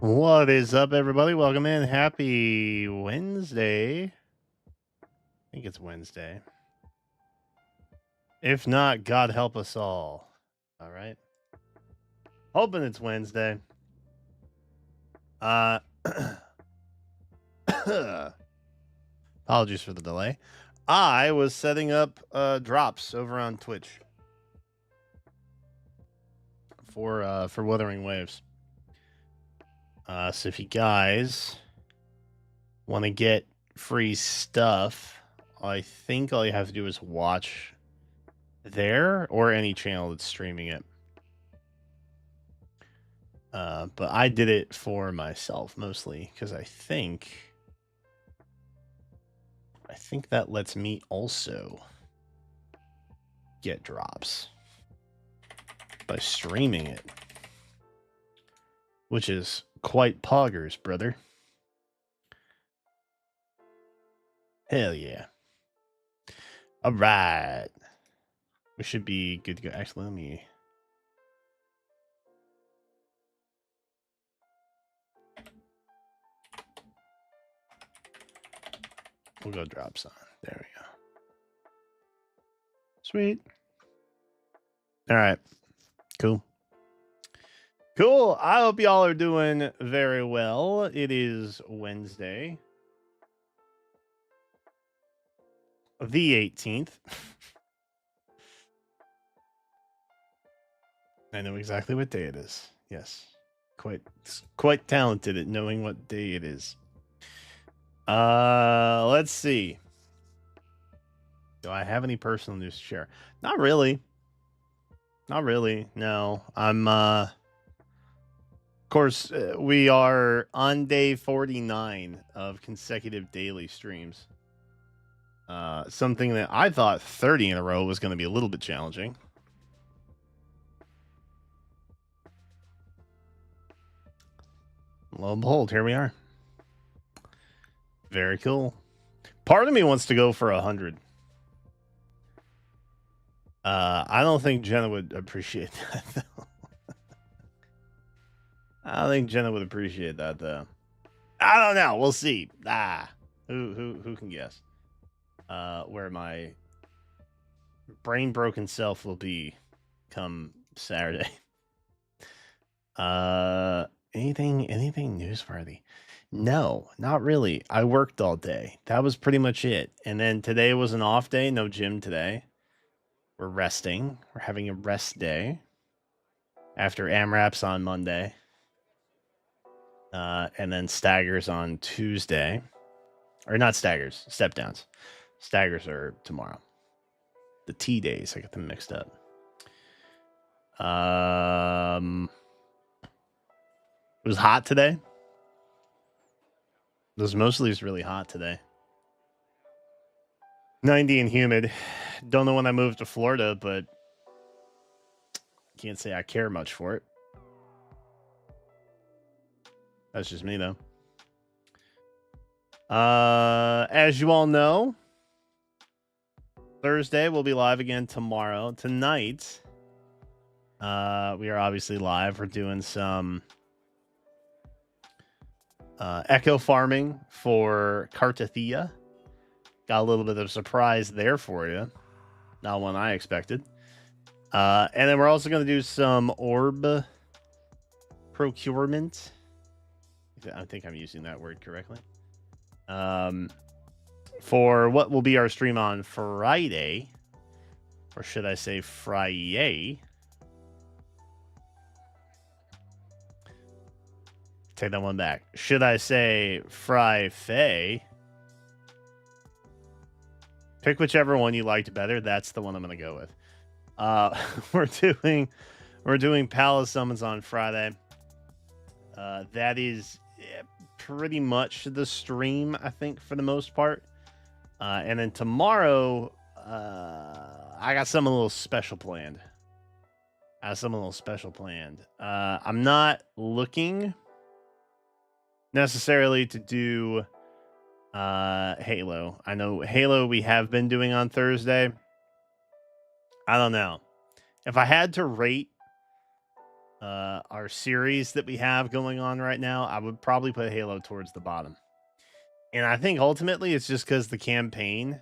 What is up, everybody? Welcome in. Happy Wednesday. I think it's Wednesday. If not, God help us all. All right. Hoping it's Wednesday. Apologies for the delay. I was setting up drops over on Twitch for Wuthering Waves. So if you guys want to get free stuff, I think all you have to do is watch there or any channel that's streaming it. But I did it for myself mostly because I think that lets me also get drops by streaming it, which is quite poggers, brother. Hell yeah. All right. We should be good to go. Actually, let me... We'll go drops on. There we go. Sweet. All right. Cool. Cool. I hope y'all are doing very well. It is Wednesday, the 18th. I know exactly what day it is. Yes. Quite talented at knowing what day it is. Let's see. Do I have any personal news to share? Not really. Not really. No. I'm of course, we are on day 49 of consecutive daily streams. Something that I thought 30 in a row was going to be a little bit challenging. Lo and behold, here we are. Very cool. Part of me wants to go for 100. I don't think Jenna would appreciate that, though. I don't think Jenna would appreciate that, though. I don't know. We'll see. Who can guess? Where my brain broken self will be come Saturday. Anything newsworthy? No, not really. I worked all day. That was pretty much it. And then today was an off day. No gym today. We're resting. We're having a rest day after AMRAPs on Monday. And then staggers on Tuesday. Or not staggers, step downs. Staggers are tomorrow. The T days, I get them mixed up. It was hot today. It was mostly really hot today. 90 and humid. Don't know when I moved to Florida, but can't say I care much for it. That's just me, though. As you all know, Thursday we'll be live again tomorrow. Tonight, we are obviously live. We're doing some echo farming for Cartathea. Got a little bit of a surprise there for you. Not one I expected. And then we're also going to do some orb procurement. I think I'm using that word correctly. For what will be our stream on Friday. Or should I say Friday? Take that one back. Should I say Friday? Pick whichever one you liked better. That's the one I'm going to go with. We're doing Palace Summons on Friday. That is pretty much the stream, I think, for the most part. And then tomorrow, I got something a little special planned. I'm not looking necessarily to do Halo. I know Halo we have been doing on Thursday. I don't know. If I had to rate our series that we have going on right now, I would probably put Halo towards the bottom. And I think ultimately it's just because the campaign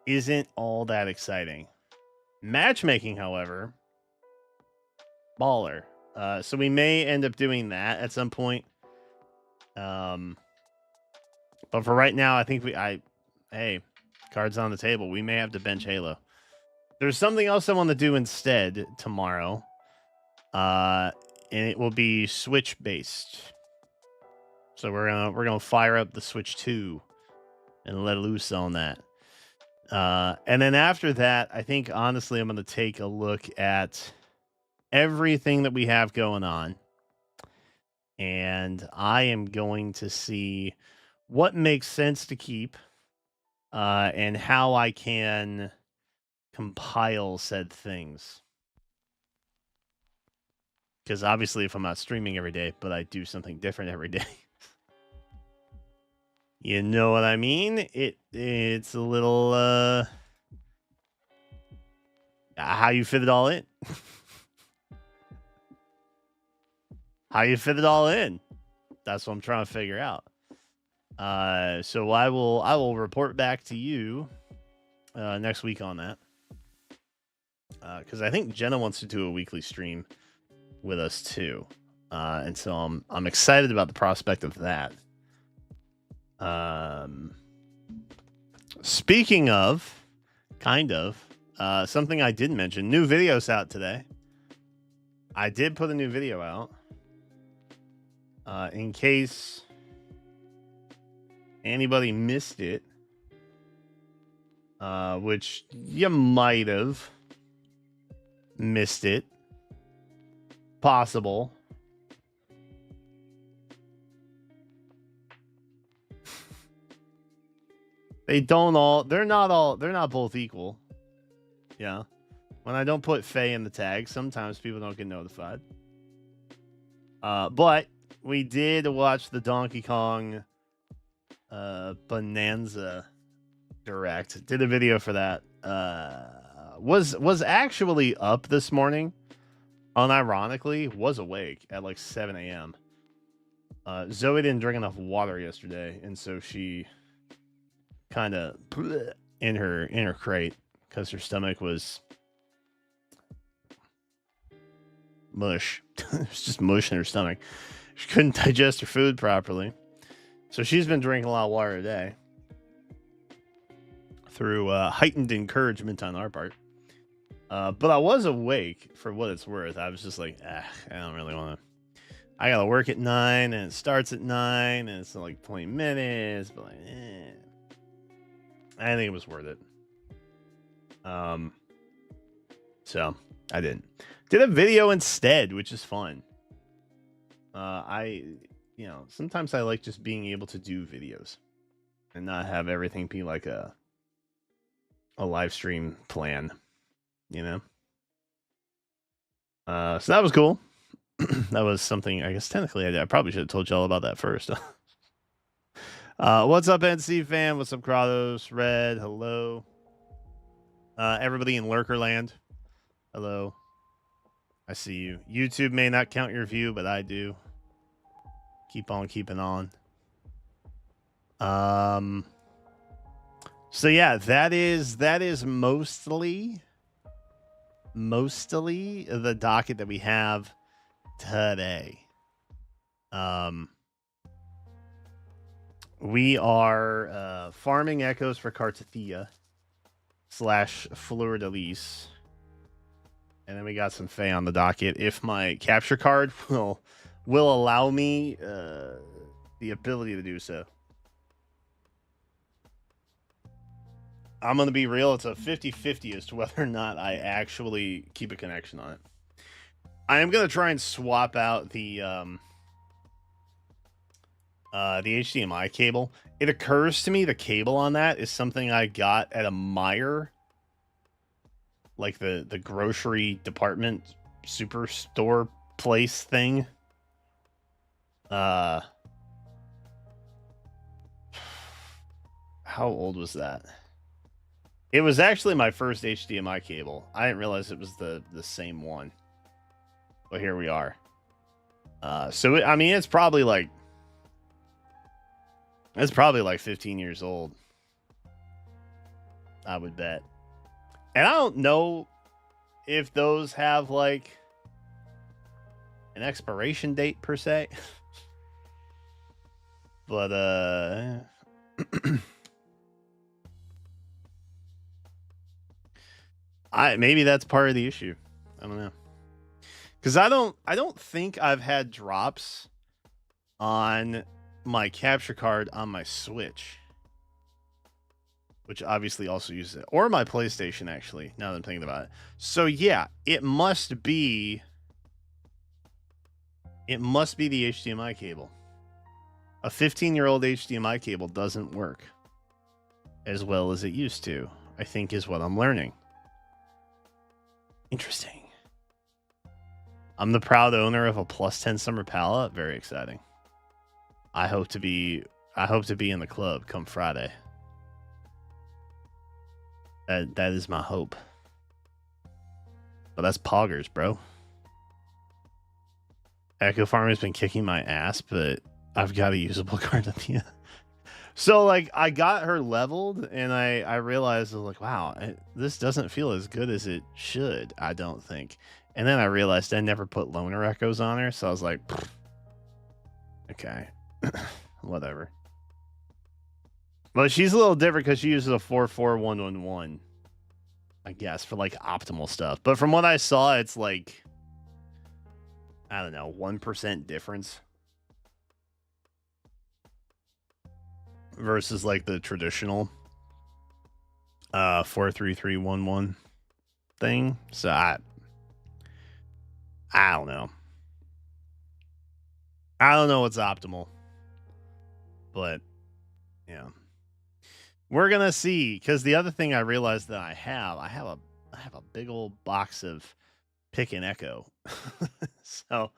isn't all that exciting. Matchmaking, however, baller. So we may end up doing that at some point. But for right now, I think hey, cards on the table. We may have to bench Halo. There's something else I want to do instead tomorrow. And it will be Switch based. So we're gonna fire up the Switch 2 and let loose on that. And then after that, I think honestly I'm gonna take a look at everything that we have going on. And I am going to see what makes sense to keep, and how I can compile said things. Because obviously, if I'm not streaming every day, but I do something different every day, you know what I mean? It's a little how you fit it all in. How you fit it all in. That's what I'm trying to figure out. So I will report back to you next week on that. Because I think Jenna wants to do a weekly stream with us too. And so I'm excited about the prospect of that. Speaking of, something I didn't mention, new videos out today. I did put a new video out. In case anybody missed it, which you might have missed it. Possible. They're not both equal. Yeah. When I don't put Faye in the tag, sometimes people don't get notified. But we did watch the Donkey Kong Bonanza Direct. Did a video for that. Was actually up this morning. Unironically, was awake at like 7 a.m. Zoe didn't drink enough water yesterday, and so she kind of in her crate because her stomach was mush. It was just mush in her stomach. She couldn't digest her food properly, so she's been drinking a lot of water today through heightened encouragement on our part. But I was awake for what it's worth. I was just like, I don't really want to. I gotta work at 9, and it starts at 9, and it's like 20 minutes. But like, I think it was worth it. So I didn't. Did a video instead, which is fun. Sometimes I like just being able to do videos and not have everything be like a live stream plan. So that was cool. That was something, I guess, technically, I probably should have told y'all about that first. What's up, NC fam? What's up, Kratos? Red, hello. Everybody in Lurkerland, hello. I see you. YouTube may not count your view, but I do. Keep on keeping on. So yeah, that is mostly the docket that we have today. We are farming echoes for Cartathea / Fleur-de-Lis. And then we got some Fae on the docket. If my capture card will allow me the ability to do so. I'm going to be real. It's a 50-50 as to whether or not I actually keep a connection on it. I am going to try and swap out the HDMI cable. It occurs to me the cable on that is something I got at a Meijer, like the grocery department superstore place thing. How old was that? It was actually my first HDMI cable. I didn't realize it was the same one. But here we are. So I mean, it's probably like 15 years old, I would bet. And I don't know if those have like an expiration date per se. But maybe that's part of the issue. I don't know. Cuz I don't think I've had drops on my capture card on my Switch, which obviously also uses it, or my PlayStation actually, now that I'm thinking about it. So yeah, it must be the HDMI cable. A 15-year-old HDMI cable doesn't work as well as it used to, I think is what I'm learning. Interesting. I'm the proud owner of a +10 summer palette. Very exciting. I hope to be in the club come Friday. That is my hope. But that's poggers, bro. Echo Farmer's been kicking my ass, but I've got a usable card at the end. So like I got her leveled and I realized, I was like, wow, this doesn't feel as good as it should, I don't think. And then I realized I never put loner echoes on her, so I was like, okay. Whatever. But she's a little different because she uses a 44111, I guess, for like optimal stuff. But from what I saw, it's like, I don't know, 1% difference versus like the traditional 43311 thing. So I don't know. I don't know what's optimal. But yeah. We're gonna see, because the other thing I realized that I have a big old box of Pick and Echo. So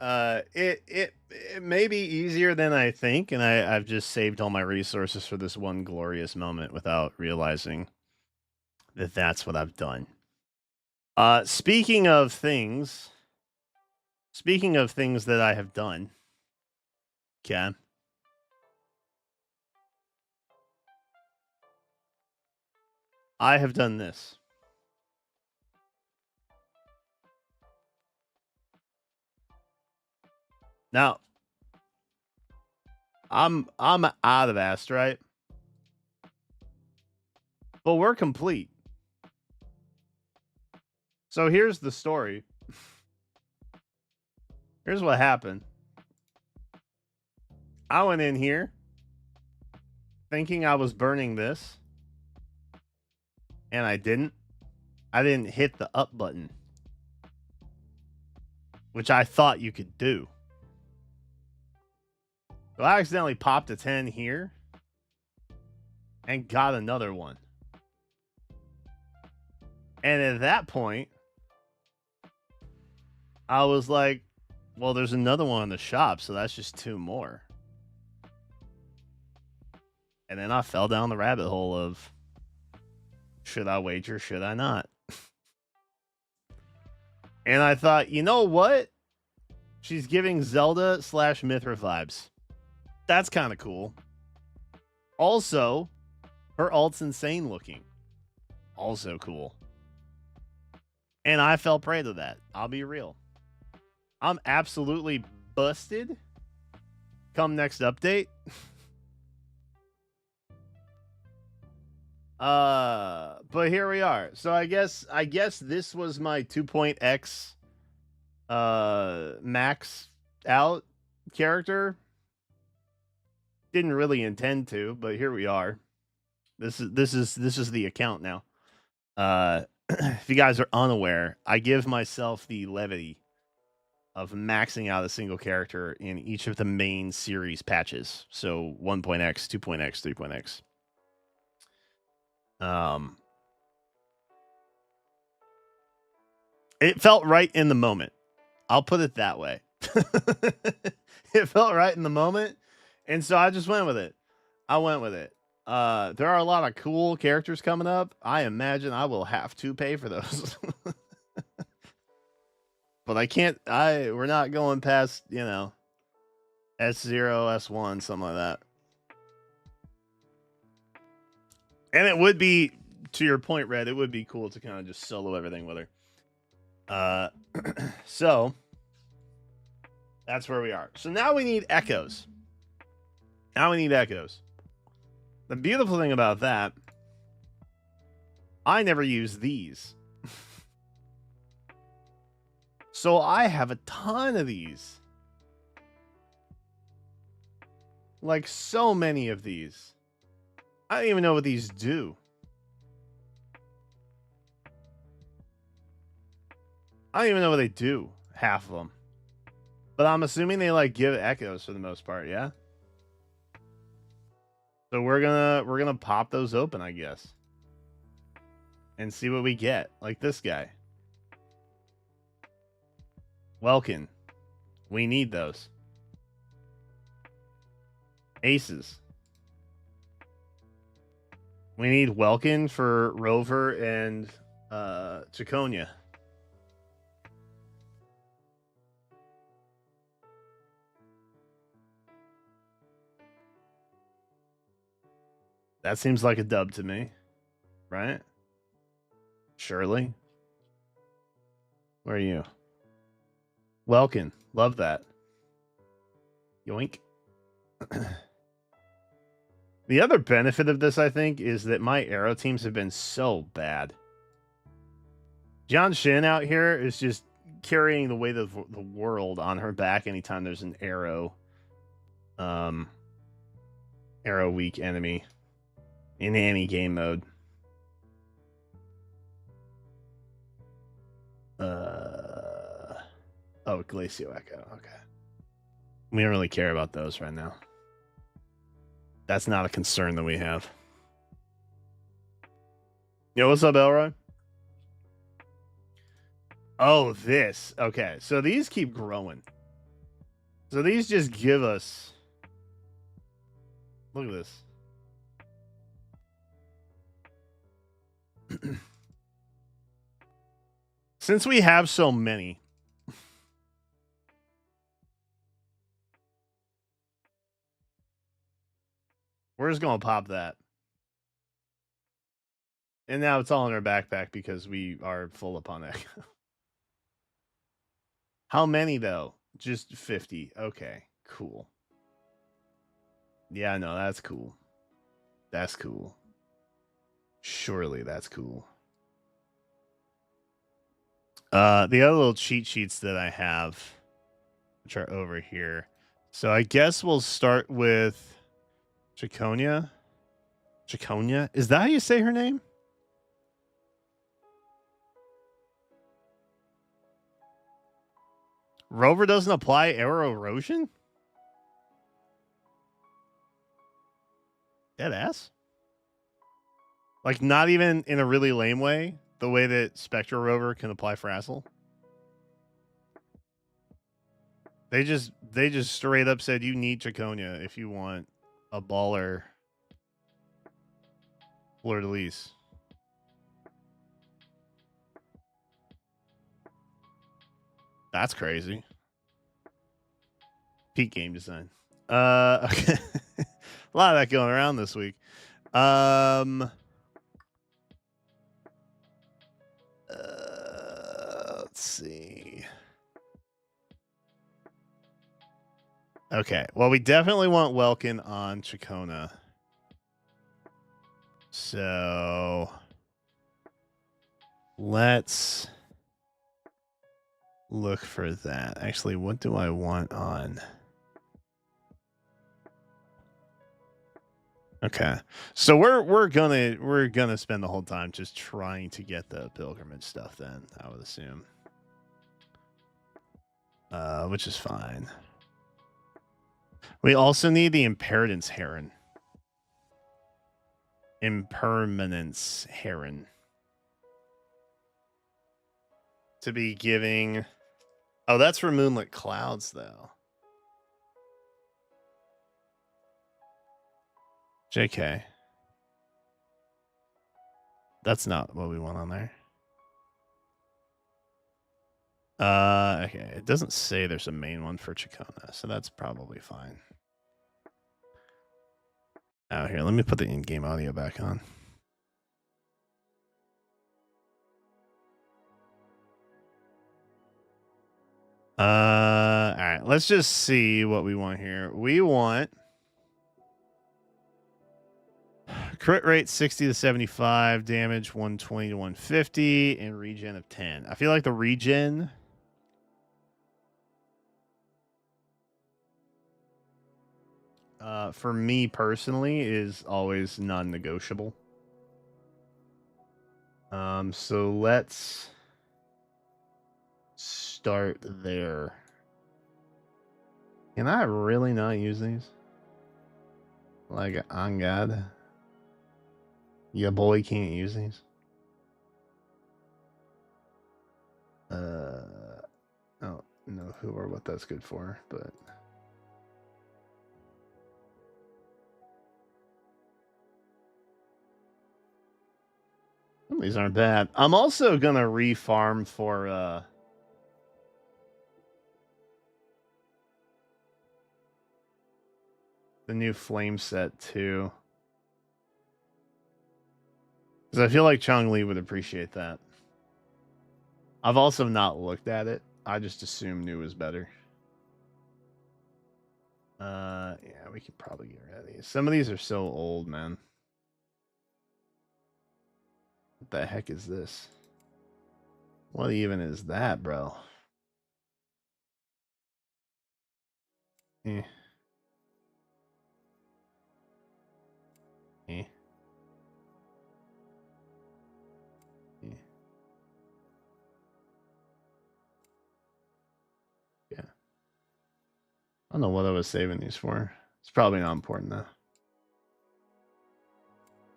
it may be easier than I think, and I've just saved all my resources for this one glorious moment without realizing that that's what I've done. Speaking of things that I have done, okay. I have done this. Now, I'm out of Astrite, but we're complete. So here's the story. Here's what happened. I went in here thinking I was burning this, and I didn't. I didn't hit the up button, which I thought you could do. So I accidentally popped a 10 here and got another one. And at that point, I was like, well, there's another one in the shop, so that's just 2 more. And then I fell down the rabbit hole of, should I wager, should I not? And I thought, you know what? She's giving Zelda / Mithra vibes. That's kind of cool. Also, her alt's insane looking. Also cool. And I fell prey to that. I'll be real. I'm absolutely busted come next update. But here we are. So I guess this was my 2.x max out character. Didn't really intend to, but here we are. This is the account now. If you guys are unaware, I give myself the levity of maxing out a single character in each of the main series patches. So 1.x, 2.x, 3.x. It felt right in the moment. I'll put it that way. It felt right in the moment, and so I just went with it. There are a lot of cool characters coming up. I imagine I will have to pay for those. but I can't. We're not going past, you know, S0, S1, something like that. And it would be, to your point, Red, it would be cool to kind of just solo everything with her. So that's where we are. So now we need echoes. The beautiful thing about that, I never use these. So I have a ton of these. Like so many of these. I don't even know what these do. I don't even know what they do, half of them. But I'm assuming they like give echoes for the most part, yeah? So we're gonna pop those open, I guess. And see what we get. Like this guy. Welkin. We need those. Aces. We need Welkin for Rover and Chiconia. That seems like a dub to me. Right? Shirley. Where are you? Welkin. Love that. Yoink. The other benefit of this, I think, is that my arrow teams have been so bad. John Shin out here is just carrying the weight of the world on her back anytime there's an arrow weak enemy in any game mode. Oh, Glacio Echo. Okay. We don't really care about those right now. That's not a concern that we have. Yo, what's up, Elroy? Oh, this. Okay, so these keep growing. So these just give us... Look at this. Since we have so many... We're just going to pop that. And now it's all in our backpack because we are full upon Echo. How many, though? Just 50. Okay, cool. Yeah, no, that's cool. That's cool. Surely that's cool. The other little cheat sheets that I have, which are over here. So I guess we'll start with Chiconia. Chiconia? Is that how you say her name? Rover doesn't apply arrow erosion? Dead ass? Like, not even in a really lame way, the way that Spectra Rover can apply Frazzle? They just straight up said you need Chiconia if you want a baller fleur de lis. That's crazy. Peak game design. Okay. A lot of that going around this week. Let's see. Okay. Well, we definitely want Welkin on Chicona. So let's look for that. Actually, what do I want on? Okay. So we're gonna spend the whole time just trying to get the pilgrimage stuff then, I would assume. Which is fine. We also need the Impermanence Heron. Impermanence Heron. To be giving... Oh, that's for Moonlit Clouds, though. JK. That's not what we want on there. Okay, it doesn't say there's a main one for Chacona, so that's probably fine. Oh, here, let me put the in-game audio back on. All right, let's just see what we want here. We want crit rate 60 to 75, damage 120 to 150, and regen of 10. I feel like the regen for me personally is always non-negotiable. So let's start there. Can I really not use these? Like, on God. Your boy can't use these. I don't know who or what that's good for, but these aren't bad. I'm also gonna refarm for the new flame set too. Because I feel like Chong-Li would appreciate that. I've also not looked at it. I just assume new is better. Yeah, we could probably get rid of these. Some of these are so old, man. What the heck is this? What even is that, bro? Eh. Eh. Eh. Yeah. I don't know what I was saving these for. It's probably not important though.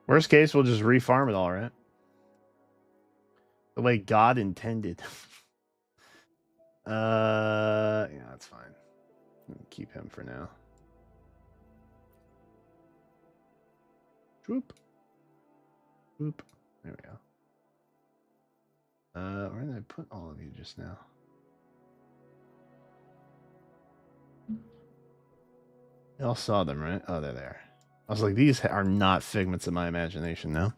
Worst case, we'll just refarm it all, right? The way God intended. Yeah, that's fine. Keep him for now. Whoop. Whoop. There we go. Where did I put all of you just now? You all saw them, right? Oh, they're there. I was like, these are not figments of my imagination now.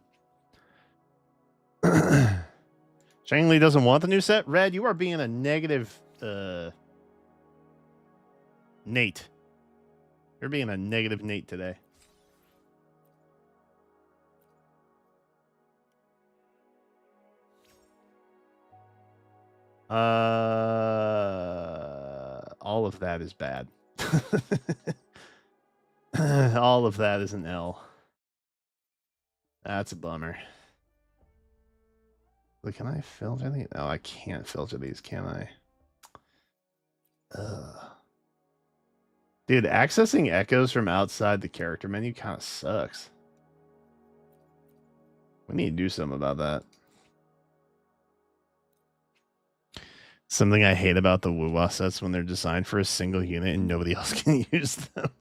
Chang-Li doesn't want the new set? Red, you are being a negative Nate. You're being a negative Nate today. All of that is bad. All of that is an L. That's a bummer. But can I filter these? Oh, I can't filter these, can I? Dude, accessing echoes from outside the character menu kind of sucks. We need to do something about that. Something I hate about the WUWA sets when they're designed for a single unit and nobody else can use them.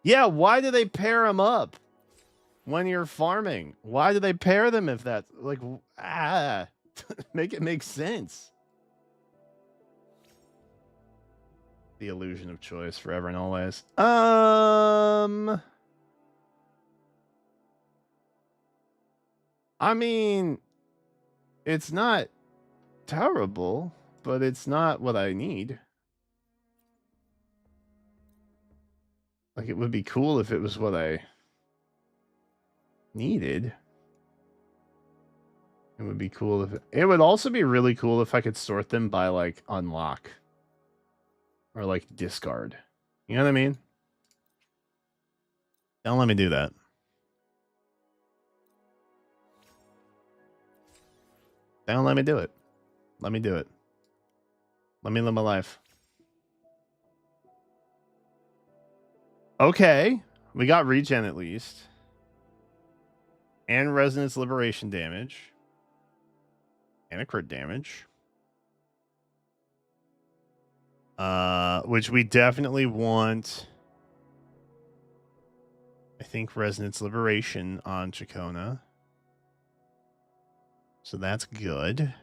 Yeah, why do they pair them up when you're farming? Why do they pair them if that's like make it make sense? The illusion of choice forever and always. I mean, it's not terrible, but it's not what I need. Like, it would be cool if it was what I needed. It would be cool if it would also be really cool if I could sort them by like unlock or like discard. You know what I mean? Don't let me do that. Don't let me do it. Let me do it. Let me live my life. Okay. We got regen at least. And resonance liberation damage. And a crit damage. Which we definitely want. I think resonance liberation on Chacona. So that's good.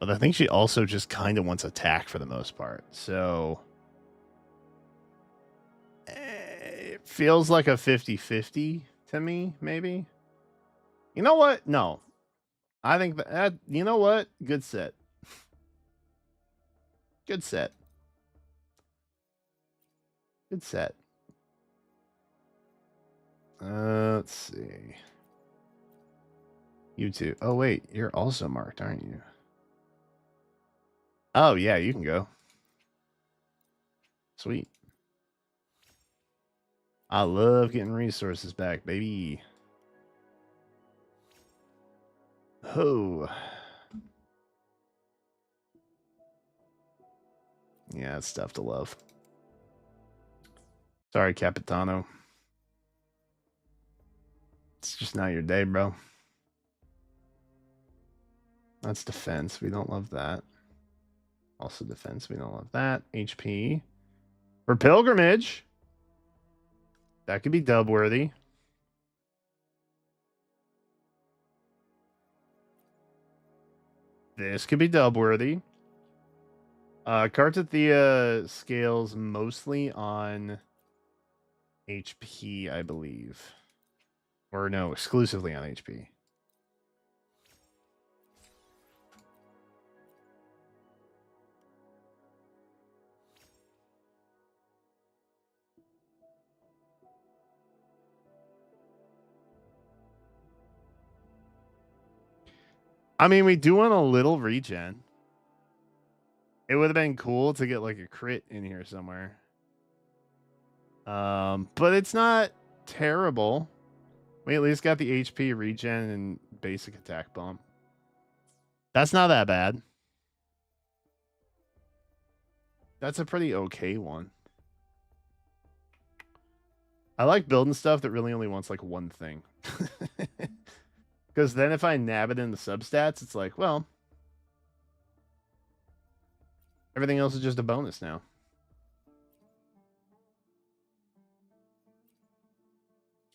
But I think she also just kind of wants attack for the most part. So it feels like a 50-50 to me, maybe. You know what? No. I think that, you know what? Good set. Good set. Good set. Let's see. You two. Oh, wait. You're also marked, aren't you? Oh, yeah. You can go. Sweet. I love getting resources back, baby. Oh. Yeah, it's stuff to love. Sorry, Capitano. It's just not your day, bro. That's defense. We don't love that. Also defense. We don't love that. HP. For pilgrimage. That could be dub worthy. This could be dub worthy. Cartathea scales mostly on HP, I believe. Or no, exclusively on HP. I mean, we do want a little regen. It would have been cool to get like a crit in here somewhere. But it's not terrible. We at least got the HP regen and basic attack bump. That's not that bad. That's a pretty okay one. I like building stuff that really only wants like one thing. Because then if I nab it in the substats, it's like, well, everything else is just a bonus now.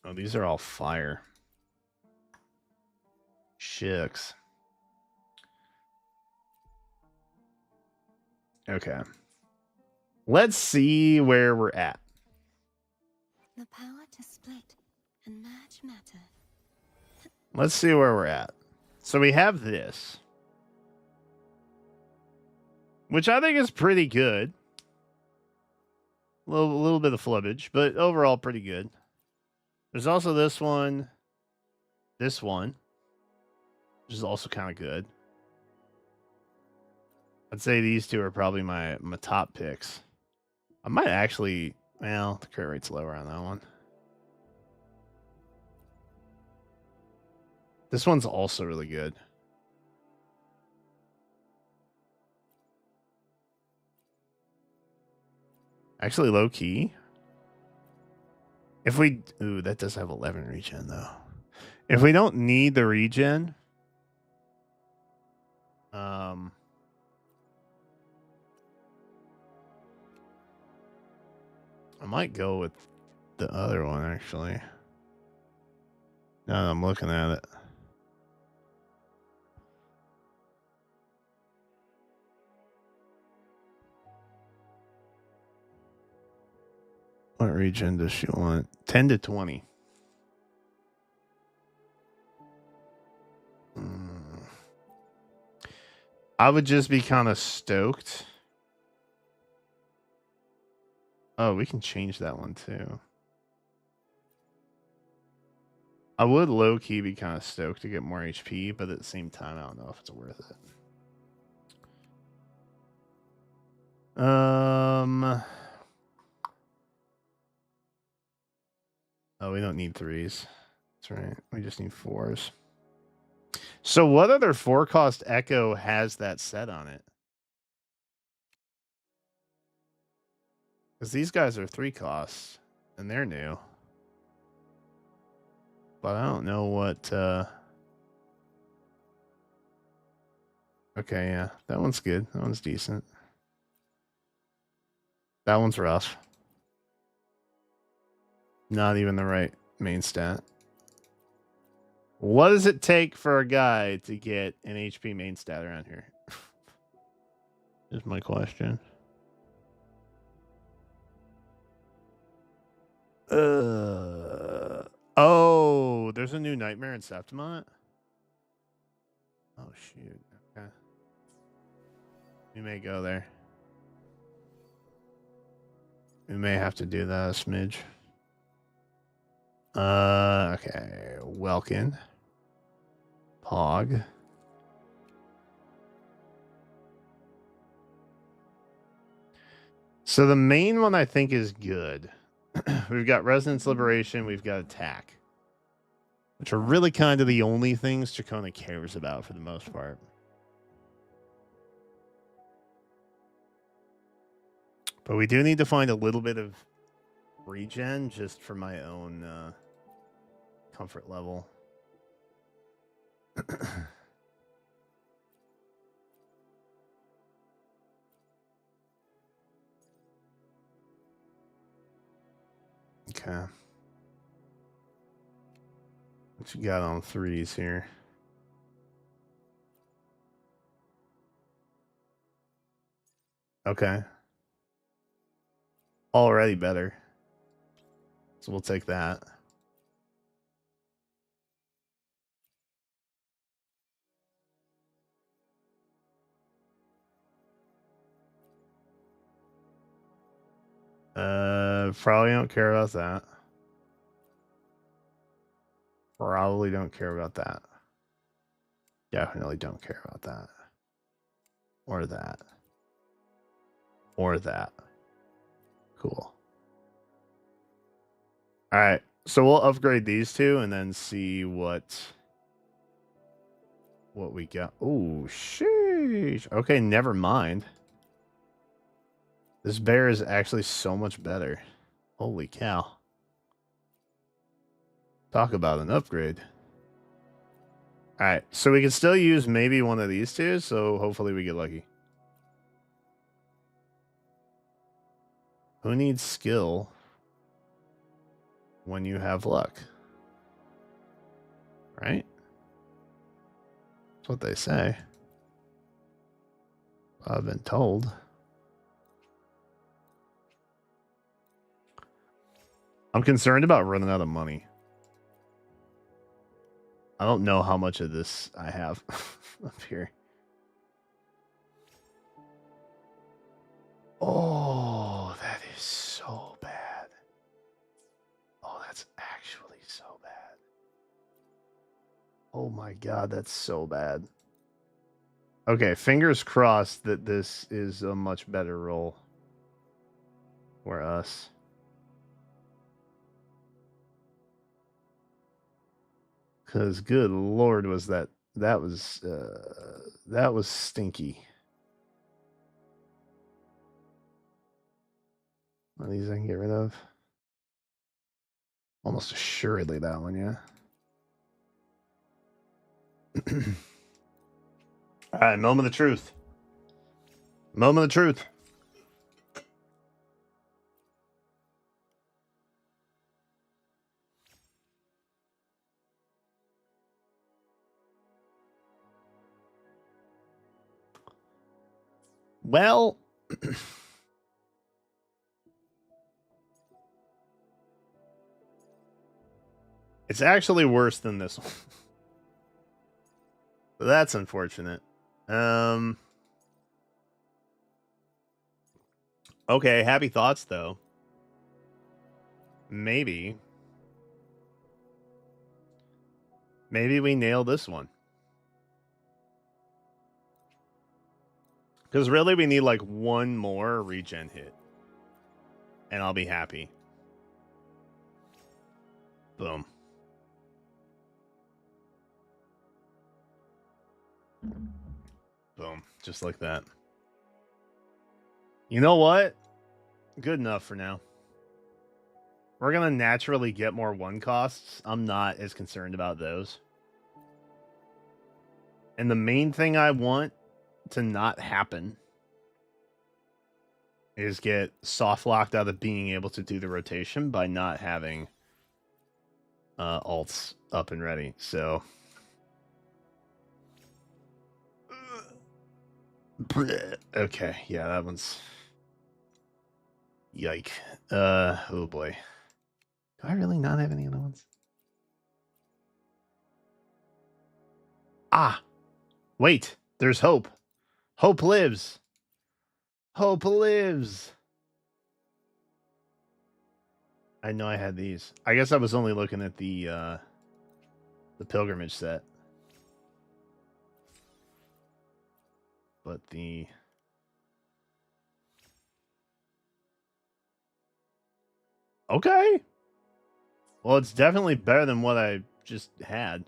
Oh, these are all fire. Shucks. Okay. Let's see where we're at. The power to split and merge matter. Let's see where we're at. So we have this, which I think is pretty good. A little bit of flubbage, but overall pretty good. There's also this one, which is also kind of good. I'd say these two are probably my top picks. I might actually, well, the crit rate's lower on that one. This one's also really good. Actually, low key. If we, ooh, that does have 11 regen though. If we don't need the regen, I might go with the other one actually. Now that I'm looking at it. What regen does she want? 10 to 20. I would just be kind of stoked. Oh, we can change that one too. I would low-key be kind of stoked to get more HP, but at the same time, I don't know if it's worth it. Oh, we don't need 3s. That's right. We just need 4s. So what other 4-cost Echo has that set on it? Because these guys are 3 costs, and they're new. But I don't know what... Okay, yeah. That one's good. That one's decent. That one's rough. Not even the right main stat. What does it take for a guy to get an HP main stat around here? Is my question. Oh, there's a new nightmare in Septimont? Oh, shoot. Okay. We may go there. We may have to do that a smidge. Okay. Welkin. Pog. So the main one I think is good. We've got Resonance Liberation, we've got Attack, which are really kind of the only things Chacona cares about for the most part. But we do need to find a little bit of regen just for my own comfort level. Okay. What you got on threes here? Okay. Already better. So we'll take that. Probably don't care about that. Probably don't care about that. Definitely don't care about that. Or that. Or that. Cool. All right. So we'll upgrade these two and then see what we got. Oh, sheesh. Okay, never mind. This bear is actually so much better. Holy cow. Talk about an upgrade. All right, so we can still use maybe one of these two, so hopefully we get lucky. Who needs skill when you have luck? Right? That's what they say. I've been told. I'm concerned about running out of money. I don't know how much of this I have up here. Oh, that is so bad. Oh, that's actually so bad. Oh my god, that's so bad. Okay, fingers crossed that this is a much better roll for us. Because good lord, was that was stinky. One of these I can get rid of. Almost assuredly that one, yeah. All right, moment of truth. Moment of truth. Well, it's actually worse than this one. That's unfortunate. Okay, happy thoughts though. Maybe we nail this one. Because really we need like one more regen hit. And I'll be happy. Boom. Boom. Just like that. You know what? Good enough for now. We're going to naturally get more one costs. I'm not as concerned about those. And the main thing I want to not happen is get soft locked out of being able to do the rotation by not having alts up and ready. So Okay, yeah, that one's... Yike. Oh boy. Do I really not have any other ones? Ah! Wait, there's hope. Hope lives. Hope lives. I know I had these. I guess I was only looking at the pilgrimage set. But the... Okay. Well, it's definitely better than what I just had.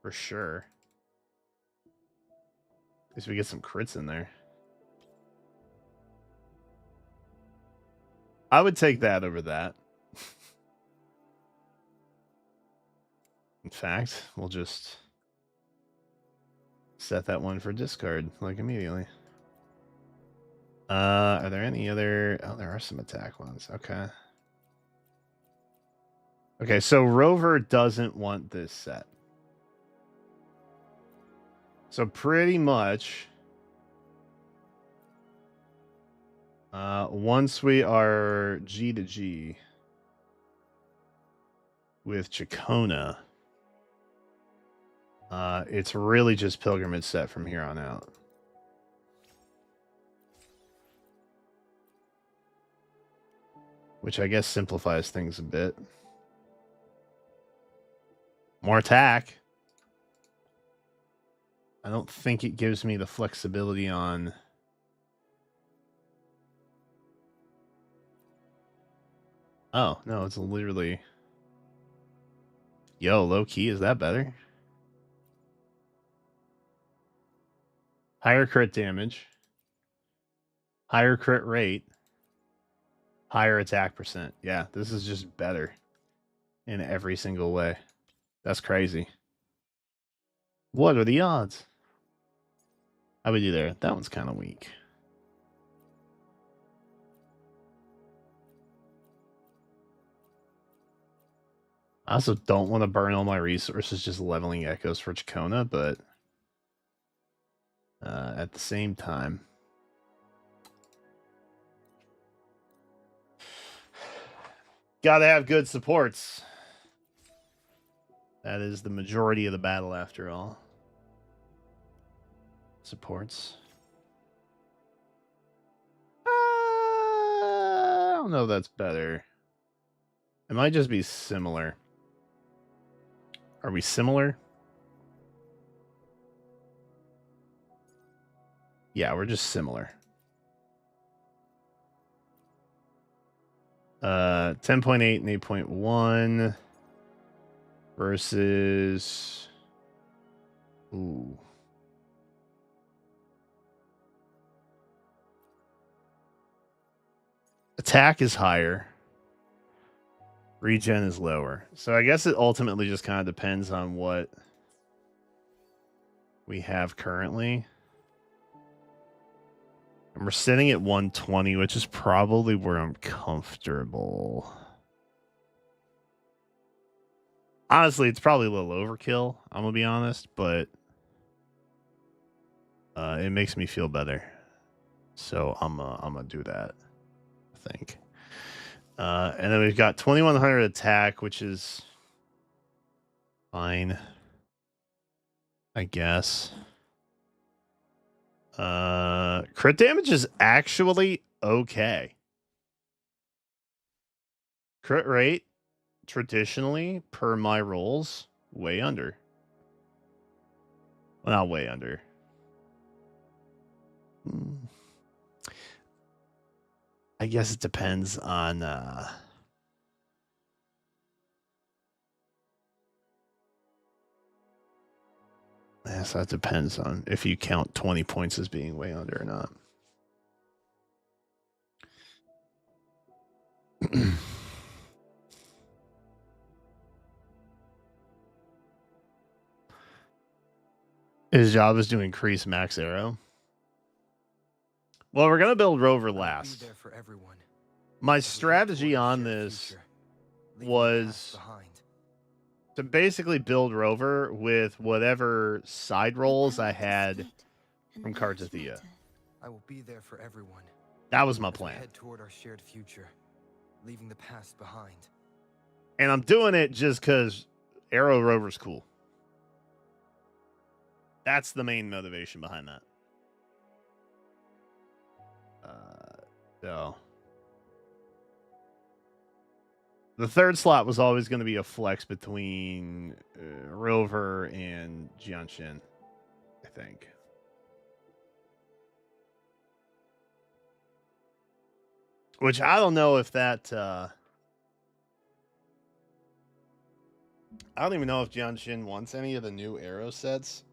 For sure. At least we get some crits in there. I would take that over that. In fact, we'll just set that one for discard, like, immediately. Are there any other... Oh, there are some attack ones. Okay. Okay, so Rover doesn't want this set. So pretty much... once we are G to G with Chacona, it's really just pilgrimage set from here on out. Which I guess simplifies things a bit. More attack. I don't think it gives me the flexibility on... Oh, no, it's literally... Yo, low key, is that better? Higher crit damage. Higher crit rate. Higher attack percent. Yeah, this is just better in every single way. That's crazy. What are the odds? How we do there? That one's kind of weak. I also don't want to burn all my resources just leveling echoes for Chacona, but at the same time, gotta have good supports. That is the majority of the battle, after all. Supports. I don't know if that's better. It might just be similar. Are we similar? Yeah, we're just similar. 10.8 and 8.1 versus... Ooh. Attack is higher. Regen is lower. So I guess it ultimately just kind of depends on what we have currently. And we're sitting at 120, which is probably where I'm comfortable. Honestly, it's probably a little overkill, I'm going to be honest, but it makes me feel better. So I'm going to do that, I think. And then we've got 2100 attack, which is fine, I guess. Crit damage is actually okay. Crit rate, traditionally, per my rolls, way under. Well, not way under. I guess it depends on... Yeah, so that depends on if you count 20 points as being way under or not. His job is to increase max arrow. Well, we're going to build Rover last. My strategy on this was to basically build Rover with whatever side rolls I had and from match Kartathea. matter. I will be there for everyone. That was my as we plan. head toward our shared future, leaving the past behind. And I'm doing it just because Arrow Rover's cool. That's the main motivation behind that. So the third slot was always going to be a flex between Rover and Jianshin, I think. Which I don't know if that... I don't even know if Jianshin wants any of the new arrow sets.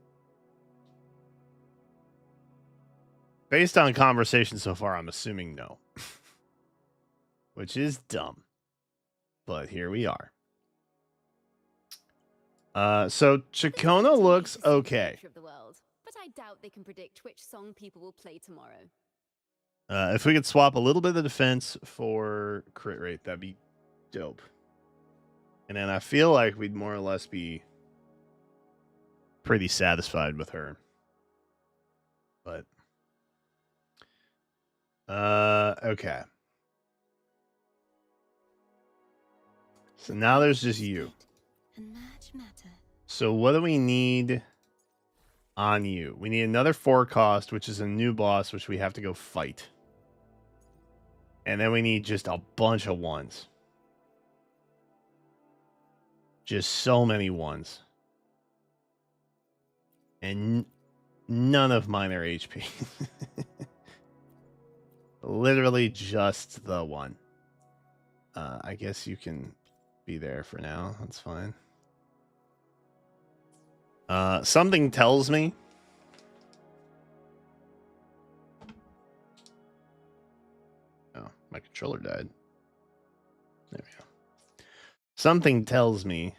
Based on conversation so far, I'm assuming no. Which is dumb. But here we are. So Chakona looks okay. Of the world, but I doubt they can predict which song people will play tomorrow. If we could swap a little bit of defense for crit rate, that'd be dope. And then I feel like we'd more or less be pretty satisfied with her. But okay. So now there's just you. And match matter. So what do we need on you? We need another 4 cost, which is a new boss, which we have to go fight. And then we need just a bunch of 1s. Just so many 1s. And none of mine are HP. Literally just the 1. I guess you can be there for now. That's fine. Something tells me oh, my controller died. There we go. Something tells me.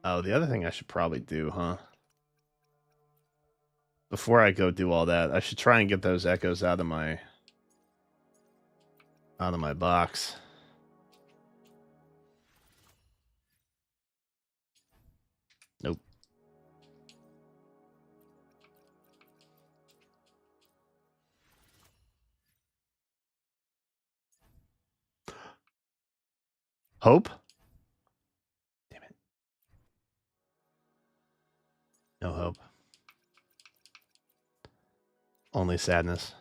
Oh, the other thing I should probably do, huh? Before I go do all that, I should try and get those echoes out of my box. Nope. Hope? Damn it. No hope. Only sadness.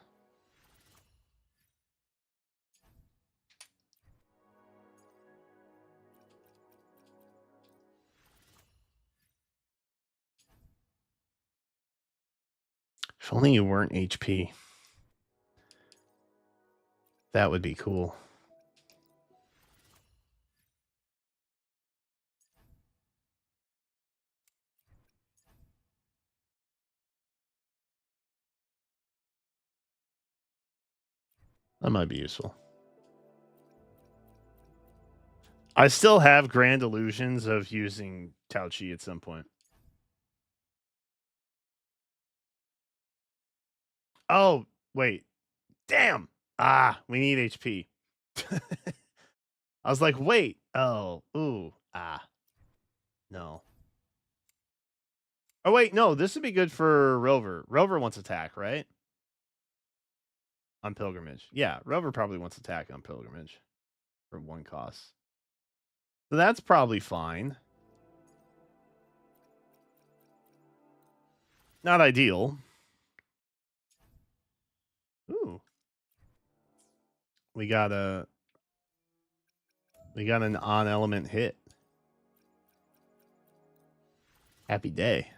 If only you weren't HP. That would be cool. That might be useful. I still have grand illusions of using Tao Chi at some point. Oh, wait. Damn. Ah, we need HP. I was like, wait. Oh, ooh, ah. No. Oh, wait, no, this would be good for Rover. Rover wants attack, right? On Pilgrimage. Yeah, Rover probably wants attack on Pilgrimage for 1 cost. So that's probably fine. Not ideal. Ooh. We got an on-element hit. Happy day.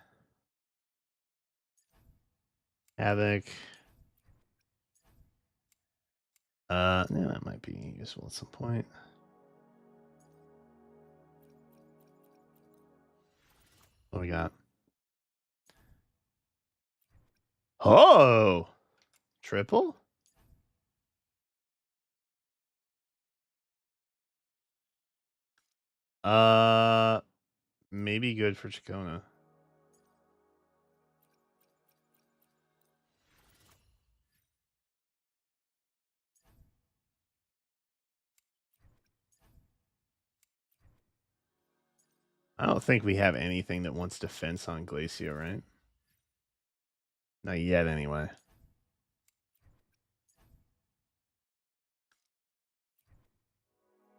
Havoc. Yeah, that might be useful at some point. What we got? Oh! Triple? Maybe good for Chacona. I don't think we have anything that wants defense on Glacio, right? Not yet, anyway.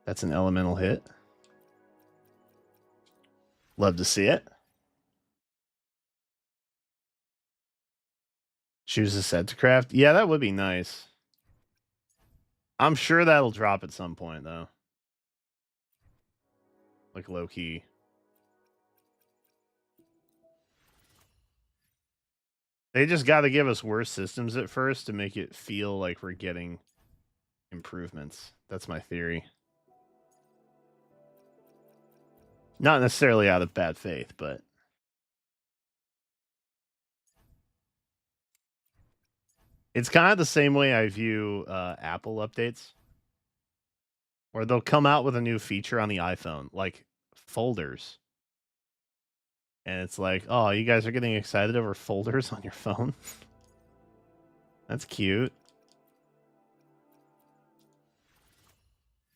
That's an elemental hit. Love to see it. Choose a set to craft. Yeah, that would be nice. I'm sure that'll drop at some point, though. Like, low-key. They just got to give us worse systems at first to make it feel like we're getting improvements. That's my theory. Not necessarily out of bad faith, but... It's kind of the same way I view Apple updates. Where they'll come out with a new feature on the iPhone, like folders. And it's like, oh, you guys are getting excited over folders on your phone? That's cute.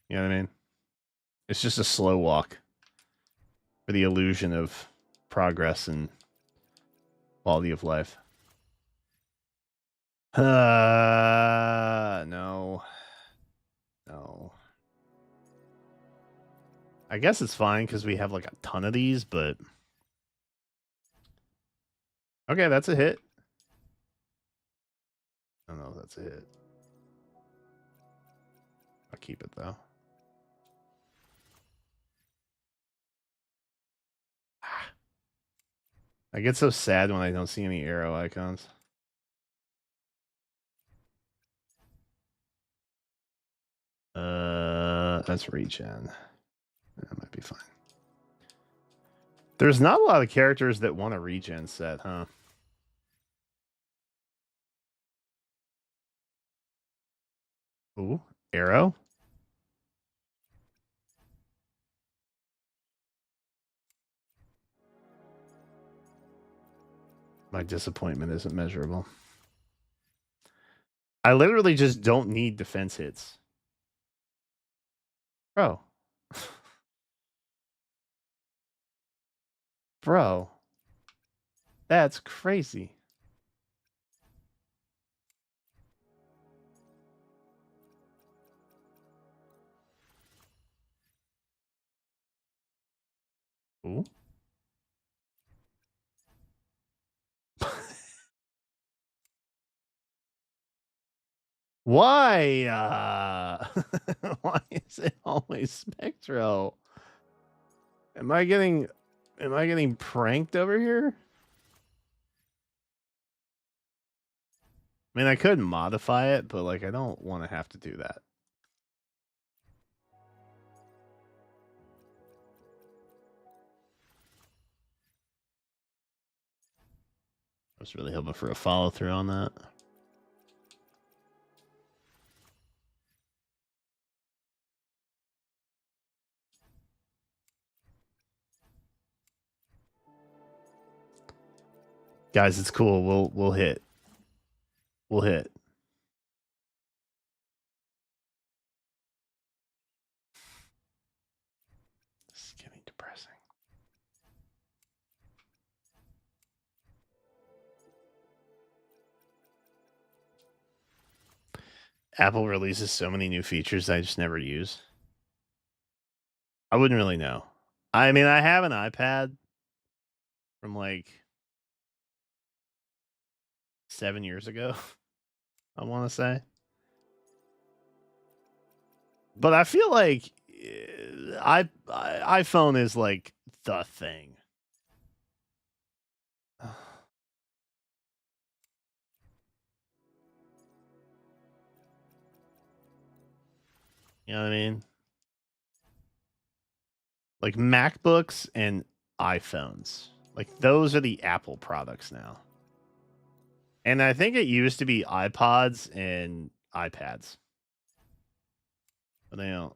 You know what I mean? It's just a slow walk for the illusion of progress and quality of life. No. No. I guess it's fine because we have like a ton of these, but... Okay, that's a hit. I don't know if that's a hit. I'll keep it, though. I get so sad when I don't see any arrow icons. That's regen. That might be fine. There's not a lot of characters that want a regen set, huh? Ooh, arrow. My disappointment isn't measurable. I literally just don't need defense hits. Bro. Bro. That's crazy. Ooh. Why? Why is it always Spectro? Am I getting pranked over here? I mean, I could modify it, but like I don't want to have to do that. I was really hoping for a follow through on that. Guys, it's cool. We'll hit. We'll hit. This is getting depressing. Apple releases so many new features I just never use. I wouldn't really know. I mean, I have an iPad from like 7 years ago, I want to say. But I feel like iPhone is like the thing. You know what I mean? Like MacBooks and iPhones. Like those are the Apple products now. And I think it used to be iPods and iPads. But they don't.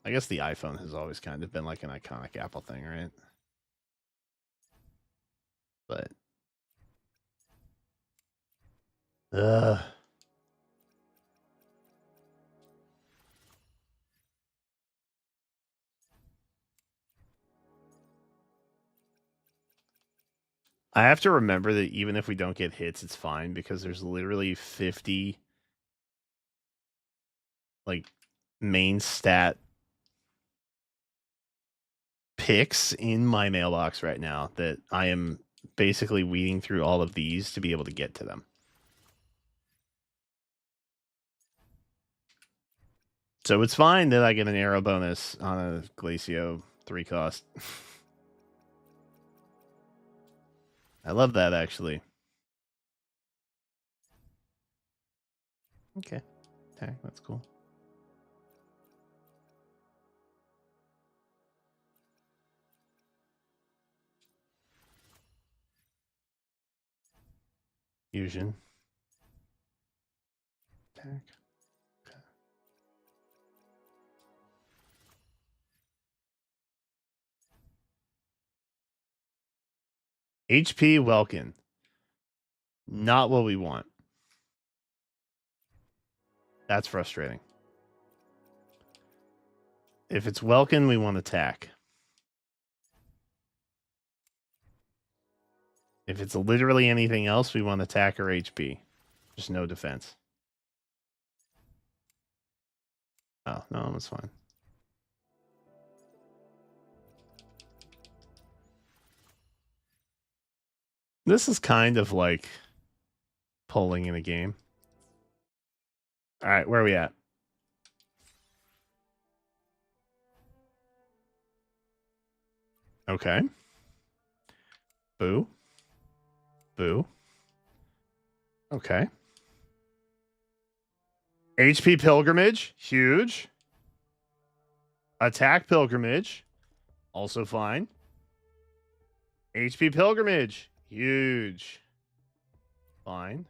I guess the iPhone has always kind of been like an iconic Apple thing, right? But I have to remember that even if we don't get hits, it's fine because there's literally 50 like main stat picks in my mailbox right now that I am basically weeding through all of these to be able to get to them. So it's fine that I get an arrow bonus on a Glacio 3 cost. I love that, actually. Okay. Okay, that's cool. Fusion. Attack. HP Welkin. Not what we want. That's frustrating. If it's Welkin, we want attack. If it's literally anything else, we want attack or HP. Just no defense. Oh, no, that's fine. This is kind of like polling in a game. All right, where are we at? Okay. Boo. Boo. Okay. HP Pilgrimage, huge. Attack Pilgrimage, also fine. HP Pilgrimage, huge. Fine.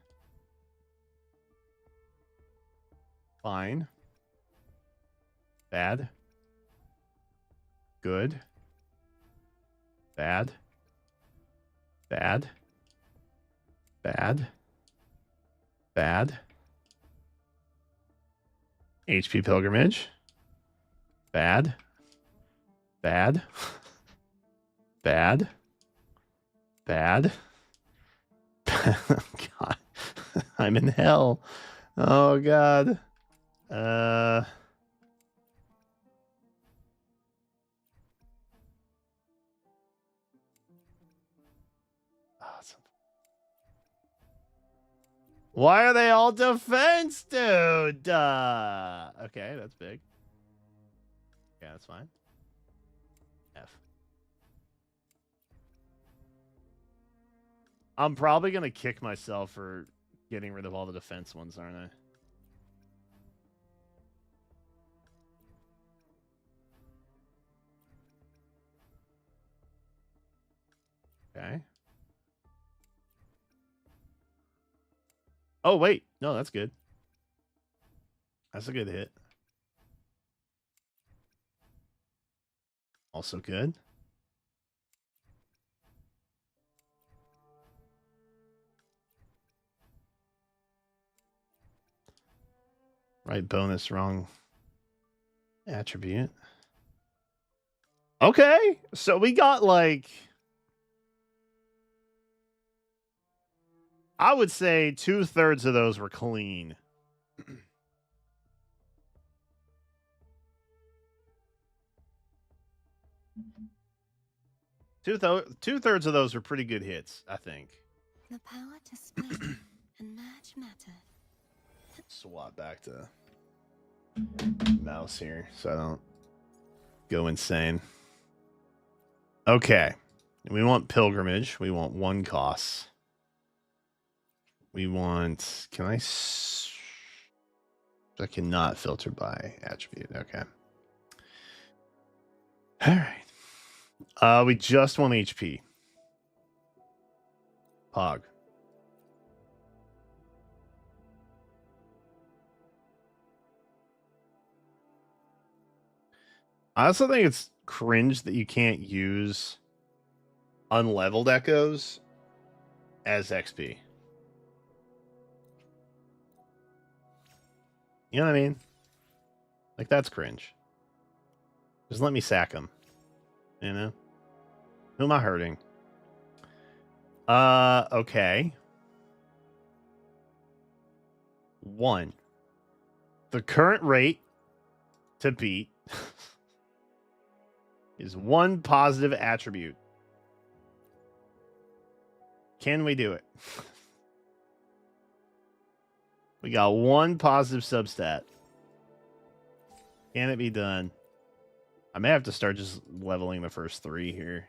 Fine. Bad. Good. Bad. Bad. Bad. Bad. HP Pilgrimage. Bad. Bad. Bad. Bad. God. I'm in hell. Oh, God. Awesome. Why are they all defense, dude? Okay, that's big. Yeah, that's fine. F. I'm probably going to kick myself for getting rid of all the defense ones, aren't I? Okay. Oh, wait. No, that's good. That's a good hit. Also good. Right bonus, wrong attribute. Okay. So we got like... I would say 2/3 of those were clean. Two-thirds of those were pretty good hits, I think. The power to split and merge matter. Swap back to mouse here so I don't go insane. Okay. We want pilgrimage. We want 1 cost. We want... Can I... I cannot filter by attribute. Okay. All right. We just want HP. Pog. I also think it's cringe that you can't use unleveled echoes as XP. You know what I mean? Like, that's cringe. Just let me sack them. You know? Who am I hurting? Okay. 1. The current rate to beat is 1 positive attribute. Can we do it? We got 1 positive substat. Can it be done? I may have to start just leveling the first 3 here.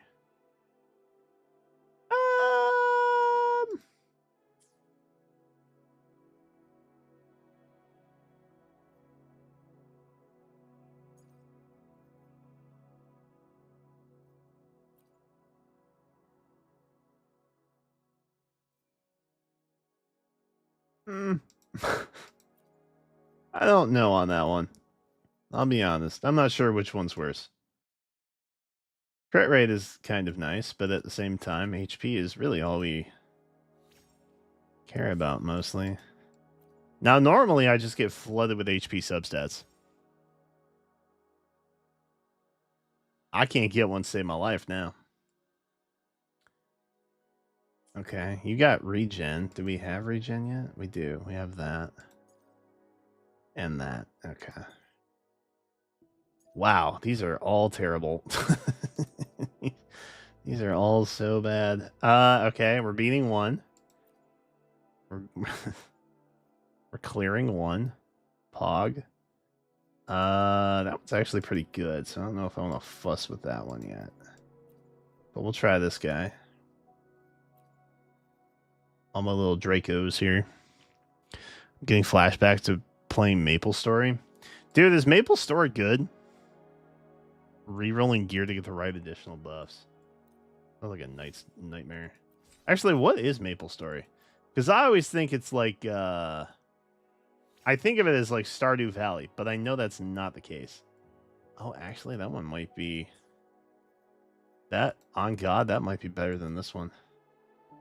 I don't know on that one. I'll be honest. I'm not sure which one's worse. Crit rate is kind of nice, but at the same time, HP is really all we care about mostly. Now, normally I just get flooded with HP substats. I can't get one to save my life now. Okay, you got regen. Do we have regen yet? We do. We have that. And that. Okay. Wow, these are all terrible. These are all so bad. Okay, we're beating 1. We're clearing 1. Pog. That one's actually pretty good, so I don't know if I want to fuss with that one yet. But we'll try this guy. All my little Dracos here. I'm getting flashbacks to playing Maple Story. Dude, is Maple Story good? Rerolling gear to get the right additional buffs. Sounds like a nightmare. Actually, what is Maple Story? Because I always think it's like... I think of it as like Stardew Valley, but I know that's not the case. Oh, actually, that one might be... That, on God, that might be better than this one.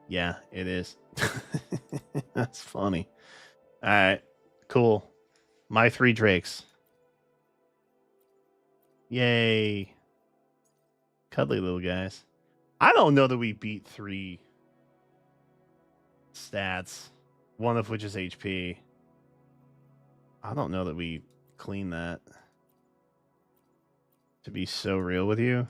Yeah, it is. That's funny. All right, cool. My 3 Drakes. Yay. Cuddly little guys. I don't know that we beat 3 stats, one of which is HP. I don't know that we clean that. To be so real with you.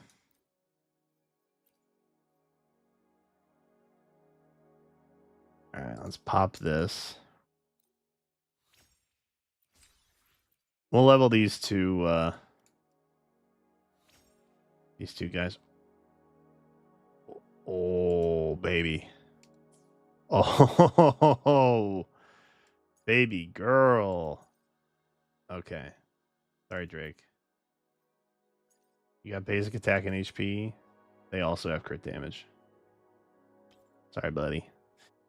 All right, let's pop this. We'll level these 2 guys. Oh, baby. Oh, baby girl. Okay. Sorry, Drake. You got basic attack and HP. They also have crit damage. Sorry, buddy.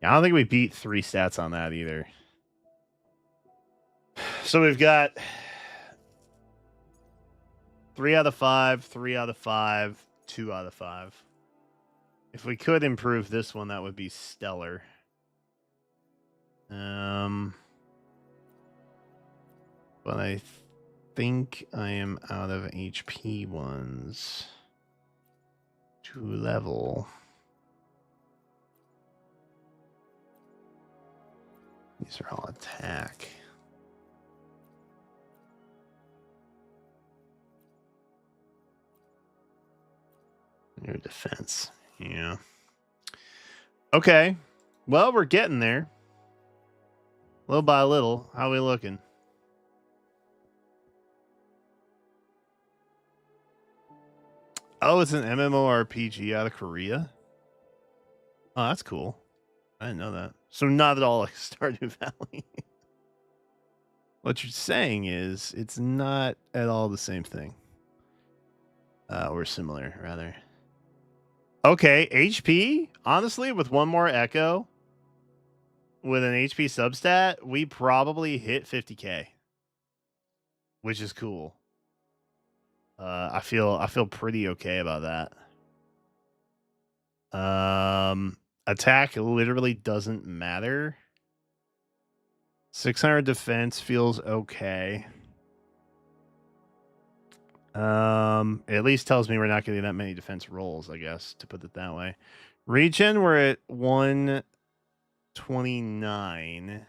Yeah, I don't think we beat 3 stats on that either. So we've got 3 out of 5, 3 out of 5, 2 out of 5. If we could improve this one, that would be stellar. But I think I am out of HP ones to level. These are all attack. Your defense. Yeah. Okay. Well, we're getting there. Little by little. How are we looking? Oh, it's an MMORPG out of Korea? Oh, that's cool. I didn't know that. So not at all like Stardew Valley. What you're saying is it's not at all the same thing. Or similar, rather. Okay, HP? Honestly, with 1 more Echo, with an HP substat, we probably hit 50k. Which is cool. I feel pretty okay about that. Attack literally doesn't matter. 600 defense feels okay. It at least tells me we're not getting that many defense rolls, I guess, to put it that way. Regen, we're at 129.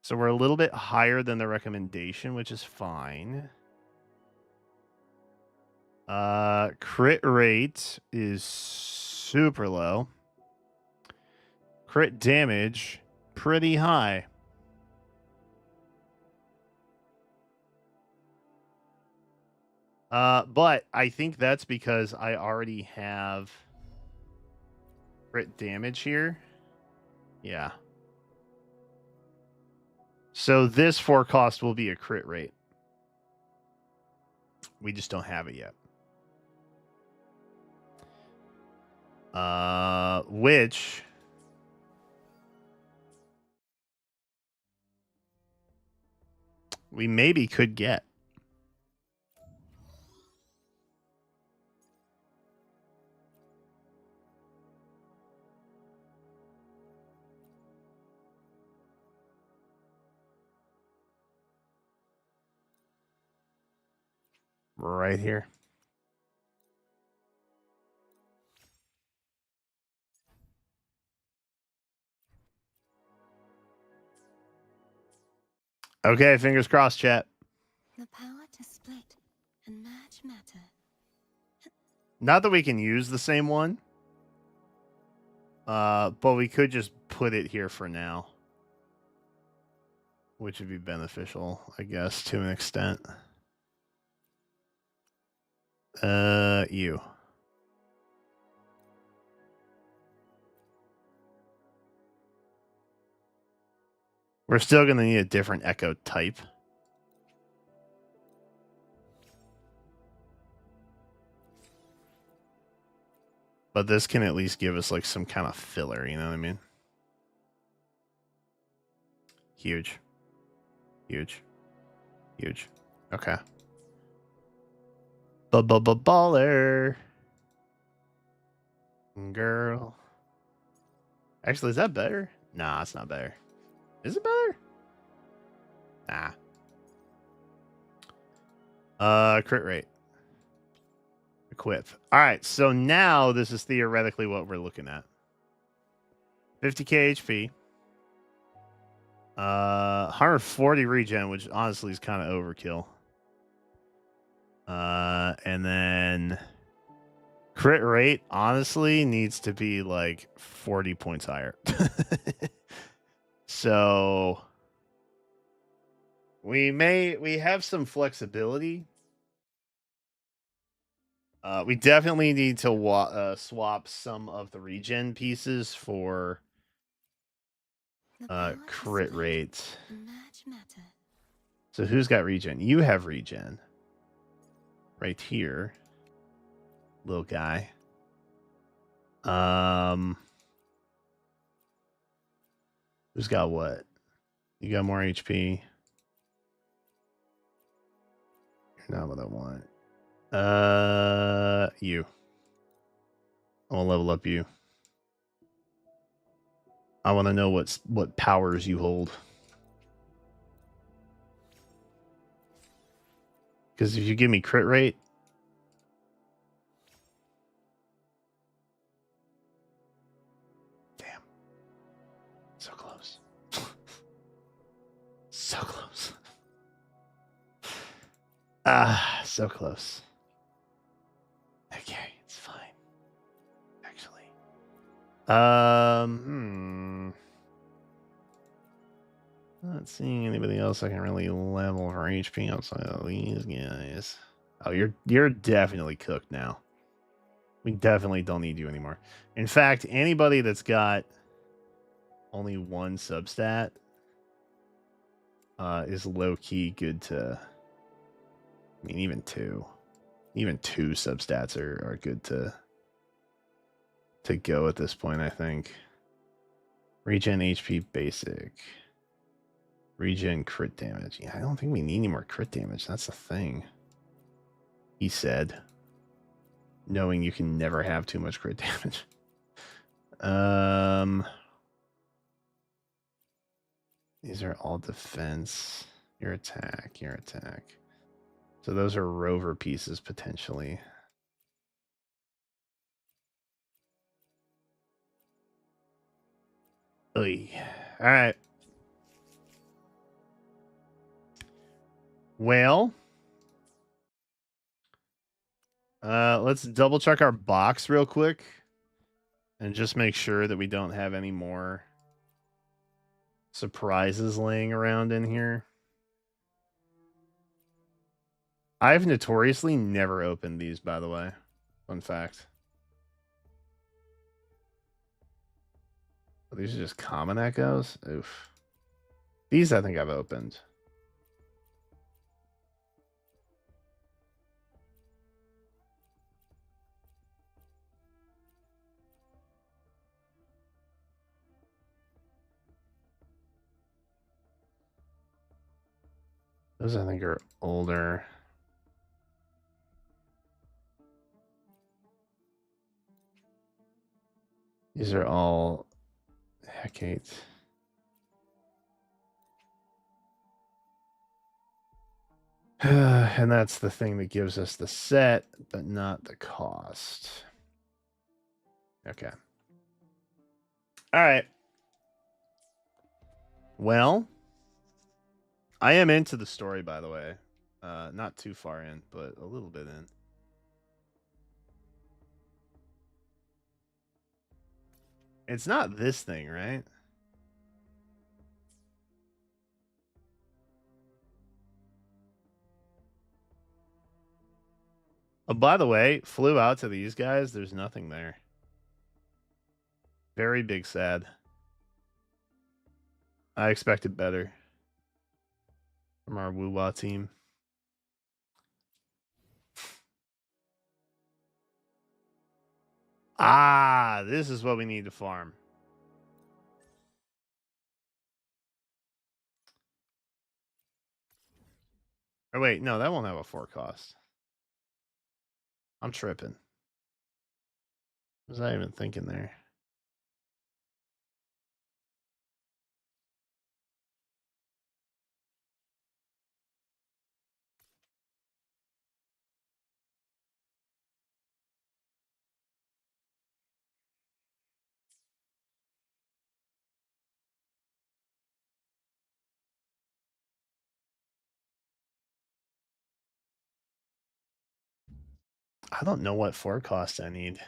So we're a little bit higher than the recommendation, which is fine. Crit rate is super low. Crit damage, pretty high. But I think that's because I already have crit damage here. Yeah. So this 4 cost will be a crit rate. We just don't have it yet. Which we maybe could get. Right here. Okay, fingers crossed, chat. The power to split and merge matter. Not that we can use the same one. But we could just put it here for now. Which would be beneficial, I guess, to an extent. You. We're still going to need a different echo type. But this can at least give us like some kind of filler, you know what I mean? Huge. Huge. Huge. Okay. Baller. Girl. Actually, is that better? Nah, it's not better. Is it better? Nah. Crit rate. Equip. All right, so now this is theoretically what we're looking at. 50k HP. 140 regen, which honestly is kind of overkill. And then crit rate honestly needs to be like 40 points higher. So we have some flexibility. We definitely need to swap some of the regen pieces for crit rate. So who's got regen? You have regen. Right here. Little guy. Who's got what? You got more HP. You're not what I want. You. I want to level up you. I want to know what powers you hold. Because if you give me crit rate, damn, so close, so close. So close. Okay, it's fine. Actually, not seeing anybody else I can really level for HP outside of these guys. Oh, you're definitely cooked now. We definitely don't need you anymore. In fact, anybody that's got only one substat is low-key good to... I mean, even two. Even two substats are good to go at this point, I think. Regen HP basic. Regen crit damage. Yeah, I don't think we need any more crit damage. That's the thing. He said. Knowing you can never have too much crit damage. These are all defense. Your attack. So those are rover pieces potentially. Oy. All right. Well, let's double check our box real quick and just make sure that we don't have any more surprises laying around in here. I've notoriously never opened these, by the way. Fun fact. Oh, these are just common echoes? Oof. These I think I've opened. Those I think are older. These are all Hecate. And that's the thing that gives us the set, but not the cost. Okay. All right. Well, I am into the story, by the way. Not too far in, but a little bit in. It's not this thing, right? Oh, by the way, flew out to these guys. There's nothing there. Very big sad. I expected better from our WUWA team. Ah, this is what we need to farm. Oh, wait, no, that won't have a forecast. I'm tripping. What was I even thinking there? I don't know what forecast I need.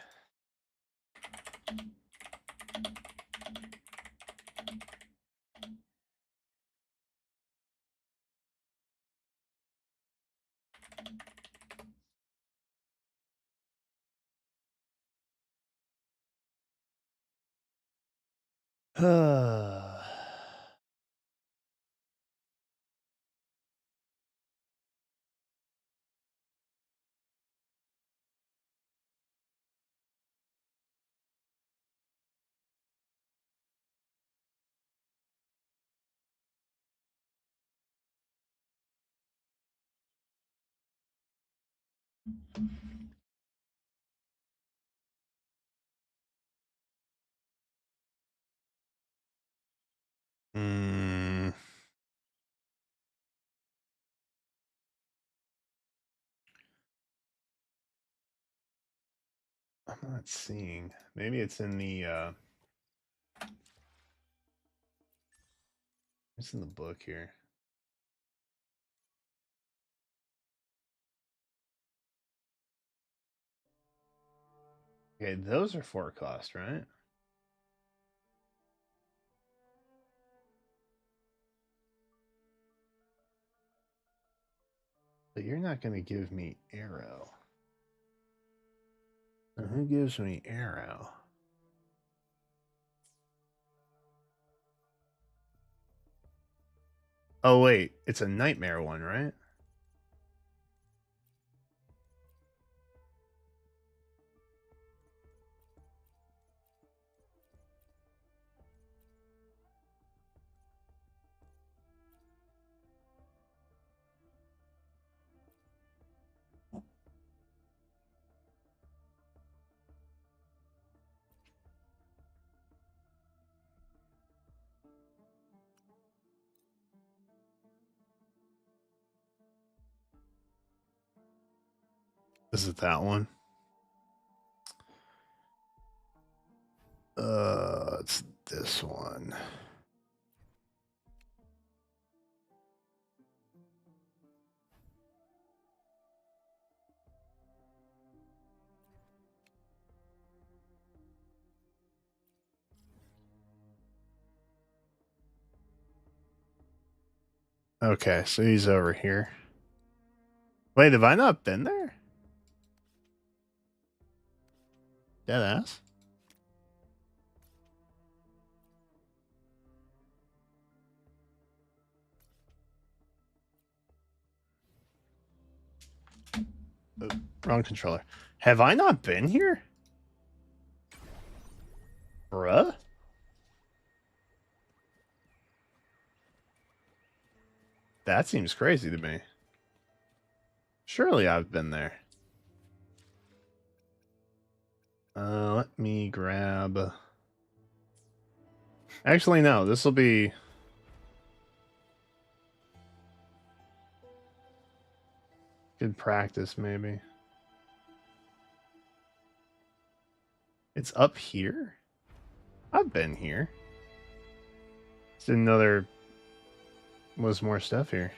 Hmm. I'm not seeing. Maybe it's in the it's in the book here. Okay, those are forecast, right? But you're not going to give me arrow. Now, who gives me arrow? Oh, wait. It's a nightmare one, right? Is it that one? It's this one. Okay, so he's over here. Wait, have I not been there? Dead ass. Oh, wrong controller. Have I not been here? Bruh? That seems crazy to me. Surely I've been there. Let me grab... Actually, no. This will be... good practice, maybe. It's up here? I've been here. Just didn't know there was more stuff here.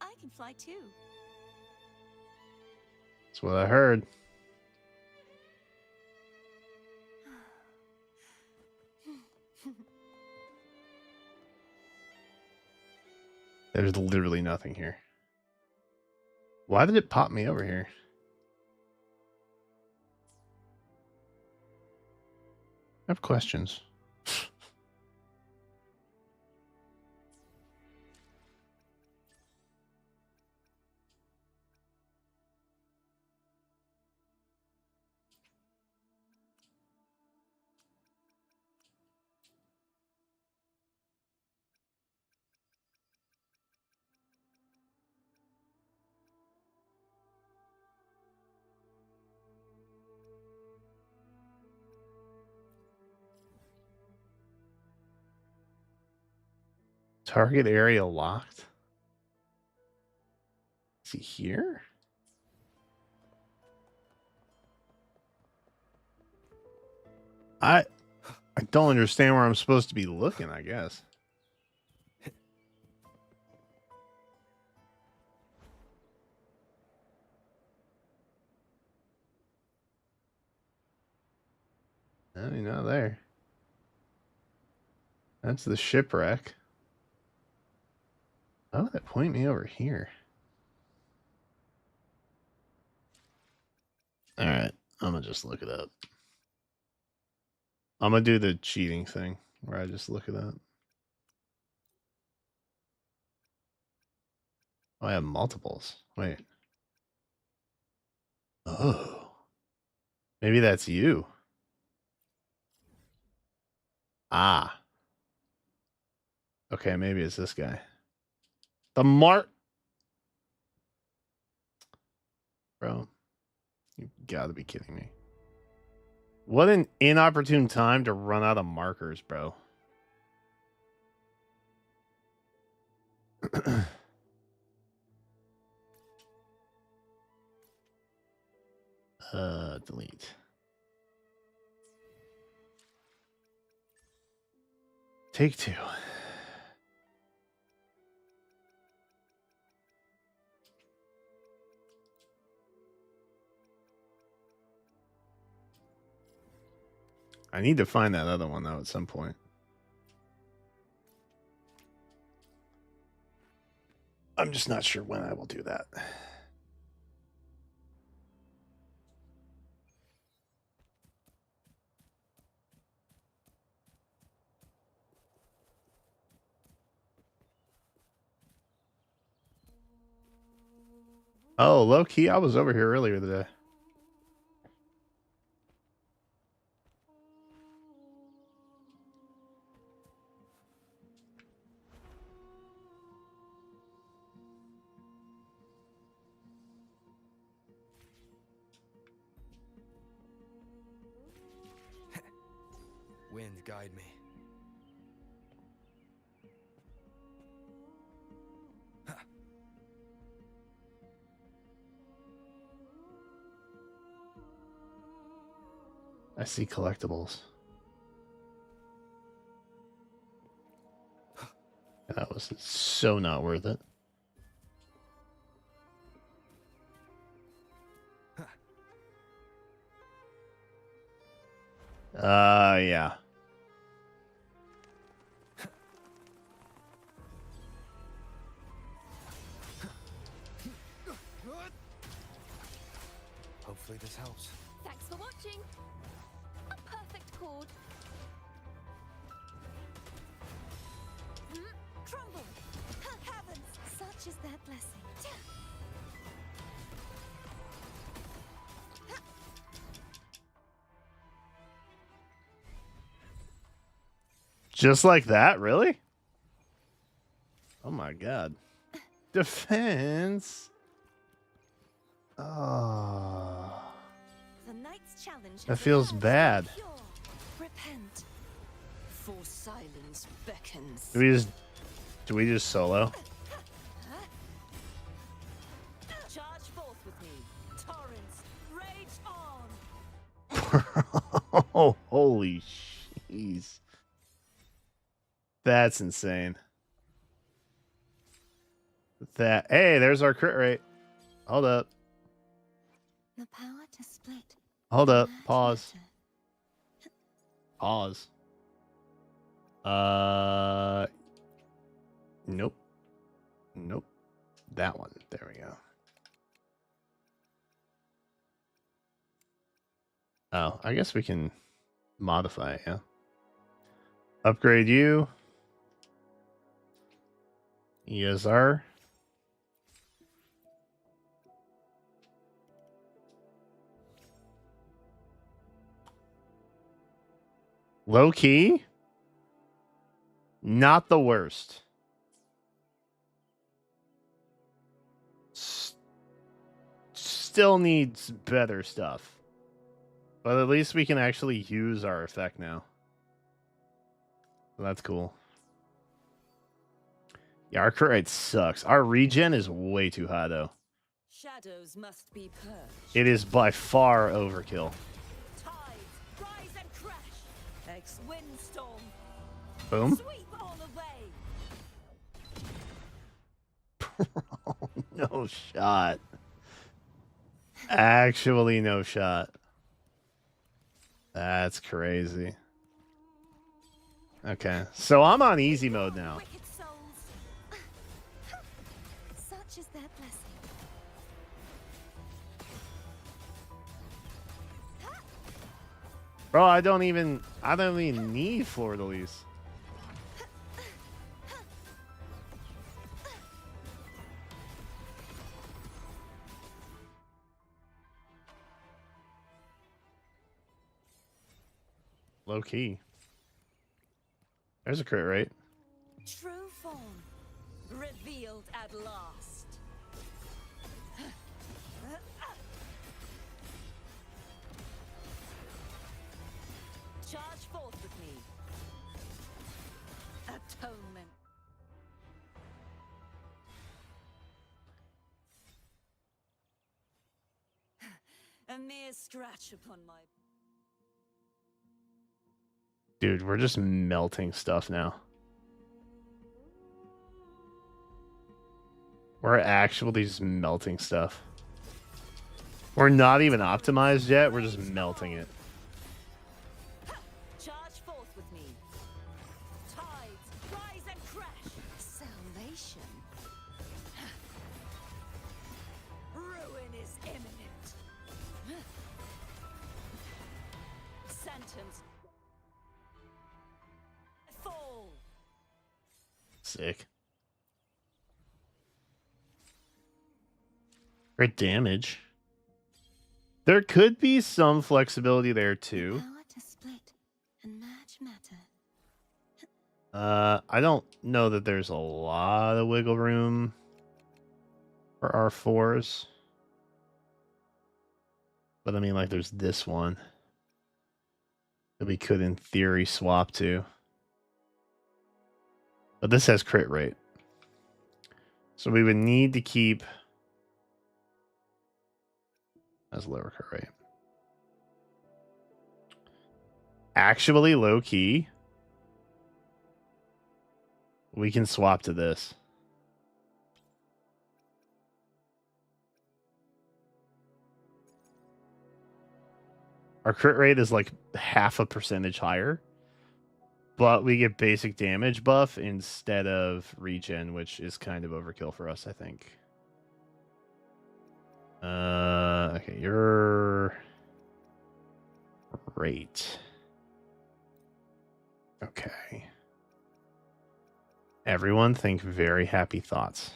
I can fly too. That's what I heard. There's literally nothing here. Why did it pop me over here? I have questions. Target area locked? Is he here? I don't understand where I'm supposed to be looking, I guess. No, you're not there. That's the shipwreck. Oh, that point me over here. All right, I'm gonna just look it up. I'm gonna do the cheating thing where I just look it up. Oh, I have multiples. Wait. Oh. Maybe that's you. Ah. Okay, maybe it's this guy. The Mark. Bro, you gotta be kidding me. What an inopportune time to run out of markers, bro. Delete. Take two. I need to find that other one though at some point. I'm just not sure when I will do that. Oh, low key, I was over here earlier today. Wind, guide me. I see collectibles. That was so not worth it. Yeah. Hopefully this helps. Thanks for watching. A perfect chord. Crumble! Heavens! Such is their blessing. Just like that, really? Oh my god. Defense. Oh. The knight's challenge That has feels arrived. bad. Pure. Repent. For silence beckons. Do we just solo? Charge forth with me. Torrents, rage on. Oh, holy jeez. That's insane. Hey, there's our crit rate. Hold up. The power to split. Hold up. Match Pause. matter. Pause. Nope. Nope. That one. There we go. Oh, I guess we can modify it, yeah. Upgrade you. ESR. Low key. Not the worst. Still needs better stuff. But at least we can actually use our effect now. So that's cool. Yeah, our crit rate sucks. Our regen is way too high, though. Shadows must be purged. It is by far overkill. Tides, rise and crash. Ex windstorm. Boom. Sweep all away. No shot. Actually, no shot. That's crazy. Okay, so I'm on easy mode now. Wicked souls. Such is their blessing. Bro, I don't even need Fleur-de-Lis. Low key. There's a crit rate. True form revealed at last. Charge forth with me. Atonement. A mere scratch upon my. Dude, we're just melting stuff now. We're actually just melting stuff. We're not even optimized yet. We're just melting it. Charge forth with me. Tides, rise and crash. Salvation. Ruin is imminent. Sentence. Fall. Sick. Great damage. There could be some flexibility there too. Power to split and match matter. I don't know that there's a lot of wiggle room for R4s. But I mean, like, there's this one that we could, in theory, swap to. But this has crit rate. So we would need to keep as lower crit rate. Actually, low key, we can swap to this. Our crit rate is like 0.5% higher, but we get basic damage buff instead of regen, which is kind of overkill for us, I think. Okay, you're great. Okay. Everyone think very happy thoughts.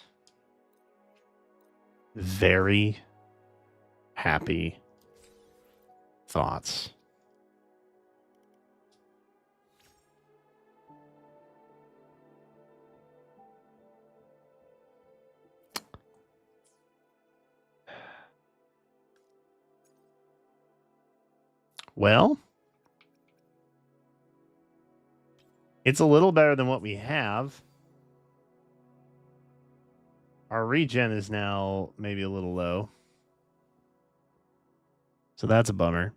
Very happy thoughts. Well, it's a little better than what we have. Our regen is now maybe a little low. So that's a bummer.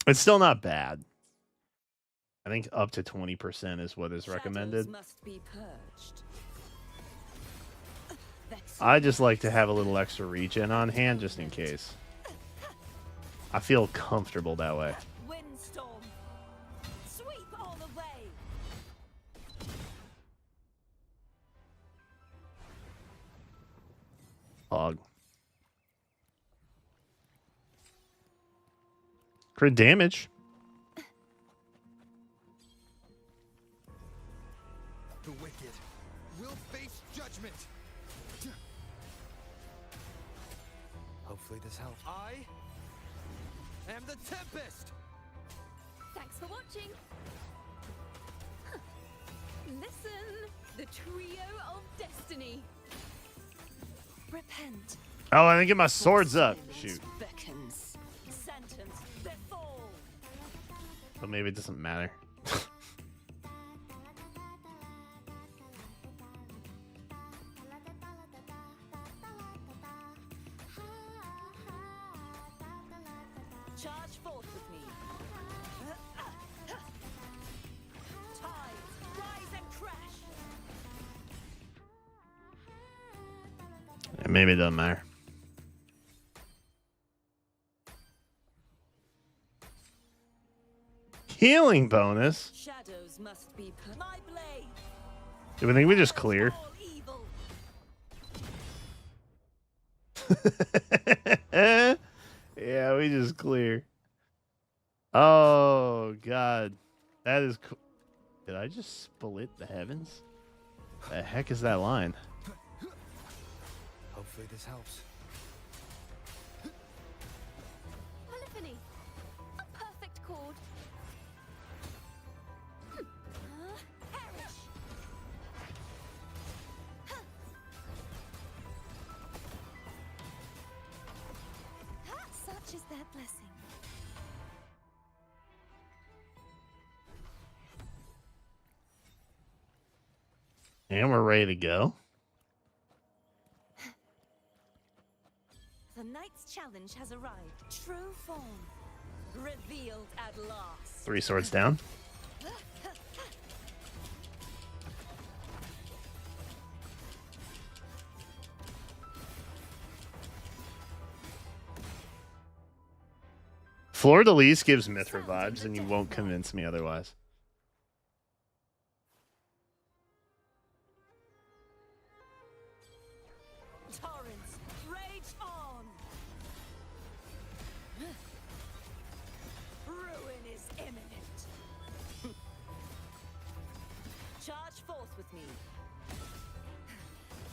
It's still not bad. I think up to 20% is what is recommended. Must be purged. I just like to have a little extra regen on hand just in case. I feel comfortable that way. Windstorm. Sweep all the way. Hog. Crit damage. The wicked will face judgment. Hopefully this helps. I am the Tempest. Thanks for watching. Huh. Listen, the trio of destiny. Repent. Oh, I didn't get my swords up. Shoot. Beckons. Sentence befall. But maybe it doesn't matter. Charge forth with me. Tides, rise and crash. Maybe it doesn't matter. Healing bonus. Shadows must be my blade. Do we think we just clear? All evil. Yeah, we just clear. Oh, God. That is cool. Did I just split the heavens? The heck is that line? Hopefully this helps. Polyphony. A perfect chord. Perish. Such is their blessing. And we're ready to go. The knight's challenge has arrived. True form. Revealed at last. 3 swords down. Fleur de Lis gives Mithra vibes, and you won't convince me otherwise. Torrents, rage on. Ruin is imminent. Charge forth with me.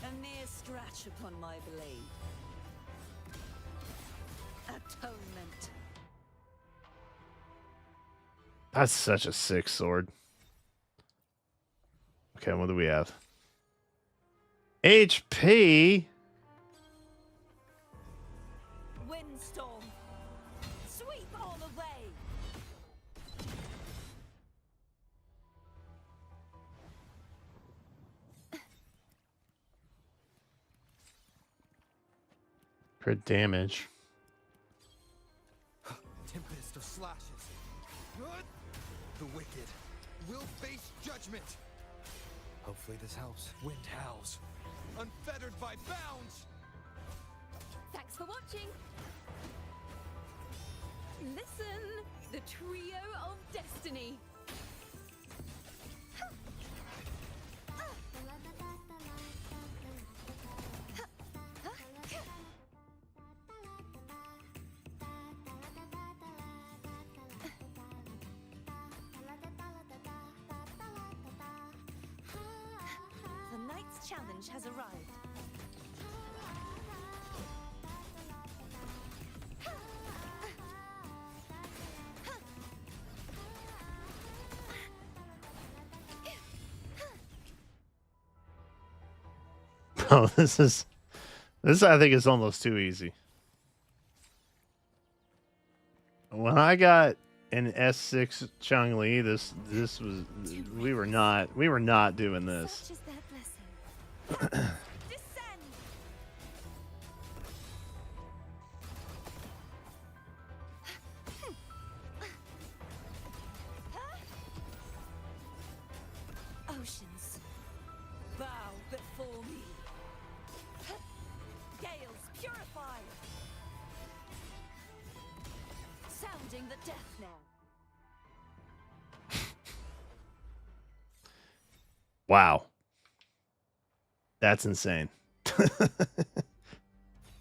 A mere scratch upon my blade. Atonement. That's such a sick sword. Okay, what do we have? HP. Windstorm. Sweep all away. Crit damage. Tempest of slashes. The wicked will face judgment. Hopefully this helps. Wind howls, unfettered by bounds. Thanks for watching. Listen, the trio of destiny. The night's challenge has arrived. Oh, this I think is almost too easy. When I got an S6 Changli, this was we were not doing this. Such is their blessing. Descend! Oceans, bow before me. Gales, purify. Sounding the death knell. Wow. That's insane.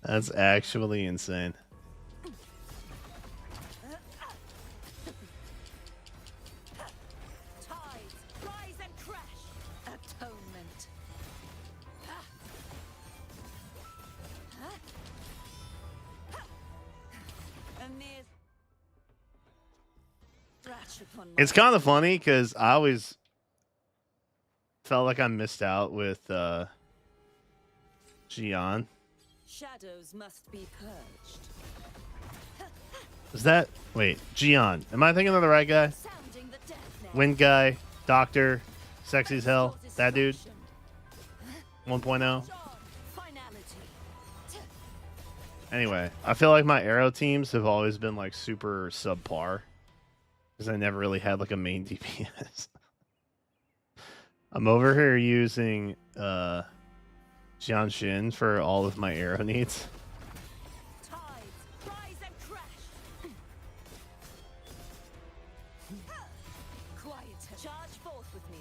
That's actually insane. Tides, rise and crash. Atonement. A mere scratch upon my It's kind of funny because I always felt like I missed out with Jian. shadows must be purged. Is that wait, Jian? Am I thinking of the right guy? Sounding the death knell. Wind guy, doctor, sexy as hell. That dude, oh? 1.0. John, finality. Anyway, I feel like my arrow teams have always been like super subpar because I never really had like a main DPS. I'm over here using Jianshin for all of my arrow needs. Tides, rise and crash. Quiet. Charge forth with me.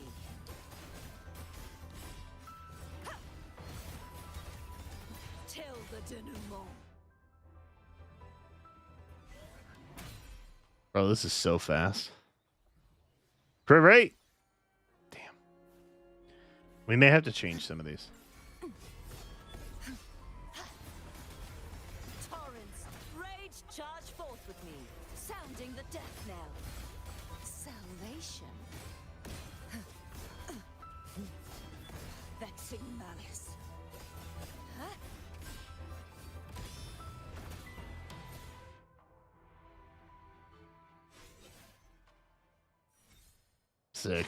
Till the denouement. Bro, this is so fast. Crit rate. Damn. We may have to change some of these. Torrents, rage, charge forth with me. Sounding the death knell. Salvation. Vexing malice. Sick.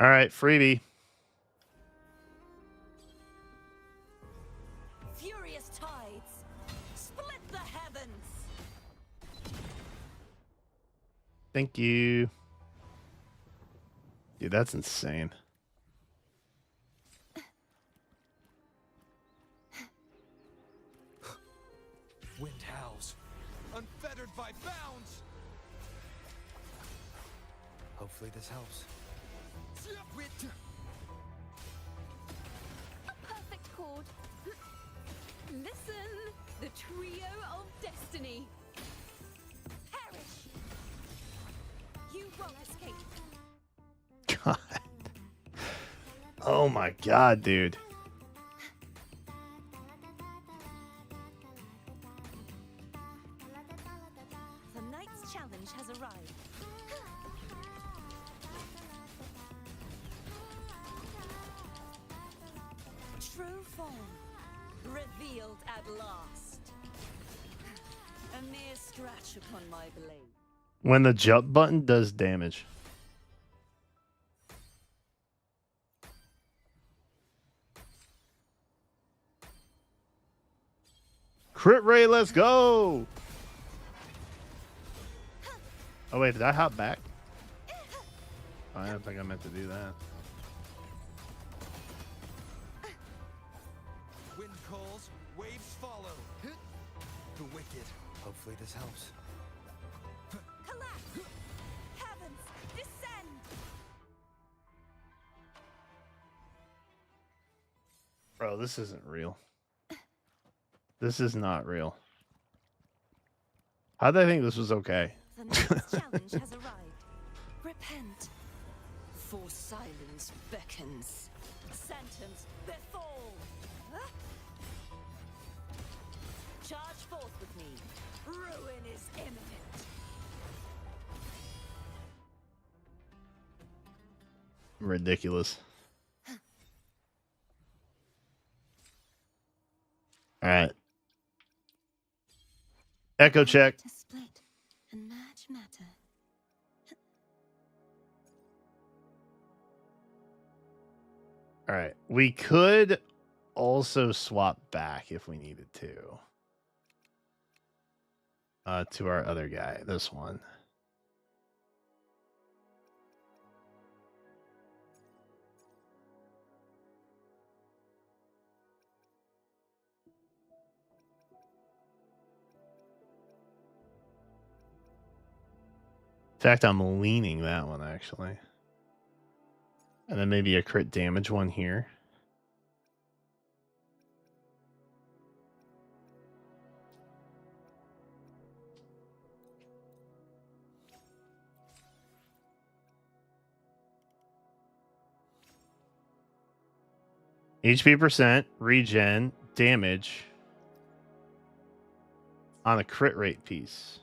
All right, freebie. Furious tides. Split the heavens. Thank you. Dude, that's insane. Wind howls, unfettered by bounds. Hopefully this helps. A perfect chord. Listen, the trio of destiny. Perish. You won't escape. God. Oh my god, dude. The night's challenge has arrived. True form revealed at last. A mere scratch upon my blade. When the jump button does damage. Crit rate, let's go. Oh wait, did I hop back? Oh, I don't think I meant to do that. Wind calls, waves follow. The wicked. Hopefully this helps. Collapse! Heavens, descend! Bro, this isn't real. This is not real. How'd I think this was okay? The next challenge has arrived. Repent. For silence beckons. Sentence befall. Charge forth with me. Ruin is imminent. Ridiculous. All right. Echo check. To split and merge matter. All right. We could also swap back if we needed to our other guy, this one. In fact, I'm leaning that one actually. And then maybe a crit damage one here. HP percent, regen, damage on a crit rate piece.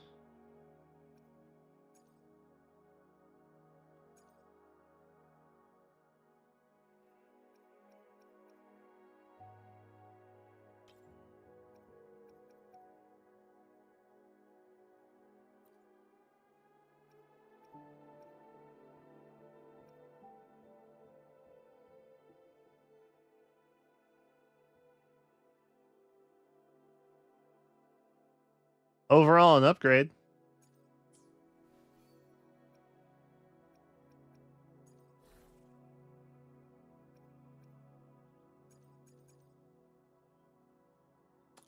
Overall, an upgrade.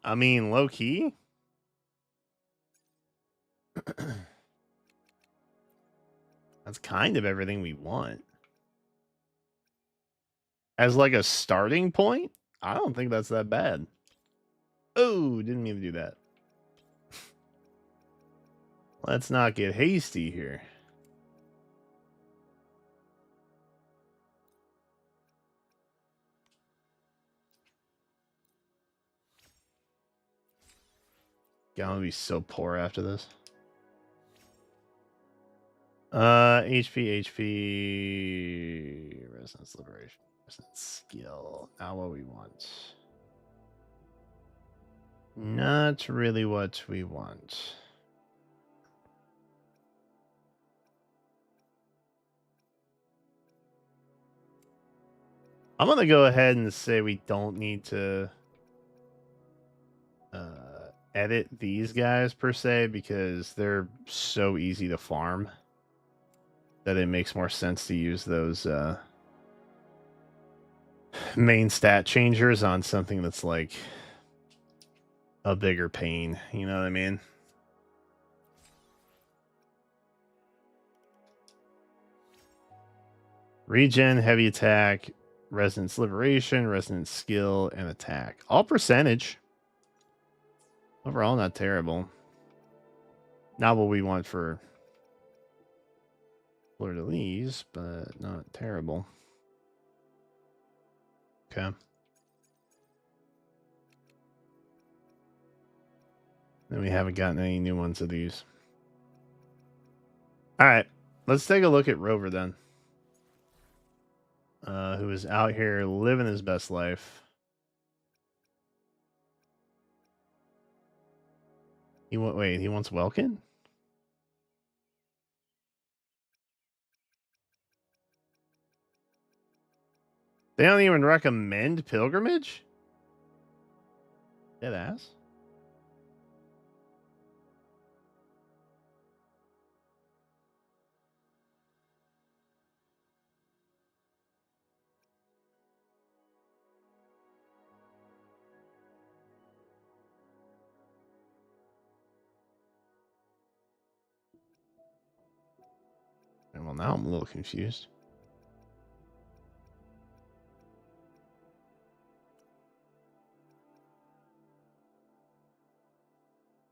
I mean, low key. That's kind of everything we want. As like a starting point, I don't think that's that bad. Oh, didn't mean to do that. Let's not get hasty here. God, I'm gonna be so poor after this. HP, resonance liberation, resonance skill. Not what we want. Not really what we want. I'm gonna go ahead and say we don't need to edit these guys per se because they're so easy to farm that it makes more sense to use those main stat changers on something that's like a bigger pain. You know what I mean? Regen, heavy attack, resonance liberation, resonance skill, and attack. All percentage. Overall, not terrible. Not what we want for Fleur de Lis, but not terrible. Okay. Then we haven't gotten any new ones of these. All right. Let's take a look at Rover then. Who is out here living his best life. He wants Welkin? They don't even recommend pilgrimage? Dead ass. now I'm a little confused.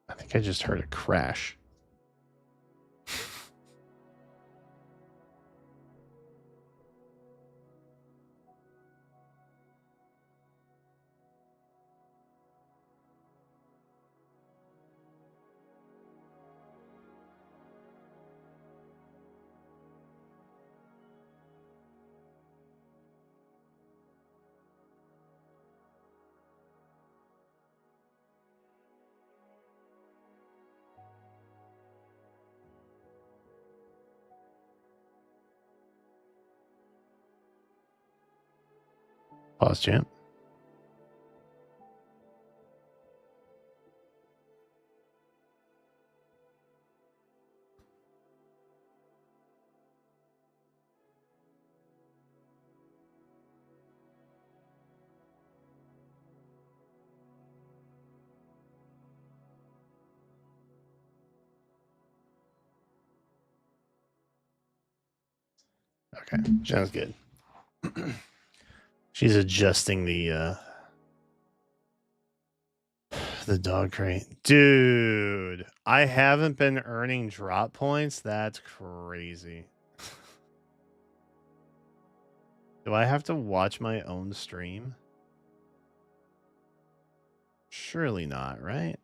I think I just heard a crash. Pause, champ. Okay, sounds good. She's adjusting the dog crate. Dude, I haven't been earning drop points. That's crazy. Do I have to watch my own stream? Surely not, right?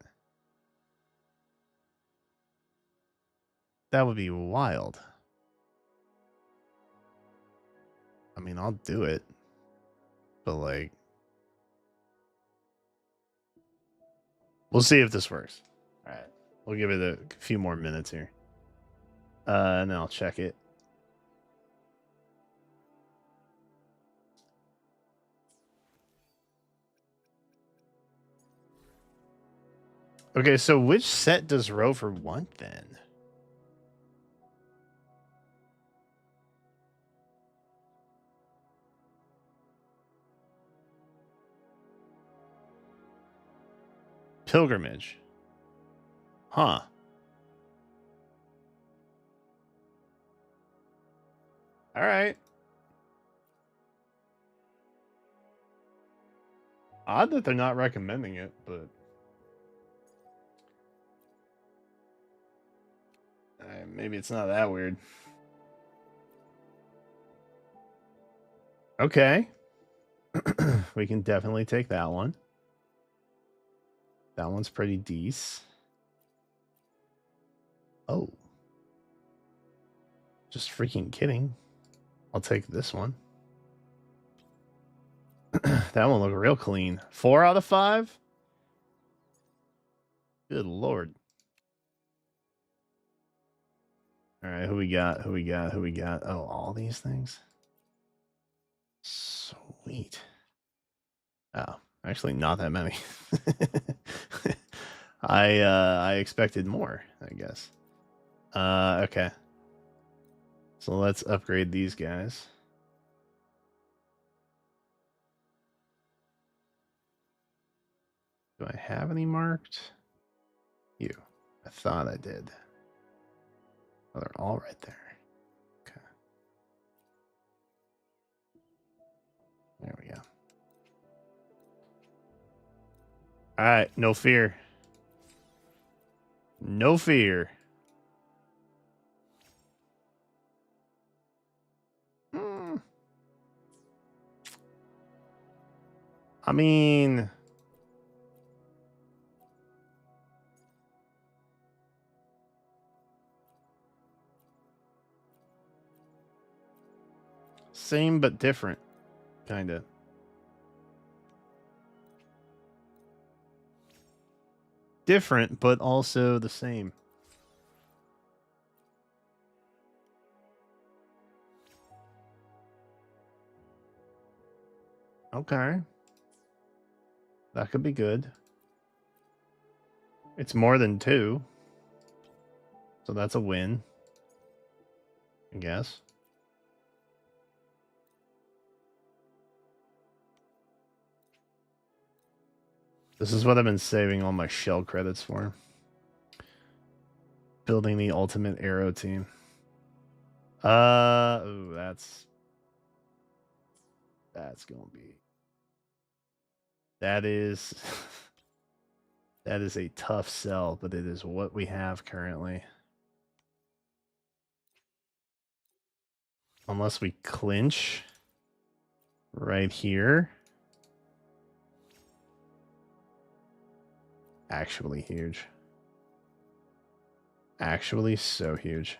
That would be wild. I mean, I'll do it. But like, we'll see if this works. All right. We'll give it a few more minutes here. And then I'll check it. Okay, so which set does Rover want then? Pilgrimage. Huh. All right. Odd that they're not recommending it, but maybe it's not that weird. Okay. We can definitely take that one. That one's pretty decent. Oh. Just freaking kidding. I'll take this one. That one looked real clean. 4 out of 5? Good lord. All right, who we got? Who we got? Who we got? Oh, all these things? Sweet. Oh, actually not that many. I expected more, I guess. Okay. So let's upgrade these guys. Do I have any marked? You. I thought I did. Oh, they're all right there. Okay. There we go. All right, no fear. No fear. I mean, same but different, kind of. Different, but also the same. Okay. That could be good. It's more than 2. So that's a win, I guess. This is what I've been saving all my shell credits for. Building the ultimate arrow team. Ooh, that's gonna be. That is that is a tough sell, but it is what we have currently. Unless we clinch right here. Actually huge. Actually so huge.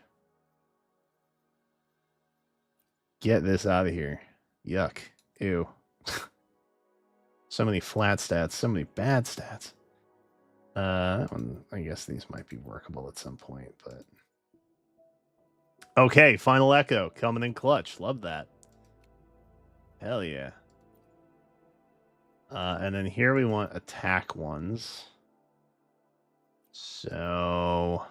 Get this out of here. Yuck. Ew. So many flat stats, so many bad stats. I guess these might be workable at some point, but okay, final echo coming in clutch. Love that. Hell yeah. And then here we want attack ones. So,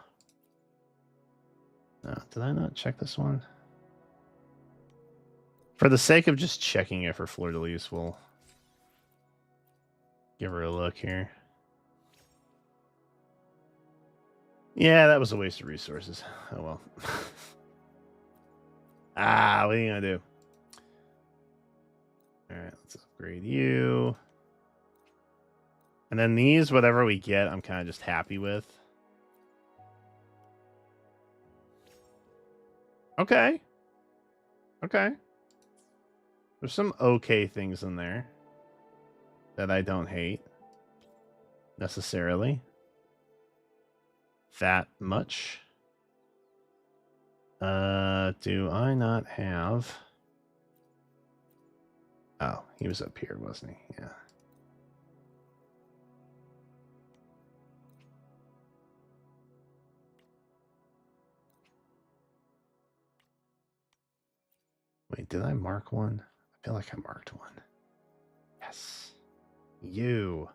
did I not check this one? For the sake of just checking it for Fleur de Lis, we'll give her a look here. Yeah, that was a waste of resources. Oh well. What are you gonna do? Alright, let's upgrade you. And then these, whatever we get, I'm kind of just happy with. Okay. Okay. There's some okay things in there that I don't hate necessarily that much. Do I not have... Oh, he was up here, wasn't he? Yeah. Wait, did I mark one? I feel like I marked one. Yes. You.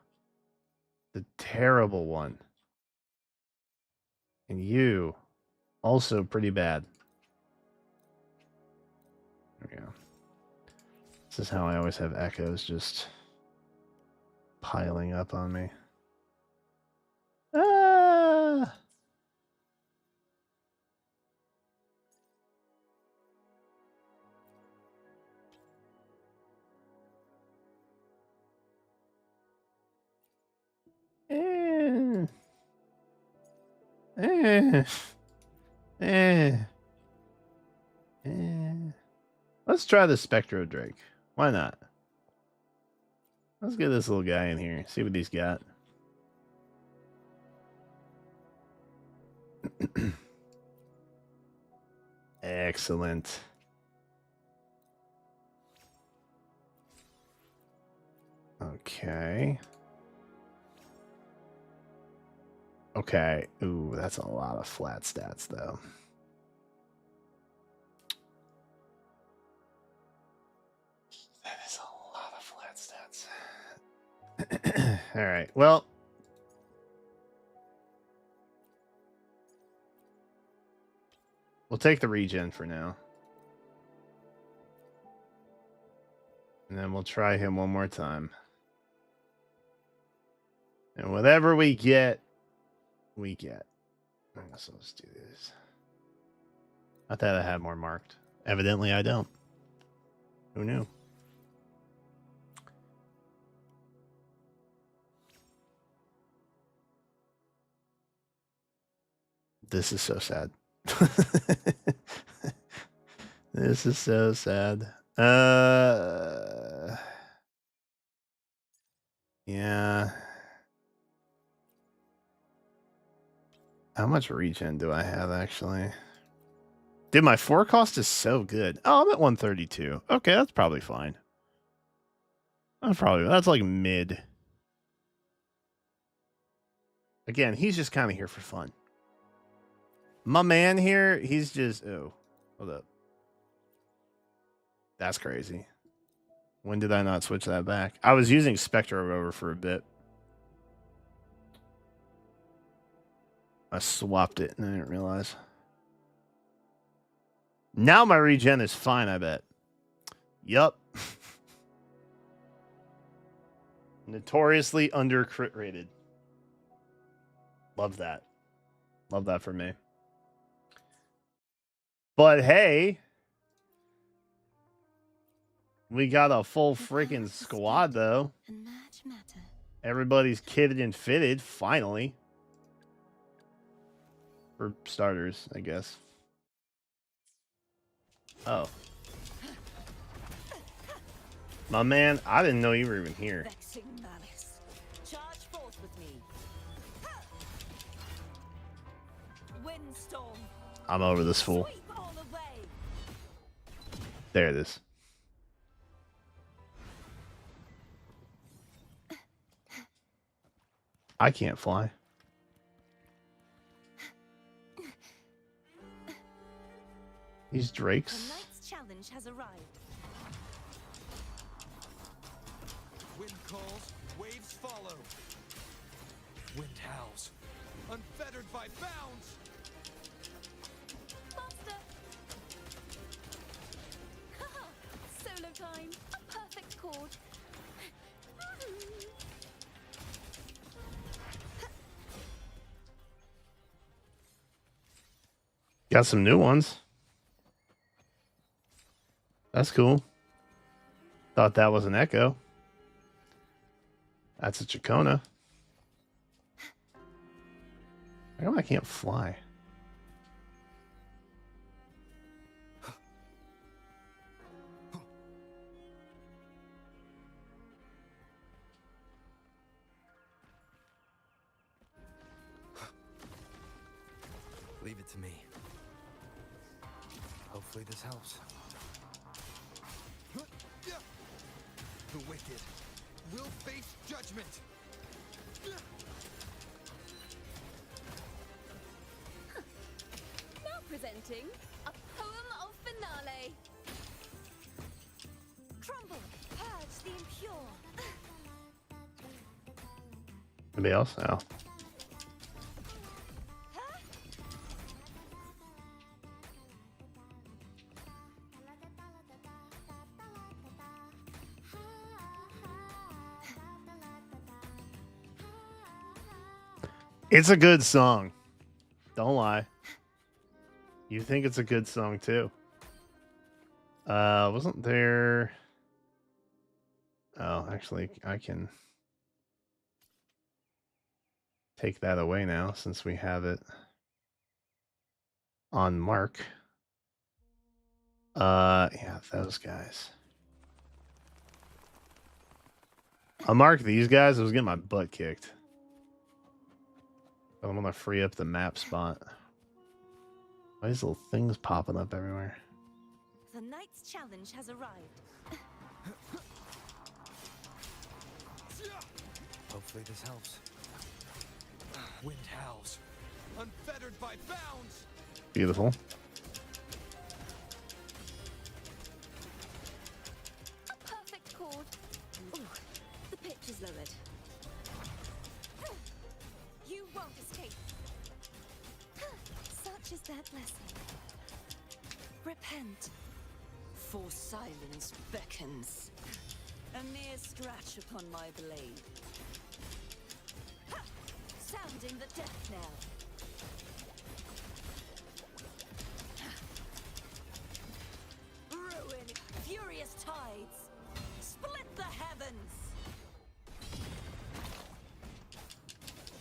The terrible one. And you. Also pretty bad. There we go. This is how I always have echoes just piling up on me. Ah! Eh. Eh. Eh. Eh. Let's try the Spectro Drake. Why not? Let's get this little guy in here. See what he's got. Excellent. Okay. Okay. Ooh, that's a lot of flat stats, though. That is a lot of flat stats. All right. Well, we'll take the regen for now. And then we'll try him one more time. And whatever we get, we get. I guess I'll just do this. I thought I had more marked. Evidently, I don't. Who knew? This is so sad. This is so sad. Yeah. How much regen do I have, actually? Dude, my forecast is so good. Oh, I'm at 132. Okay, that's probably fine. That's like mid. Again, he's just kind of here for fun. My man here, he's just... Oh, hold up. That's crazy. When did I not switch that back? I was using Spectro Rover for a bit. I swapped it and I didn't realize. Now my regen is fine, I bet. Yup. Notoriously under crit rated. Love that. Love that for me. But hey, we got a full freaking squad though. And match matter. Everybody's kitted and fitted, finally. For starters, I guess. Oh. My man, I didn't know you were even here. Vexing malice. Charge forth with me. Windstorm. I'm over this fool. Sweep all away. There it is. I can't fly. These The drakes. knight's challenge has arrived. Wind calls, waves follow. Wind howls, unfettered by bounds. Master! Haha! Solo time. A perfect chord. Got some new ones. That's cool. Thought that was an echo. That's a Chacona. How come I can't fly? Leave it to me. Hopefully this helps. The wicked will face judgment. Now presenting a poem of finale. Crumble. Purge the impure. Anybody else? No. It's a good song. Don't lie. You think it's a good song too. Wasn't there... Oh, actually, I can take that away now since we have it on mark. Yeah, those guys. I'll mark these guys. I was getting my butt kicked. But I'm gonna free up the map spot. Why are these little things popping up everywhere? The knight's challenge has arrived. Hopefully this helps. Wind howls, unfettered by bounds. Beautiful. A perfect chord. Ooh, the pitch is lowered. You won't escape. Such is their blessing. Repent. For silence beckons. A mere scratch upon my blade. Ha! Sounding the death knell. Ruin, furious tides. Split the heavens.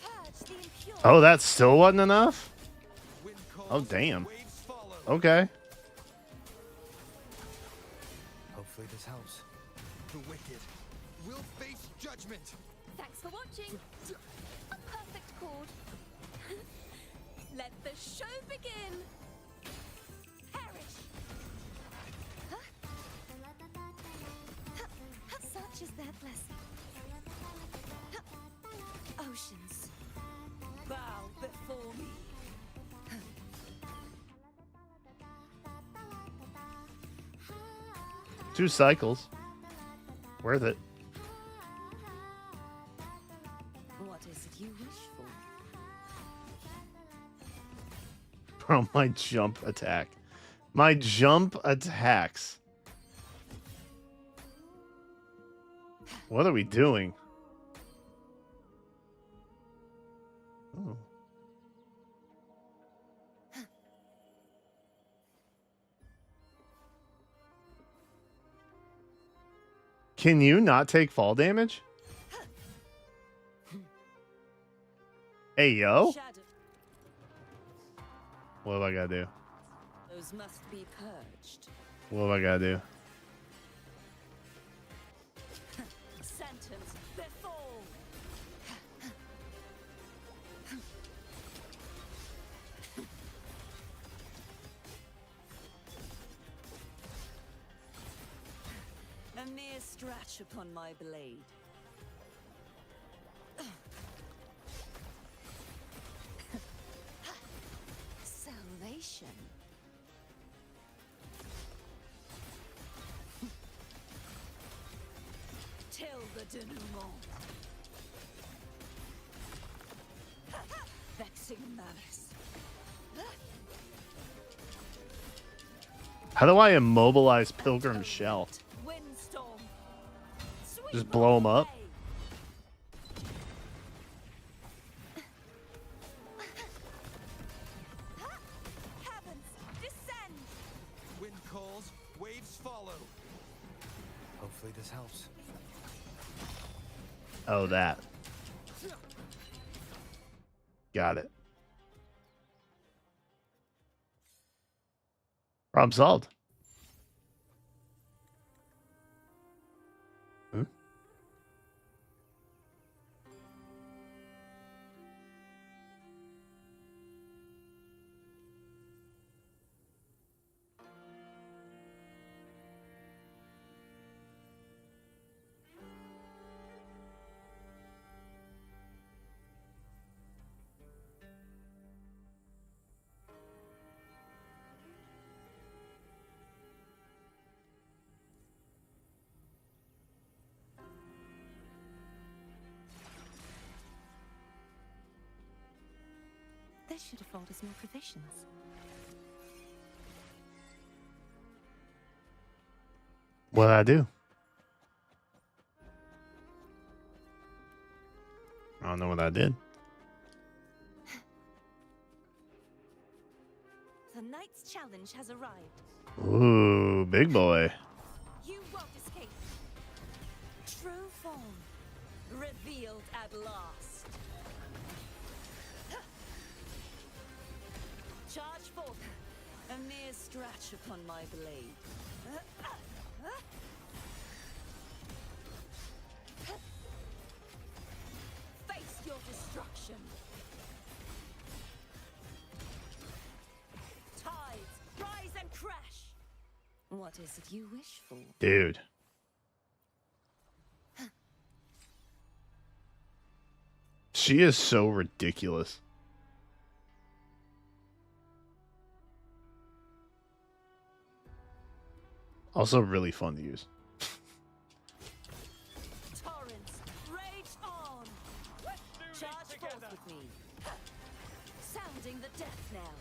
Purge the impure. Oh, that still wasn't enough? Wind calls, Oh, damn. waves follow. Okay. Hopefully this helps. The wicked will face judgment. Thanks for watching. A perfect chord. Let the show begin. Perish. Such is their blessing. Oceans, bow before me. 2 cycles. Worth it. What is it you wish for? Bro, my jump attack. My jump attacks. What are we doing? Ooh. Can you not take fall damage? Hey, yo. Shadow. What have I got to do? Those must be purged. What have I got to do? Sentence before. A mere scratch upon my blade. Salvation. Till the denouement. Vexing malice. How do I immobilize Pilgrim Shell? Windstorm. Just blow 'em up? Heavens, descend. Wind calls, waves follow. Hopefully this helps. Oh, that. Got it. Problem solved. Hmm? They should afford us more provisions. What'd I do? I don't know what I did. The knight's challenge has arrived. Ooh, big boy. You won't escape. True form revealed at last. Charge forth. A mere scratch upon my blade. Face your destruction. Tides, rise and crash. What is it you wish for? Dude. She is so ridiculous. Also really fun to use. Torrents, rage on. Charge forth with me. Sounding the death knell.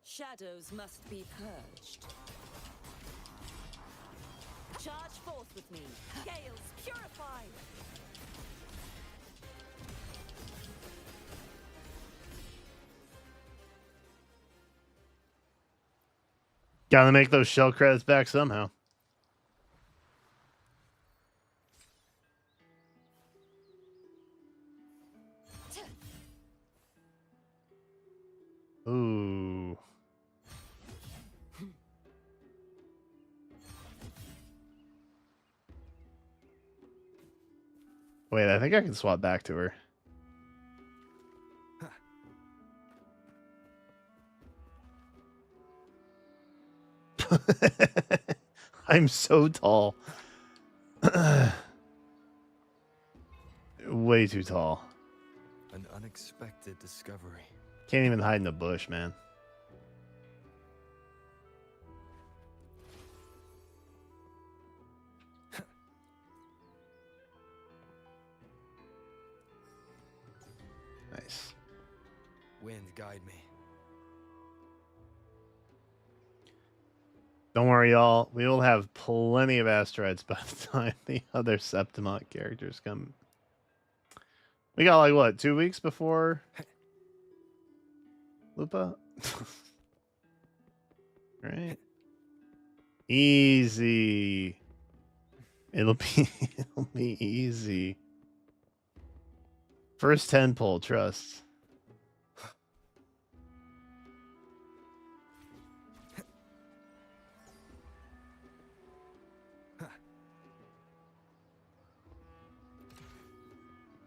Shadows must be purged. Charge forth with me. Gales, purify. Gotta make those shell credits back somehow. Ooh. Wait, I think I can swap back to her. I'm so tall. Way too tall. An unexpected discovery. Can't even hide in the bush, man. Nice. Wind, guide me. Don't worry, y'all. We will have plenty of asteroids by the time the other Septimont characters come. We got like what, 2 weeks before Lupa? Right? Easy. It'll be easy. First 10 pull, trust.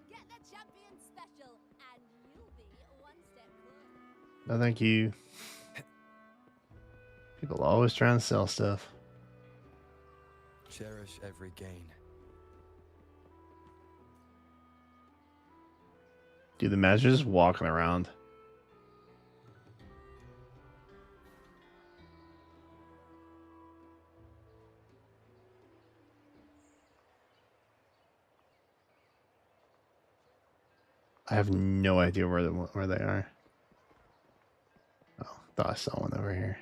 Get the champion special, and you'll be one step closer. No, thank you. People always trying to sell stuff. Cherish every gain. Dude, the match is just walking around. I have no idea where they are. Oh, thought I saw one over here.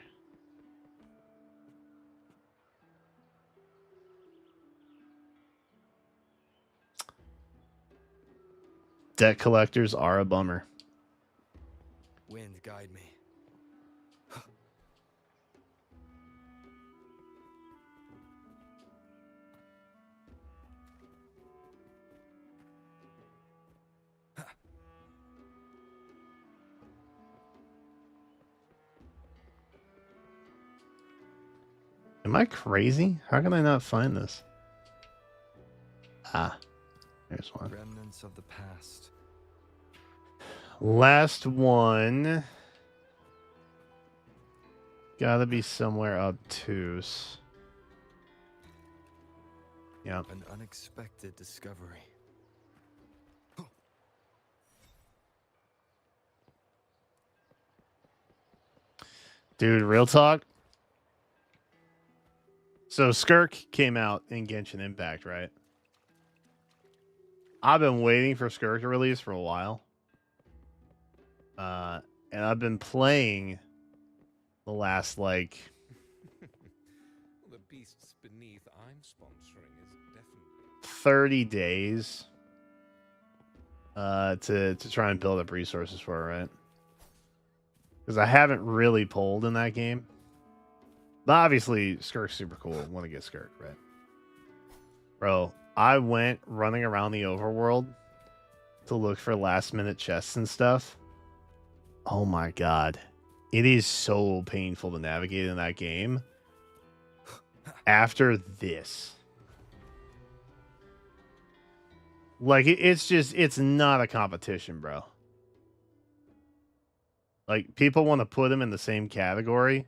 Debt collectors are a bummer. Wind guide me. Am I crazy? How can I not find this? Ah, there's one. Remnants of the past. Last one. Gotta be somewhere obtuse. Yeah. An unexpected discovery. Dude, real talk. So Skirk came out in Genshin Impact, right? I've been waiting for Skirk to release for a while. And I've been playing the last, like... The beasts beneath I'm sponsoring is definitely 30 days to try and build up resources for it, right? Because I haven't really pulled in that game. But obviously, Skirk's super cool. Want to get Skirk, right? Bro, I went running around the overworld to look for last minute chests and stuff. Oh my god. It is so painful to navigate in that game. After this. Like, it's not a competition, bro. Like, people want to put them in the same category.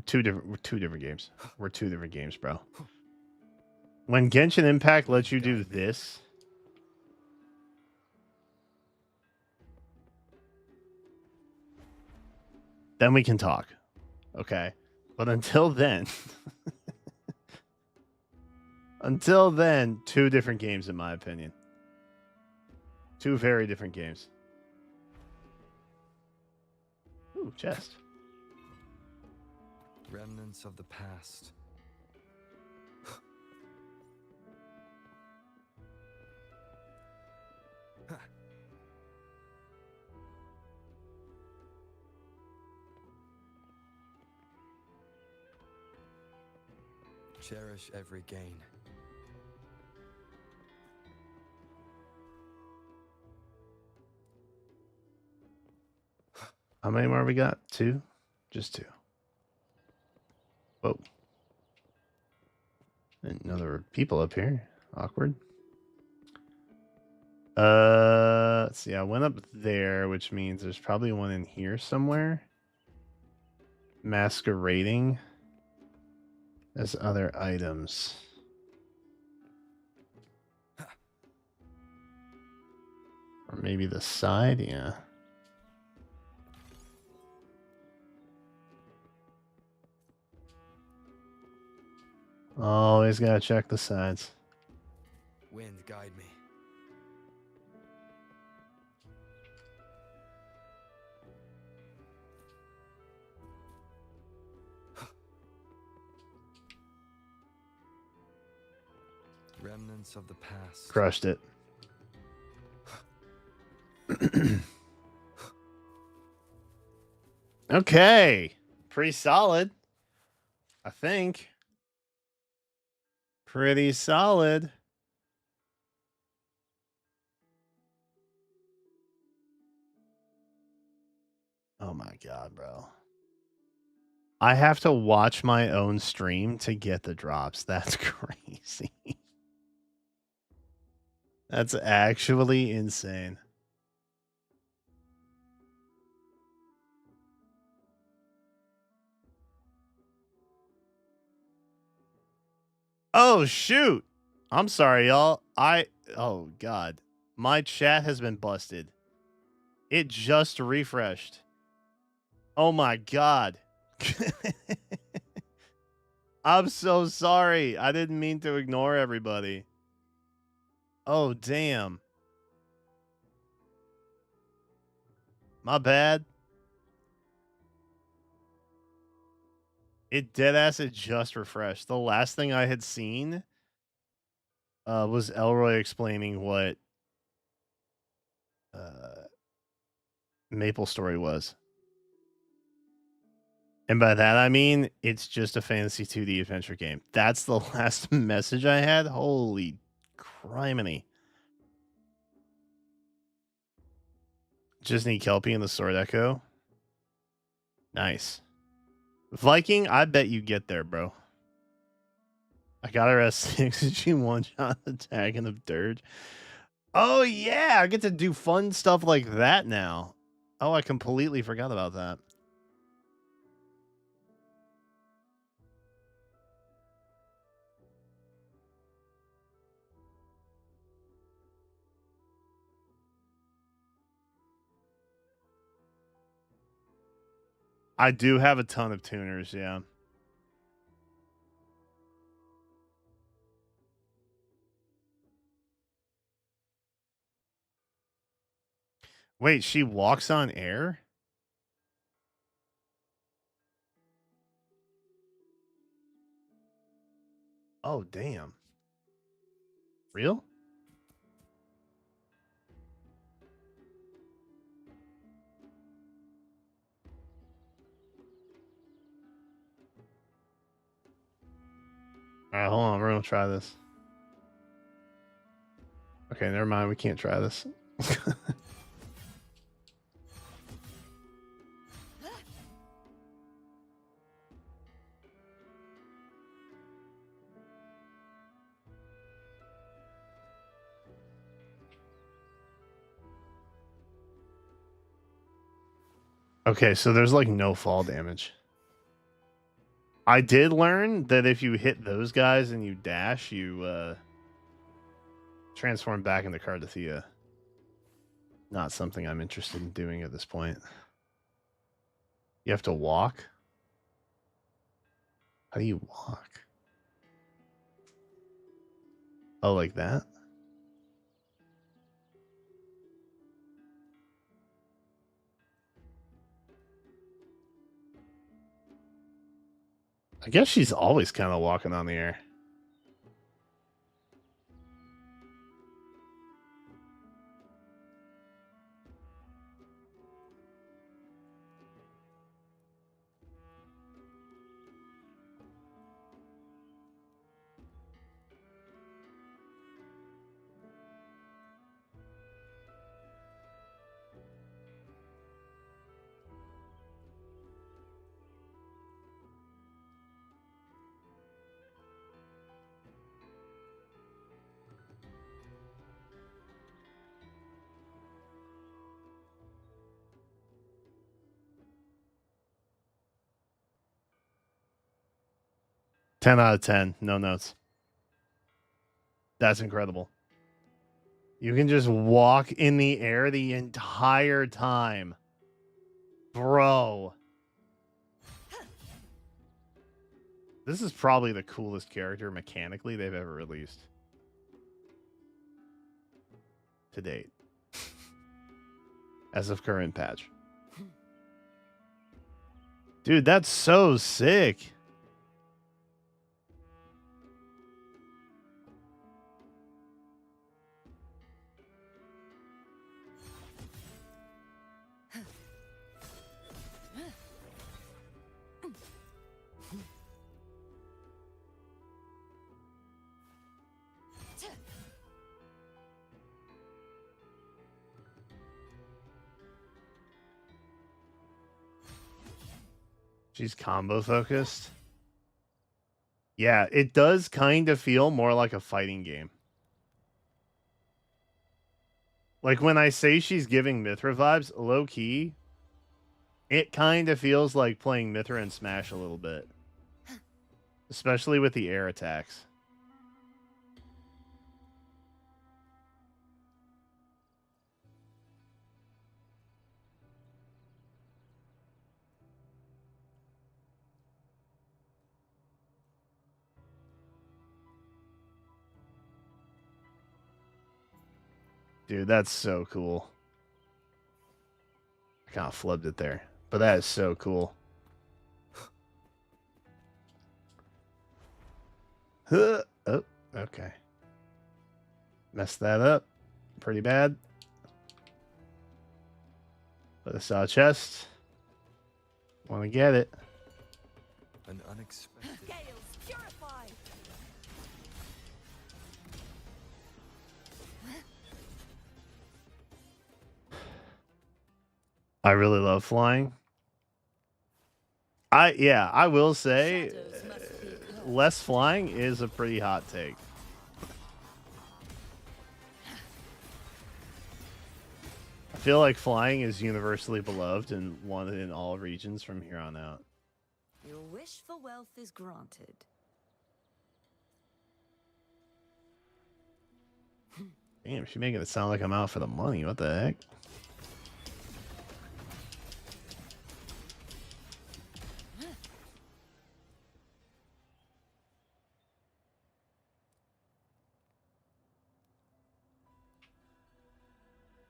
Two different games. We're two different games, bro. When Genshin Impact lets you do this, then we can talk. Okay. But until then, two different games, in my opinion. Two very different games. Ooh, chest. Remnants of the past. Cherish every gain. How many more we got? Two? Just two. Whoa. Didn't know there were people up here. Awkward. Let's see. I went up there, which means there's probably one in here somewhere. Masquerading as other items. Or maybe the side, yeah. Always gotta check the sides. Wind guide me. Remnants of the past. Crushed it. Okay. Pretty solid. I think. Pretty solid. Oh my god, bro. I have to watch my own stream to get the drops. That's crazy. That's actually insane. Oh shoot. I'm sorry, y'all. Oh god. My chat has been busted. It just refreshed. Oh my god. I'm so sorry. I didn't mean to ignore everybody. Oh damn. My bad. It deadass it just refreshed. The last thing I had seen was Elroy explaining what Maple Story was. And by that I mean it's just a fantasy 2D adventure game. That's the last message I had. Holy criminy. Just need Kelpie and the Sword Echo. Nice. Viking, I bet you get there, bro. I got her S6 and she one-shot attacking of Dirge. Oh yeah, I get to do fun stuff like that now. Oh, I completely forgot about that. I do have a ton of tuners, yeah. Wait, she walks on air? Oh, damn. Real? All right, hold on. We're going to try this. Okay, never mind. We can't try this. Okay, so there's like no fall damage. I did learn that if you hit those guys and you dash, you transform back into Cardathea. Not something I'm interested in doing at this point. You have to walk? How do you walk? Oh, like that? I guess she's always kind of walking on the air. Ten out of 10. No notes. That's incredible. You can just walk in the air the entire time. Bro. This is probably the coolest character mechanically they've ever released. To date. As of current patch. Dude, that's so sick. She's combo focused. Yeah, it does kind of feel more like a fighting game. Like when I say she's giving Mithra vibes, low key, it kind of feels like playing Mithra and Smash a little bit. Especially with the air attacks. Dude, that's so cool. I kind of flubbed it there. But that is so cool. Oh, okay. Messed that up pretty bad. But I saw a chest. Want to get it. An unexpected. Gales, purify! I really love flying. I will say less flying is a pretty hot take. I feel like flying is universally beloved and wanted in all regions from here on out. Your wish for wealth is granted. Damn, she's making it sound like I'm out for the money. What the heck?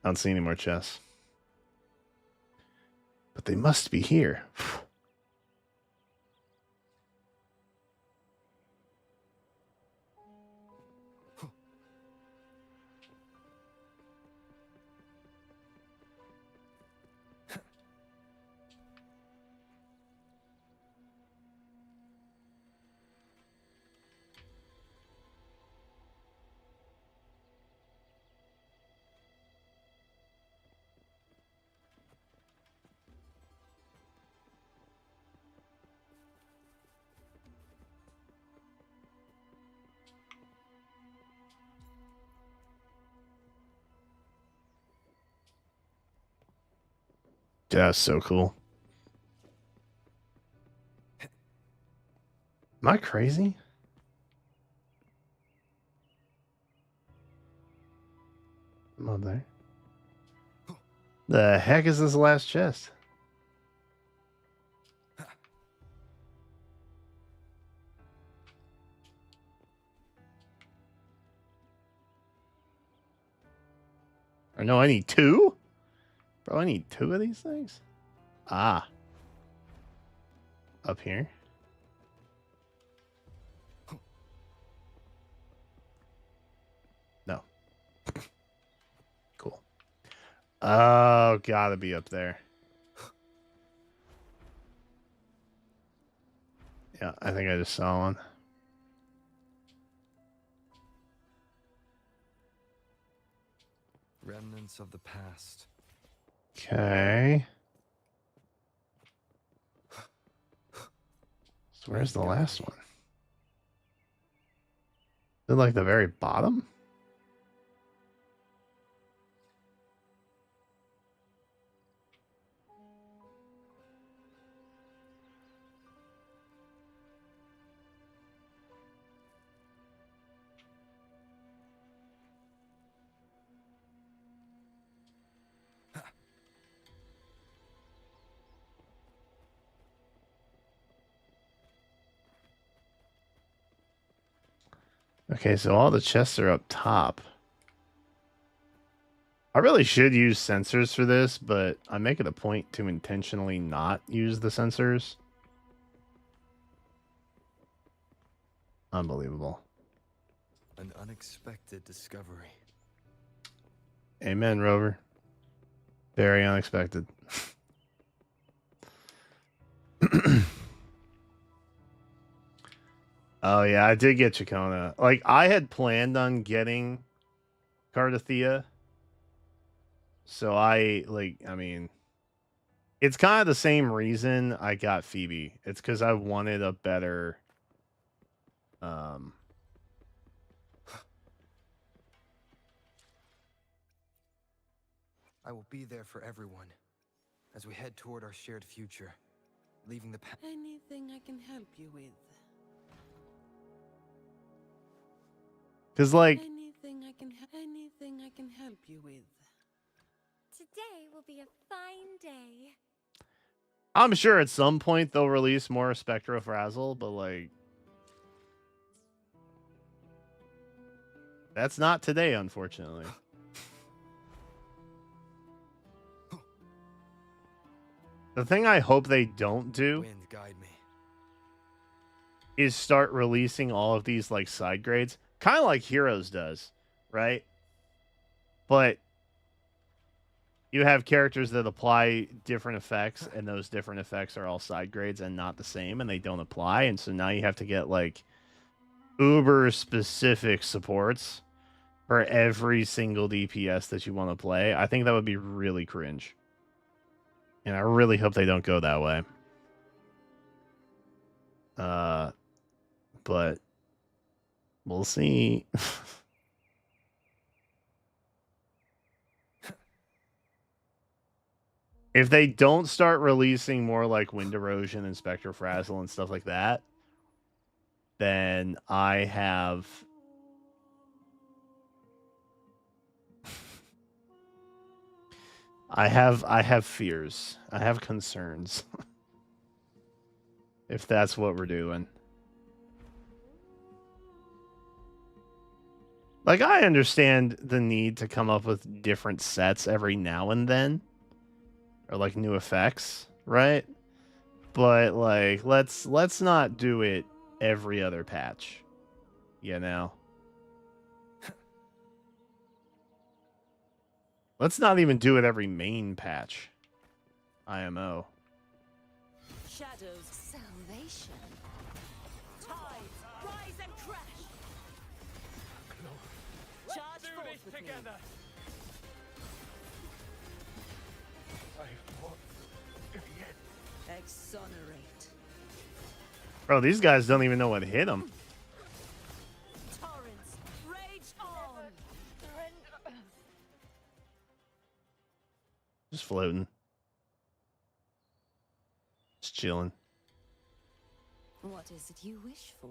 I don't see any more chests. But they must be here. Yeah, that's so cool. Am I crazy? I'm up there. The heck is this last chest? Or no, I need two? Bro, I need two of these things? Ah. Up here. No. Cool. Oh, gotta be up there. Yeah, I think I just saw one. Remnants of the past. Okay. So where's the last one? Is it like the very bottom? Okay, so all the chests are up top. I really should use sensors for this, but I make it a point to intentionally not use the sensors. Unbelievable. An unexpected discovery. Amen, Rover. Very unexpected. Oh yeah, I did get Chacona. Like I had planned on getting Cardathea. So I mean It's kind of the same reason I got Phoebe. It's because I wanted a better I will be there for everyone as we head toward our shared future, leaving the past. Anything I can help you with? because like Anything I can help you with? Today will be a fine day. I'm sure at some point they'll release more Spectrofrazzle, but like that's not today, unfortunately. The thing I hope they don't do Wind guide me. is start releasing all of these like side grades, kind of like Heroes does, right? But you have characters that apply different effects, and those different effects are all side grades and not the same, and they don't apply. And so now you have to get like uber specific supports for every single DPS that you want to play. I think that would be really cringe. And I really hope they don't go that way. But we'll see. If they don't start releasing more like Wind Erosion and Spectrofrazzle and stuff like that, then I have fears. I have concerns. If that's what we're doing. Like, I understand the need to come up with different sets every now and then. Or like new effects, right? But like let's not do it every other patch. You know? Let's not even do it every main patch. IMO. Shadows salvation. Tides rise and crash. Charge forth with me. Exonerate. Bro, these guys don't even know what hit them. Torrents rage on. Just floating. Just chilling. What is it you wish for?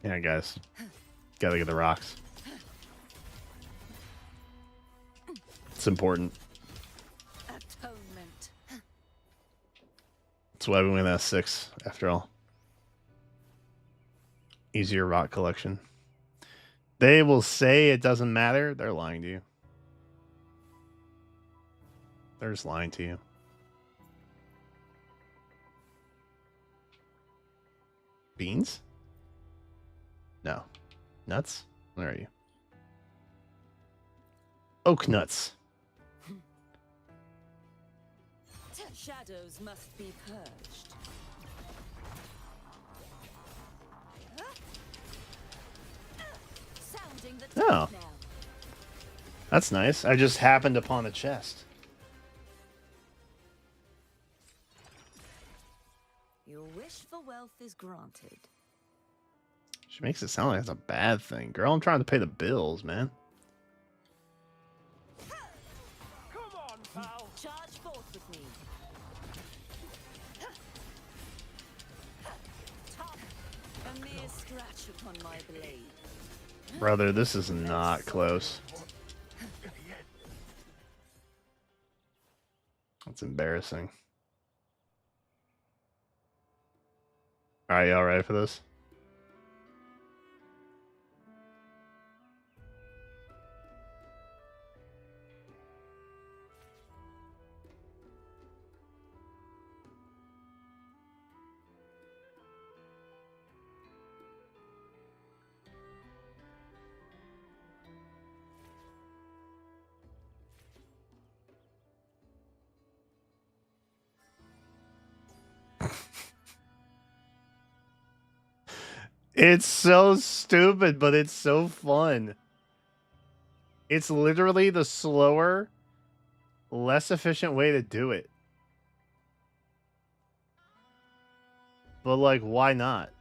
Yeah, guys. Gotta get the rocks. It's important. Atonement. That's why we went S6, after all. Easier rock collection. They will say it doesn't matter. They're lying to you. They're just lying to you. Beans? No. Nuts? Where are you? Oak nuts. Shadows must be purged. Sounding the Oh. tide now. That's nice. I just happened upon a chest. Your wish for wealth is granted. She makes it sound like it's a bad thing. Girl, I'm trying to pay the bills, man. Come on, pal. Charge forth with me. Top. A mere scratch upon my blade. Brother, this is not close. That's embarrassing. Alright, y'all ready for this? It's so stupid, but it's so fun. It's literally the slower, less efficient way to do it. But, like, why not?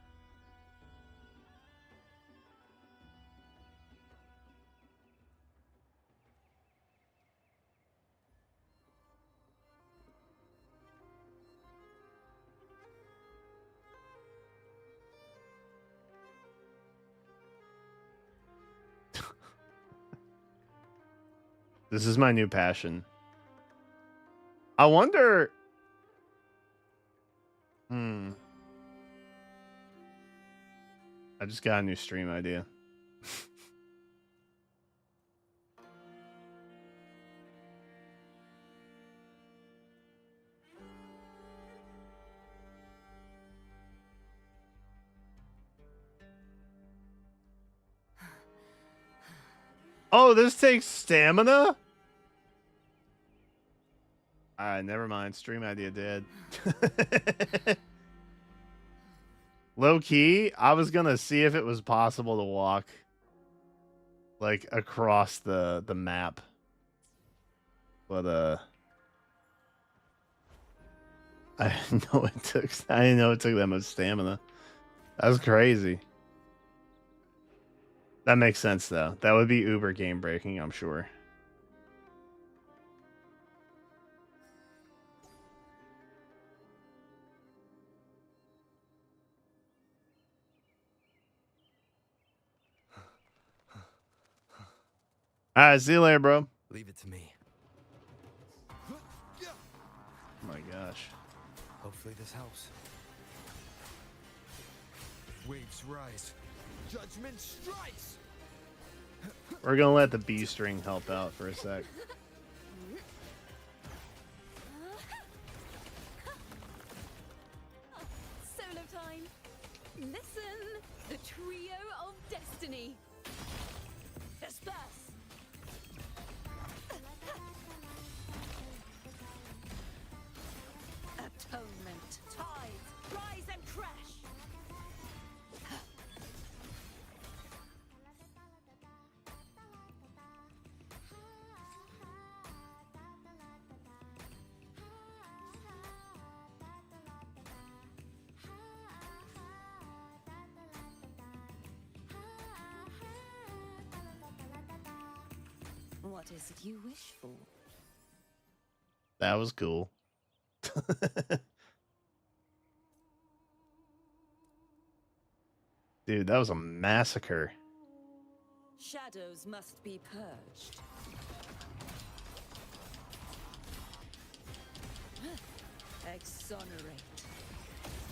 This is my new passion. I wonder... I just got a new stream idea. Oh, this takes stamina? Alright, never mind. Stream idea dead. Low key, I was gonna see if it was possible to walk like across the map. But I didn't know it took that much stamina. That's crazy. That makes sense though. That would be uber game breaking, I'm sure. Alright, see you later, bro. Leave it to me. Oh my gosh. Hopefully this helps. Waves rise. Judgment strikes. We're gonna let the B string help out for a sec. Solo time. Listen, the trio of destiny. Disperse. Atonement. Tides, rise and crash. What is it you wish for? That was cool. Dude, that was a massacre. Shadows must be purged. Exonerate.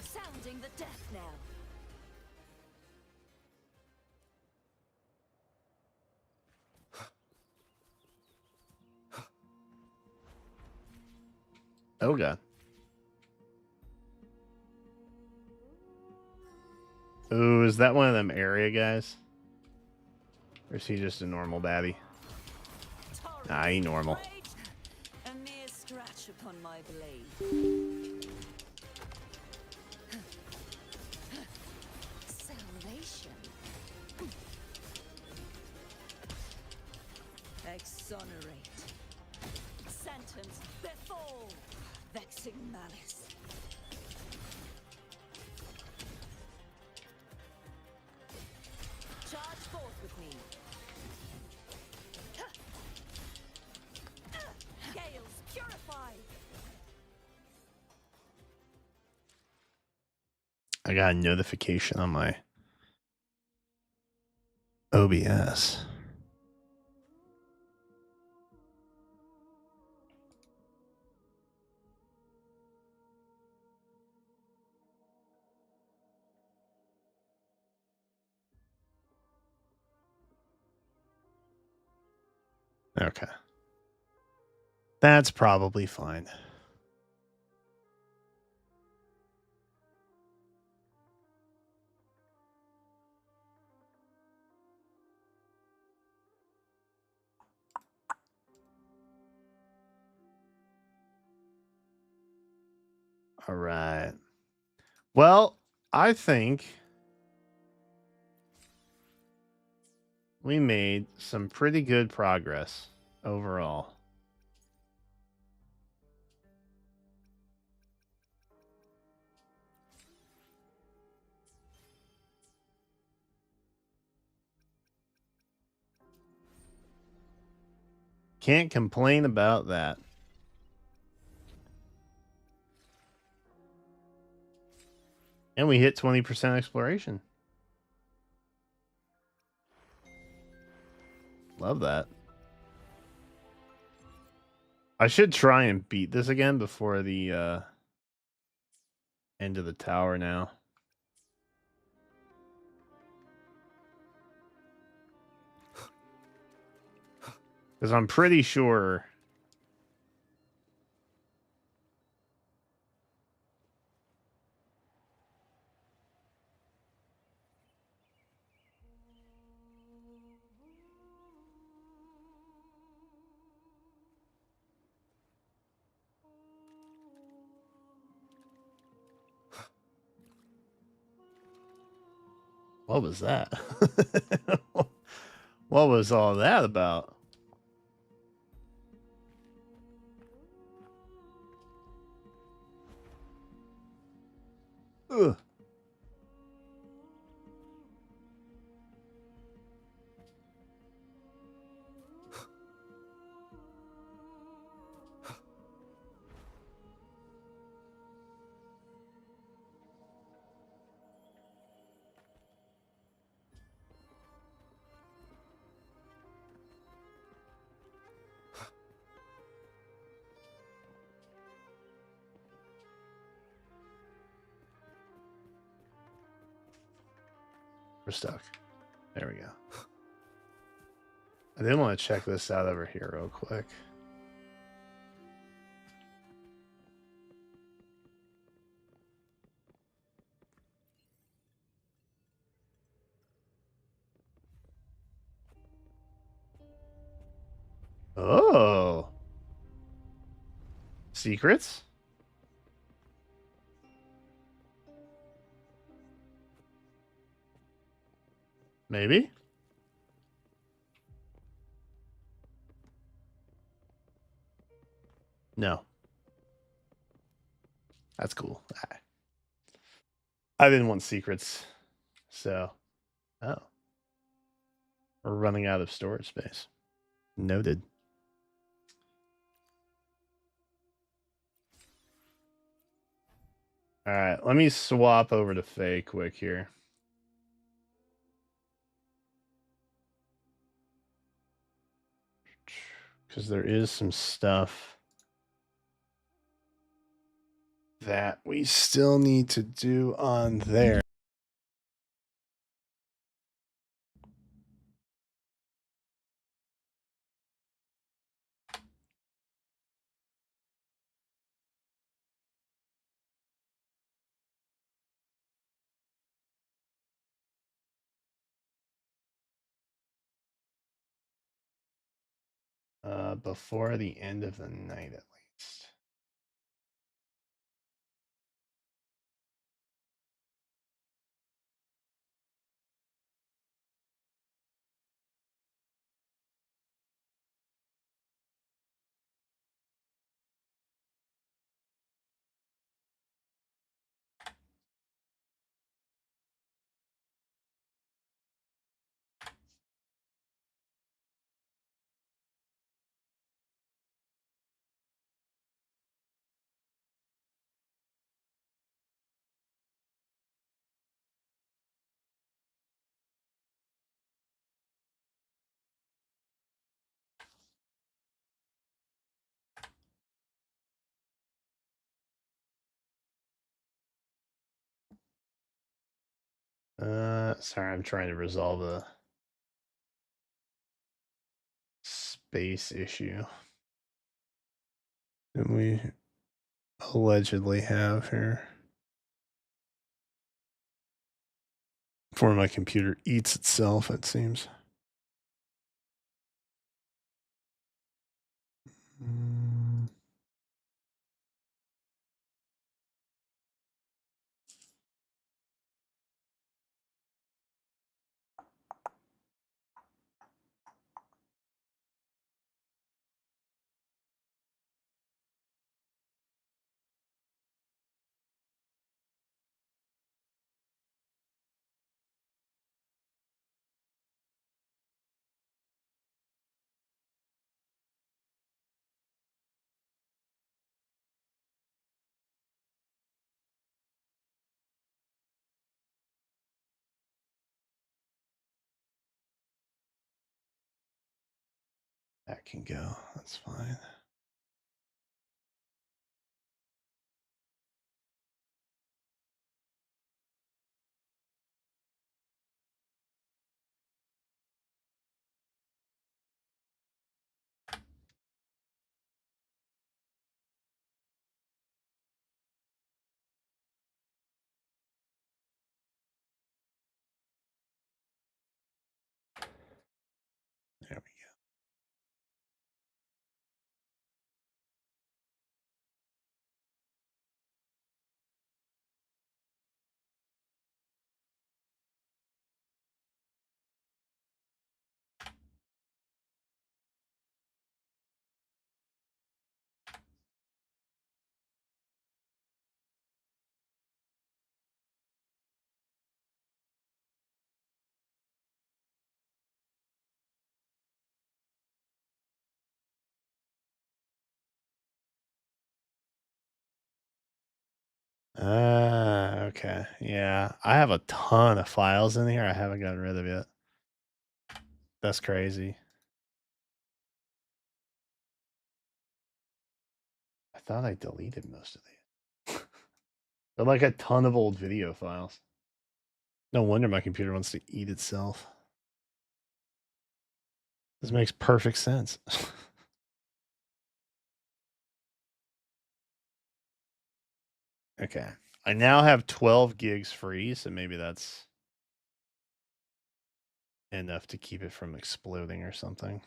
Sounding the death knell. Oh god. Ooh, is that one of them area guys? Or is he just a normal baddie? Nah, he normal. A mere scratch upon my blade. Salvation. Exonerate. Sentence befall. Vexing malice. Charge forth with me. Gales purify. I got a notification on my OBS. Okay. That's probably fine. All right. Well, I think we made some pretty good progress overall. Can't complain about that. And we hit 20% exploration. Love that. I should try and beat this again before the end of the tower now. Because I'm pretty sure... What was that? What was all that about? Ugh. We're stuck. There we go. I did want to check this out over here real quick. Oh. Secrets? Maybe? No. That's cool. I didn't want secrets. So, oh. We're running out of storage space. Noted. All right, let me swap over to Faye quick here. Because there is some stuff that we still need to do on there. Before the end of the night, at least. Sorry, I'm trying to resolve a space issue that we allegedly have here. Before my computer eats itself, it seems. That can go. That's fine. There we go. Okay. Yeah. I have a ton of files in here I haven't gotten rid of yet. That's crazy. I thought I deleted most of these. They're like a ton of old video files. No wonder my computer wants to eat itself. This makes perfect sense. Okay. I now have 12 gigs free, so maybe that's enough to keep it from exploding or something.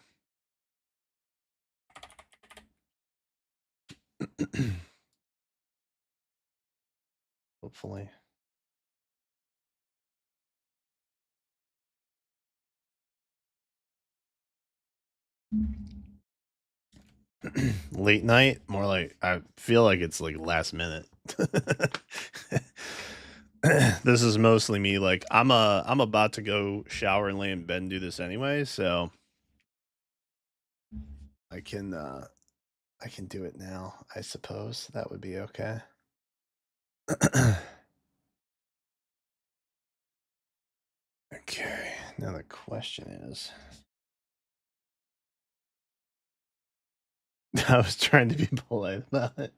Hopefully. Late night, more like I feel like it's like last minute. This is mostly me. Like I'm about to go shower and lay in bed and do this anyway, so I can do it now. I suppose that would be okay. Okay. Now the question is, I was trying to be polite about it.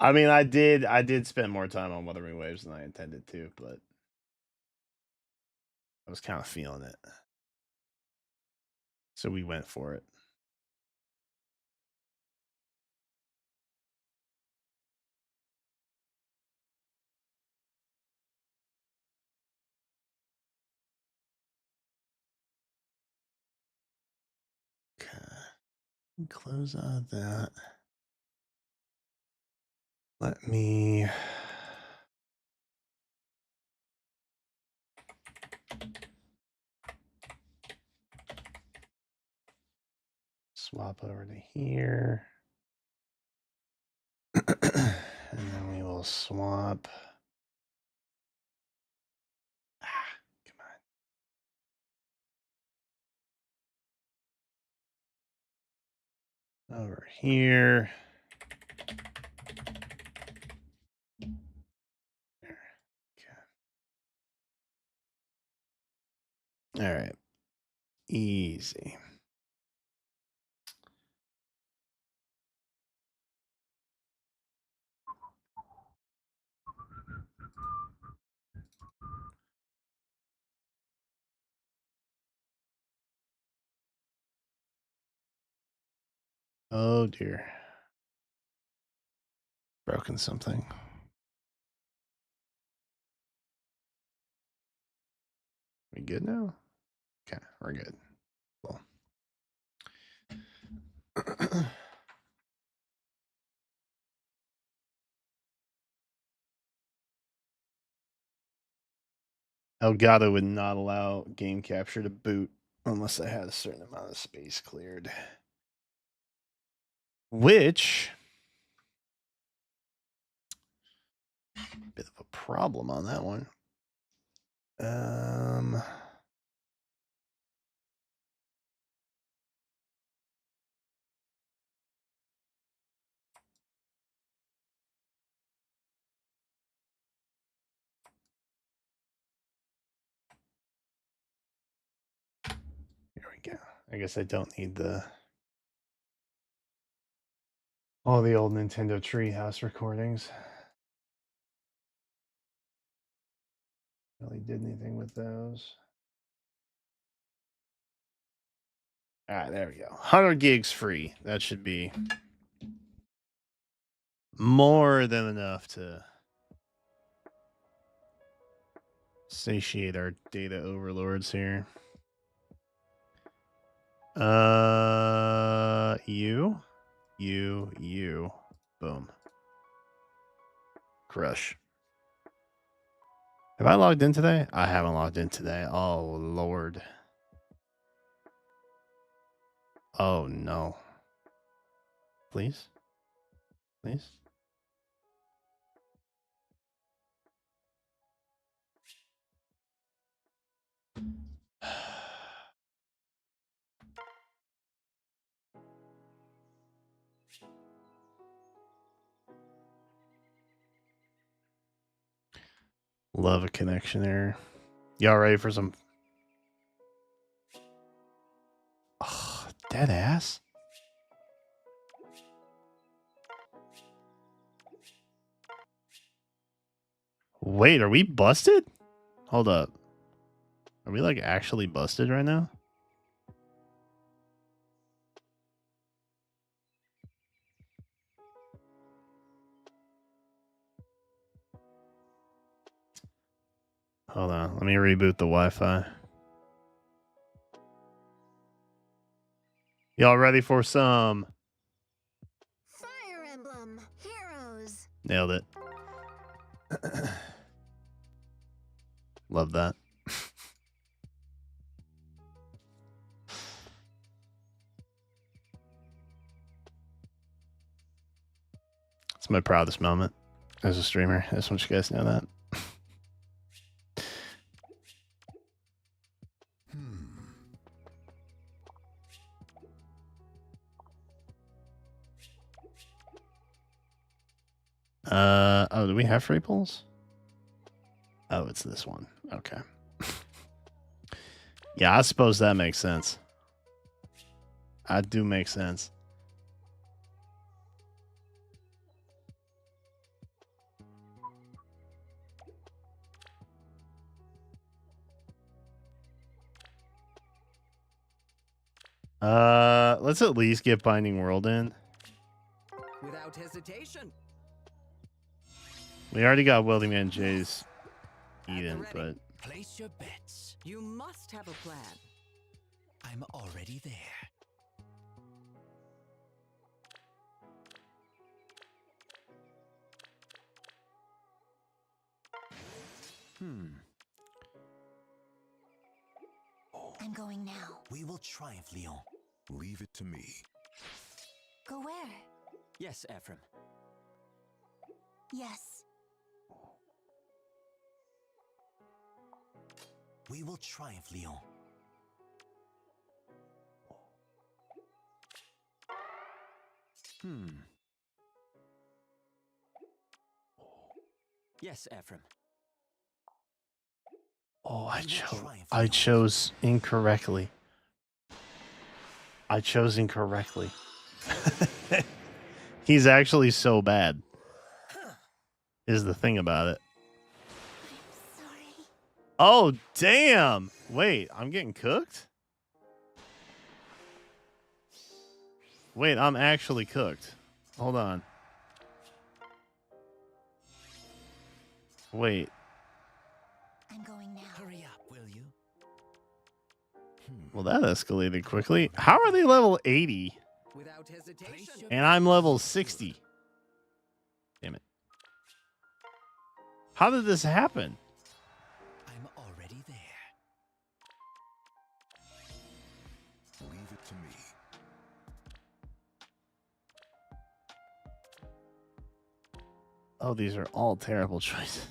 I mean, I did spend more time on Wuthering Waves than I intended to, but I was kind of feeling it. So we went for it. Okay. Close out that. Let me swap over to here. And then we will swap. Come on. Over here. Okay. All right. Easy. Oh dear. Broken something. We good now? Okay, we're good. Cool. Elgato would not allow game capture to boot unless I had a certain amount of space cleared. Which, bit of a problem on that one. Here we go. I guess I don't need all the old Nintendo Treehouse recordings. Really did anything with those. All right, there we go. 100 gigs free. That should be more than enough to satiate our data overlords here. You. Boom. Crush. Have I logged in today? I haven't logged in today. Oh, Lord. Oh, no. Please? Please? Love a connection error. Y'all ready for some... Oh, dead ass? Wait, are we busted? Hold up. Are we like actually busted right now? Hold on. Let me reboot the Wi-Fi. Y'all ready for some... Fire Emblem Heroes. Nailed it. Love that. It's my proudest moment as a streamer. I just want you guys to know that. Oh, do we have free pulls? Oh, it's this one. Okay. Yeah, I suppose that makes sense. I do make sense. Let's at least get Binding World in. Without hesitation. We already got Welding Man J's Eden, but Place your bets. You must have a plan. I'm already there. I'm going now. We will triumph, Leon. Leave it to me. Go where? Yes, Ephraim. Yes. We will triumph, Leon. Yes, Ephraim. oh, I chose incorrectly. I chose incorrectly. He's actually so bad. Is the thing about it. Sorry. Oh, damn. Wait, I'm getting cooked? Wait, I'm actually cooked. Hold on. Wait. I'm going now. Hurry up, will you? Well, that escalated quickly. How are they level 80 Without hesitation. and I'm level 60? Damn it. How did this happen? I'm already there. Leave it to me. Oh, these are all terrible choices.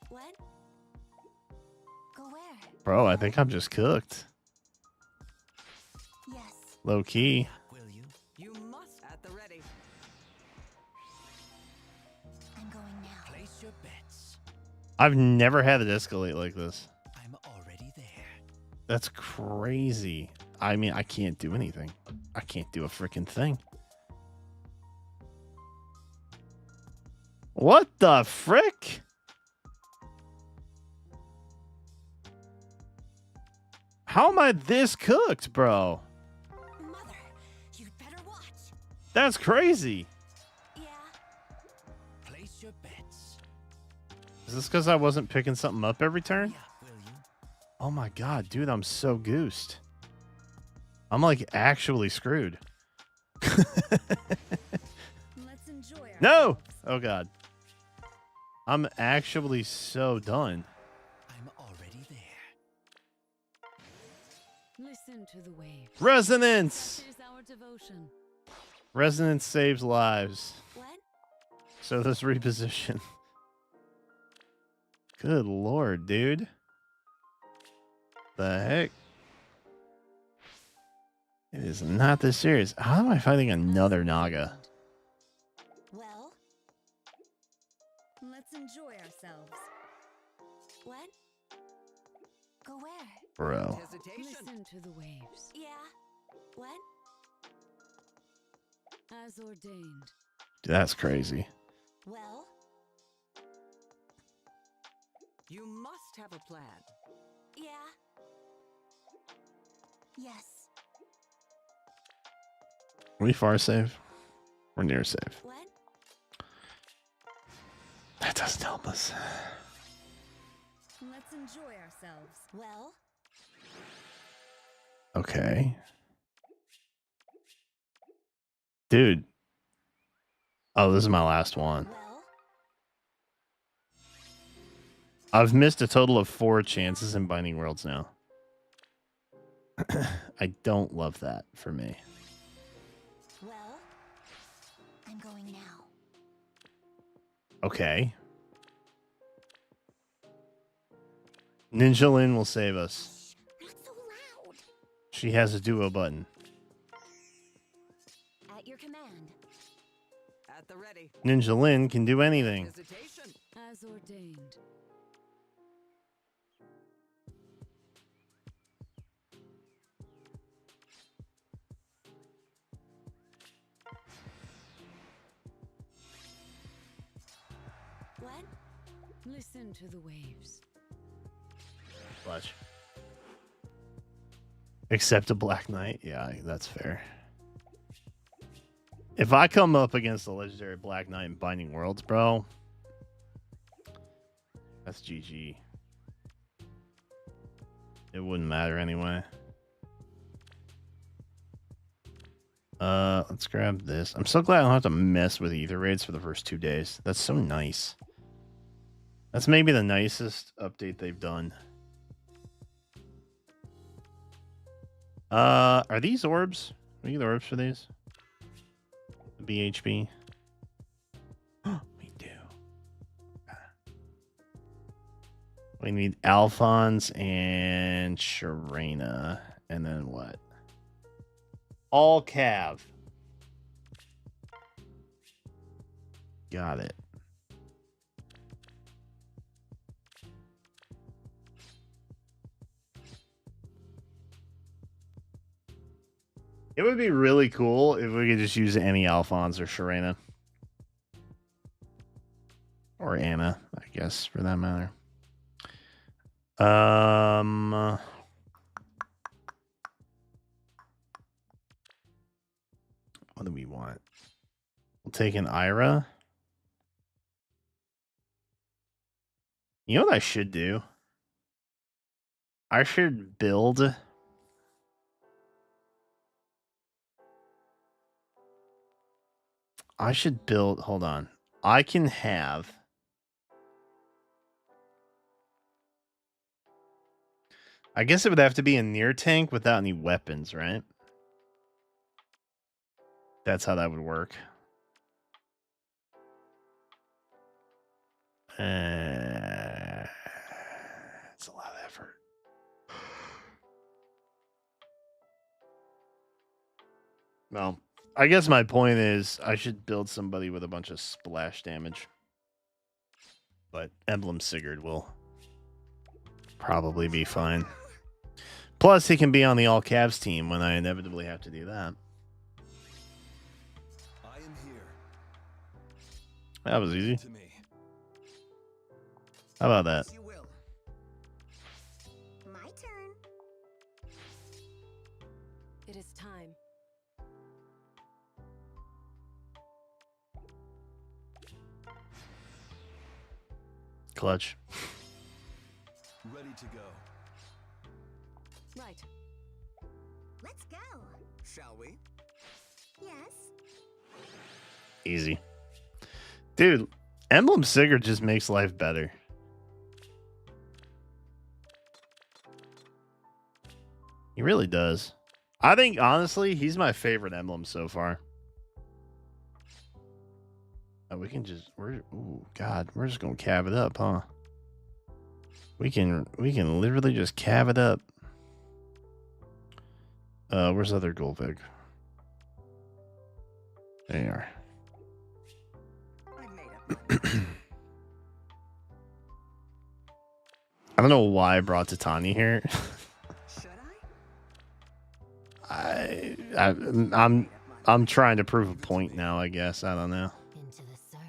What? Go where? Bro, I think I'm just cooked. Yes. Low key. Will you? You must at the ready. I'm going now. Place your bets. I've never had it escalate like this. I'm already there. That's crazy. I mean, I can't do anything. I can't do a freaking thing. What the frick? How am I this cooked, bro? Mother, you'd better watch. That's crazy. Yeah. Place your bets. Is this because I wasn't picking something up every turn? Yeah, will you? Oh my god, dude, I'm so goosed. I'm like actually screwed. Let's enjoy ourselves. No! Oh god. I'm actually so done. I'm already there. Listen to the waves. Resonance! That is our devotion. Resonance saves lives. What? So this reposition. Good lord, dude. The heck? It is not this serious. How am I fighting another Naga? Well, let's enjoy ourselves. What? Go where? Bro. Hesitation. Listen to the waves. Yeah. What? As ordained. That's crazy. Well, You must have a plan. yeah. Yes. Are we far safe? We're near safe. What? That doesn't help us. Let's enjoy ourselves. Well, Okay. Dude. Oh, this is my last one. well. I've missed a total of 4 chances in Binding Worlds now. I don't love that for me. Well, I'm going now. Okay. Ninja Lin will save us. Not so loud. She has a duo button. At your command. At the ready. Ninja Lin can do anything. Hesitation. As ordained. What? Listen to the waves. Watch. Except a Black Knight. Yeah, that's fair. If I come up against the legendary Black Knight in Binding Worlds, bro, that's GG. It wouldn't matter anyway. Let's grab this. I'm so glad I don't have to mess with ether raids for the first 2 days. That's so nice. That's maybe the nicest update they've done. Are these orbs? We get orbs for these? The BHB? We do. We need Alphonse and Sharena. And then what? All Cav. Got it. It would be really cool if we could just use any Alphonse or Sharena. Or Anna, I guess, for that matter. What do we want? We'll take an Ira. You know what I should do? I should build... hold on. I can have... I guess it would have to be a near tank without any weapons, right? That's how that would work. It's a lot of effort. Well, I guess my point is I should build somebody with a bunch of splash damage. But Emblem Sigurd will probably be fine. Plus, he can be on the all Cavs team when I inevitably have to do that. I am here. That was easy. To me. How about that? You will. My turn. It is time. Clutch. Ready to go. Right. Let's go. Shall we? Yes. Easy. Dude, Emblem Sigurd just makes life better. He really does. I think, honestly, he's my favorite emblem so far. Oh, we can just... Ooh, God. We're just going to cav it up, huh? We can literally just cav it up. Where's the other gold pig? There you are. I don't know why I brought Titani here. Should I'm trying to prove a point now, I guess. I don't know. Into the surf.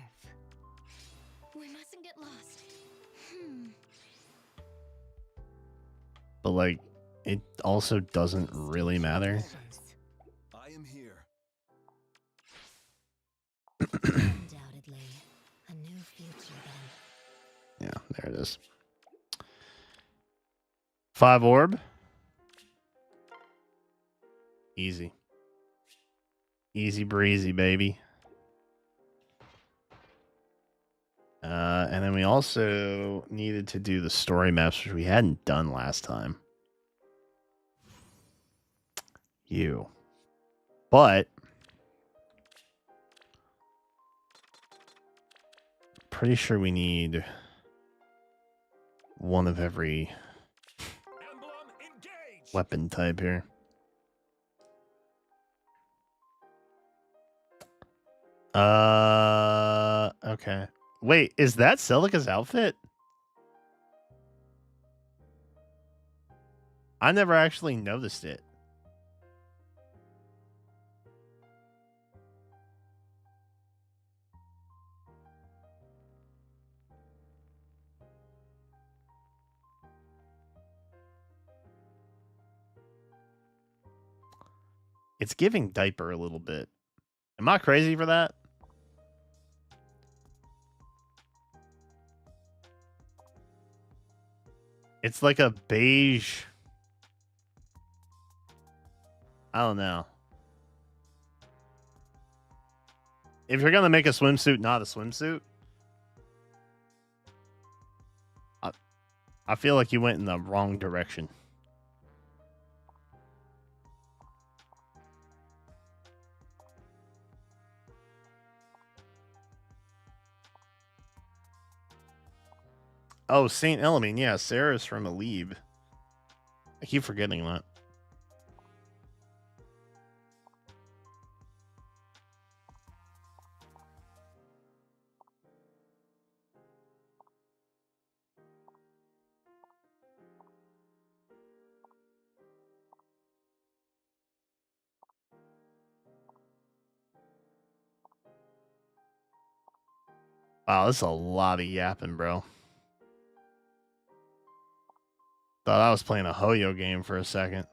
We mustn't get lost. But like it also doesn't really matter. I am here. Undoubtedly. A new future then. Yeah, there it is. 5 orb. Easy. Easy breezy, baby. And then we also needed to do the story maps, which we hadn't done last time. But pretty sure we need one of every weapon type here. Okay. Wait, is that Celica's outfit? I never actually noticed it. It's giving diaper a little bit. Am I crazy for that? It's like a beige. I don't know. If you're gonna make a swimsuit not a swimsuit, I feel like you went in the wrong direction. Oh, Saint Elamine. Yeah, Sarah's from Alib. I keep forgetting that. Wow, this is a lot of yapping, bro. Thought I was playing a Hoyo game for a second.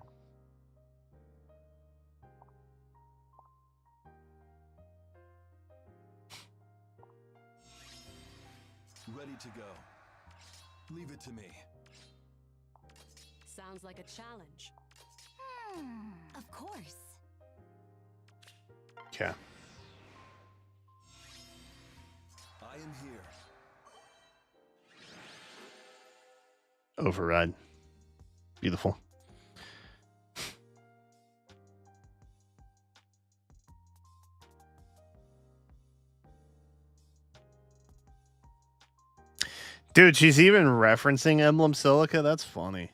Ready to go. Leave it to me. Sounds like a challenge. Of course. Okay. I am here. Override. Beautiful. Dude, she's even referencing Emblem Silica. That's funny.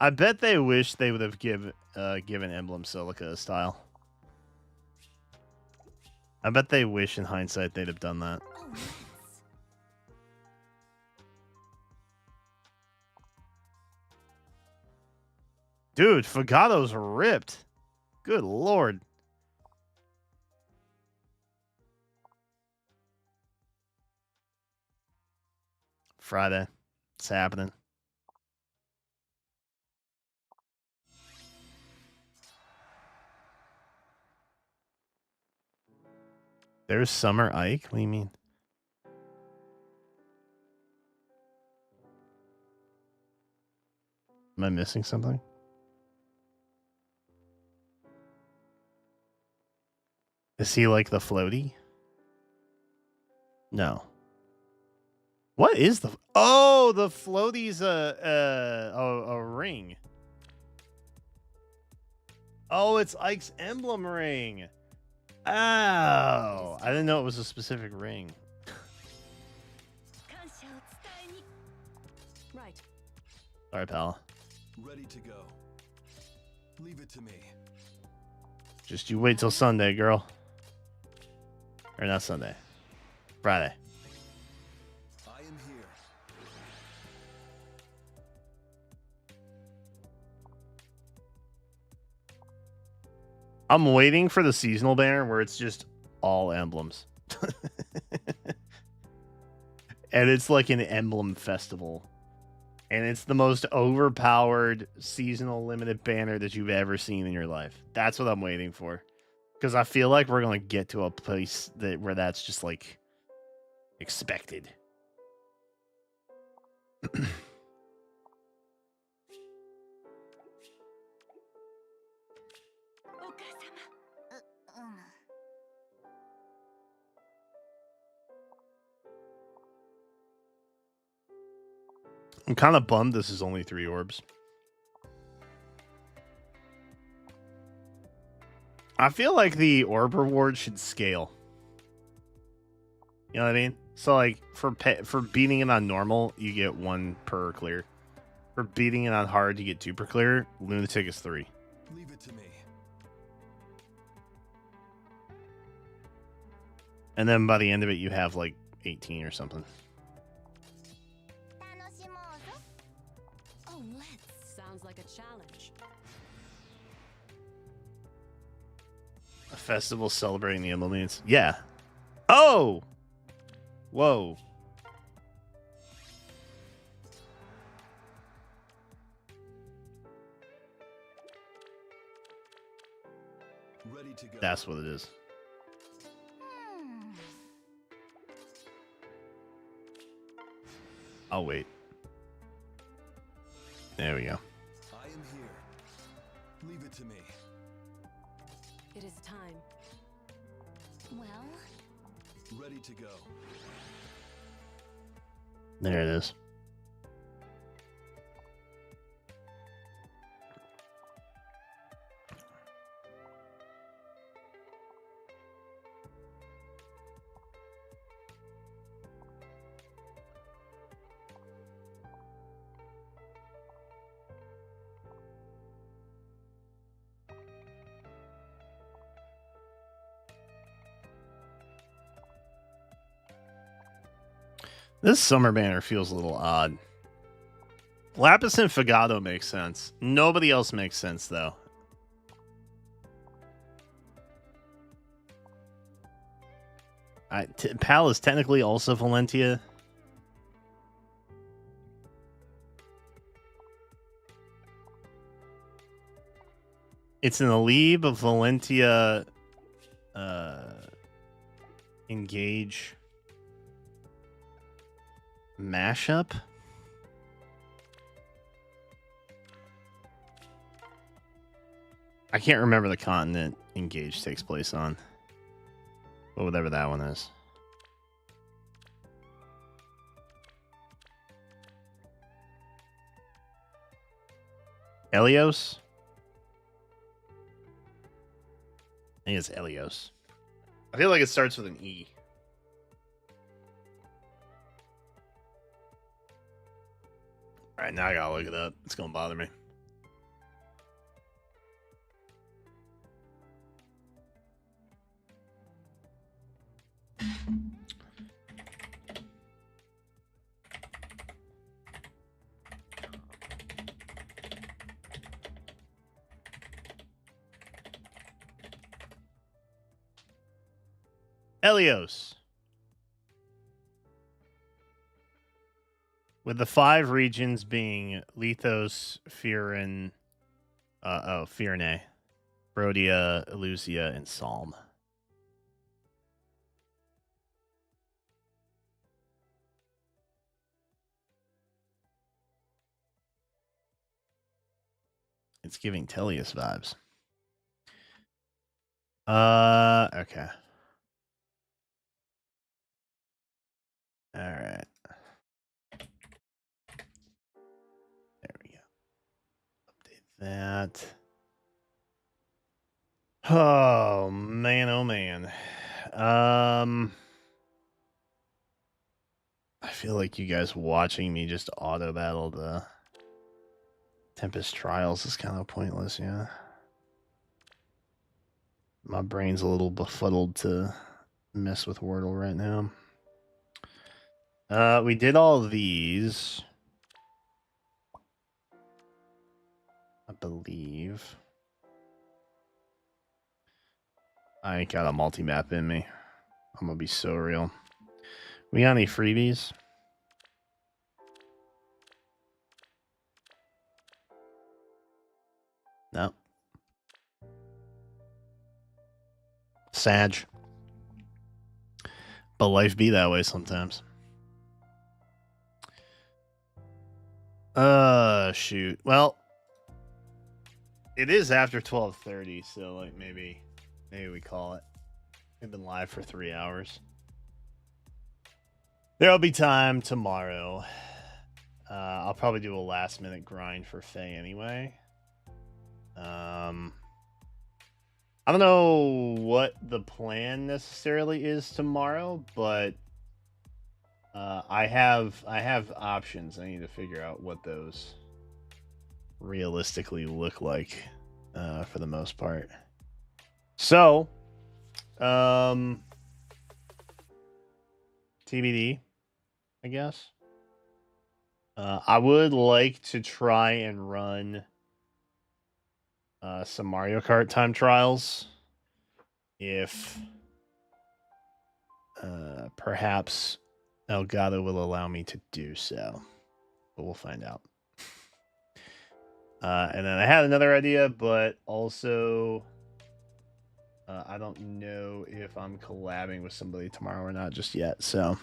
I bet they wish they would have given Emblem Silica a style. I bet they wish in hindsight they'd have done that. Oh, yes. Dude, Fagato's ripped. Good lord. Friday. It's happening. There's Summer Ike? What do you mean? Am I missing something? Is he like the floaty? No. What is the... Oh, the floaty's a ring. Oh, it's Ike's emblem ring. Oh, I didn't know it was a specific ring. Right. Sorry, pal. Ready to go. Leave it to me. Just you wait till Sunday, girl. Or not Sunday. Friday. I am here. I'm waiting for the seasonal banner where it's just all emblems. And it's like an emblem festival. And it's the most overpowered seasonal limited banner that you've ever seen in your life. That's what I'm waiting for. Because I feel like we're going to get to a place where that's just like expected. I'm kind of bummed this is only 3 orbs. I feel like the orb reward should scale. You know what I mean? So like for beating it on normal, you get 1 per clear. For beating it on hard, you get 2 per clear. Lunatic is 3. Leave it to me. And then by the end of it, you have like 18 or something. Oh, let's. Sounds like a challenge. A festival celebrating the emblem means. Yeah. Oh! Whoa. Ready to go. That's what it is. I'll wait. There we go. I am here. Leave it to me. It is time. Well, Ready to go. There it is. This summer banner feels a little odd. Lapis and Fagado makes sense. Nobody else makes sense, though. Pal is technically also Valentia. It's an Alib, Valentia, Engage mashup. I can't remember the continent Engage takes place on. But whatever that one is. Elios? I think it's Elios. I feel like it starts with an E. Alright, now I gotta look it up. It's gonna bother me. Elios. With the 5 regions being Lethos, Firen, Firene, Brodia, Elusia, and Psalm. It's giving Tellius vibes. Okay. All right. There we go. Update that. Oh man, oh man. I feel like you guys watching me just auto battle the Tempest Trials is kind of pointless, yeah. My brain's a little befuddled to mess with Wordle right now. We did all of these, I believe. I ain't got a multi-map in me. I'm gonna be so real. We got any freebies? No. Sag. But life be that way sometimes. Shoot. Well, it is after 12:30, so like maybe we call it. We've been live for 3 hours. There'll be time tomorrow. I'll probably do a last minute grind for Faye anyway. I don't know what the plan necessarily is tomorrow, but I have options. I need to figure out what those realistically look like for the most part. So, TBD, I guess. I would like to try and run some Mario Kart time trials if perhaps Elgato will allow me to do so, but we'll find out. And then I had another idea, but also I don't know if I'm collabing with somebody tomorrow or not just yet, so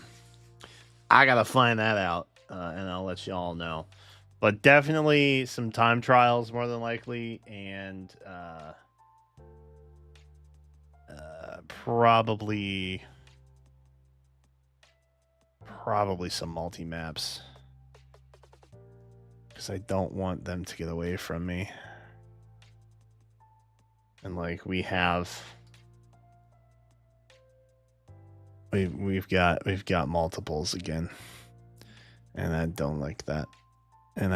I gotta find that out, and I'll let y'all know. But definitely some time trials, more than likely, and probably some multi-maps, because I don't want them to get away from me. And like we've got multiples again, and I don't like that. And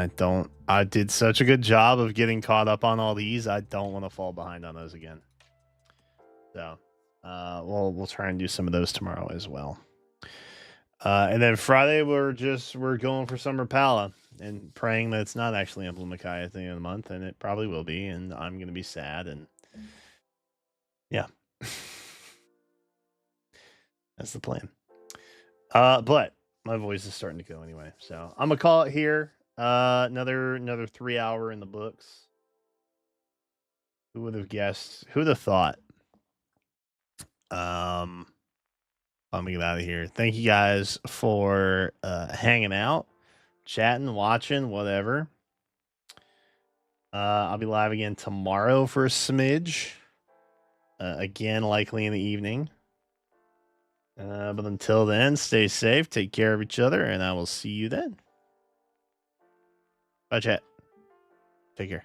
I did such a good job of getting caught up on all these. I don't want to fall behind on those again. So, we'll try and do some of those tomorrow as well. And then Friday we're going for Summer Pala and praying that it's not actually Emblem Makai at the end of the month, and it probably will be, and I'm gonna be sad, and yeah. That's the plan. But my voice is starting to go anyway, so I'm gonna call it here. Another 3 hour in the books. Who would have guessed? Who'd have thought? I'm gonna get out of here. Thank you guys for hanging out, chatting, watching, whatever. I'll be live again tomorrow for a smidge. Again, likely in the evening. But until then, stay safe, take care of each other, and I will see you then. Bye, chat. Take care.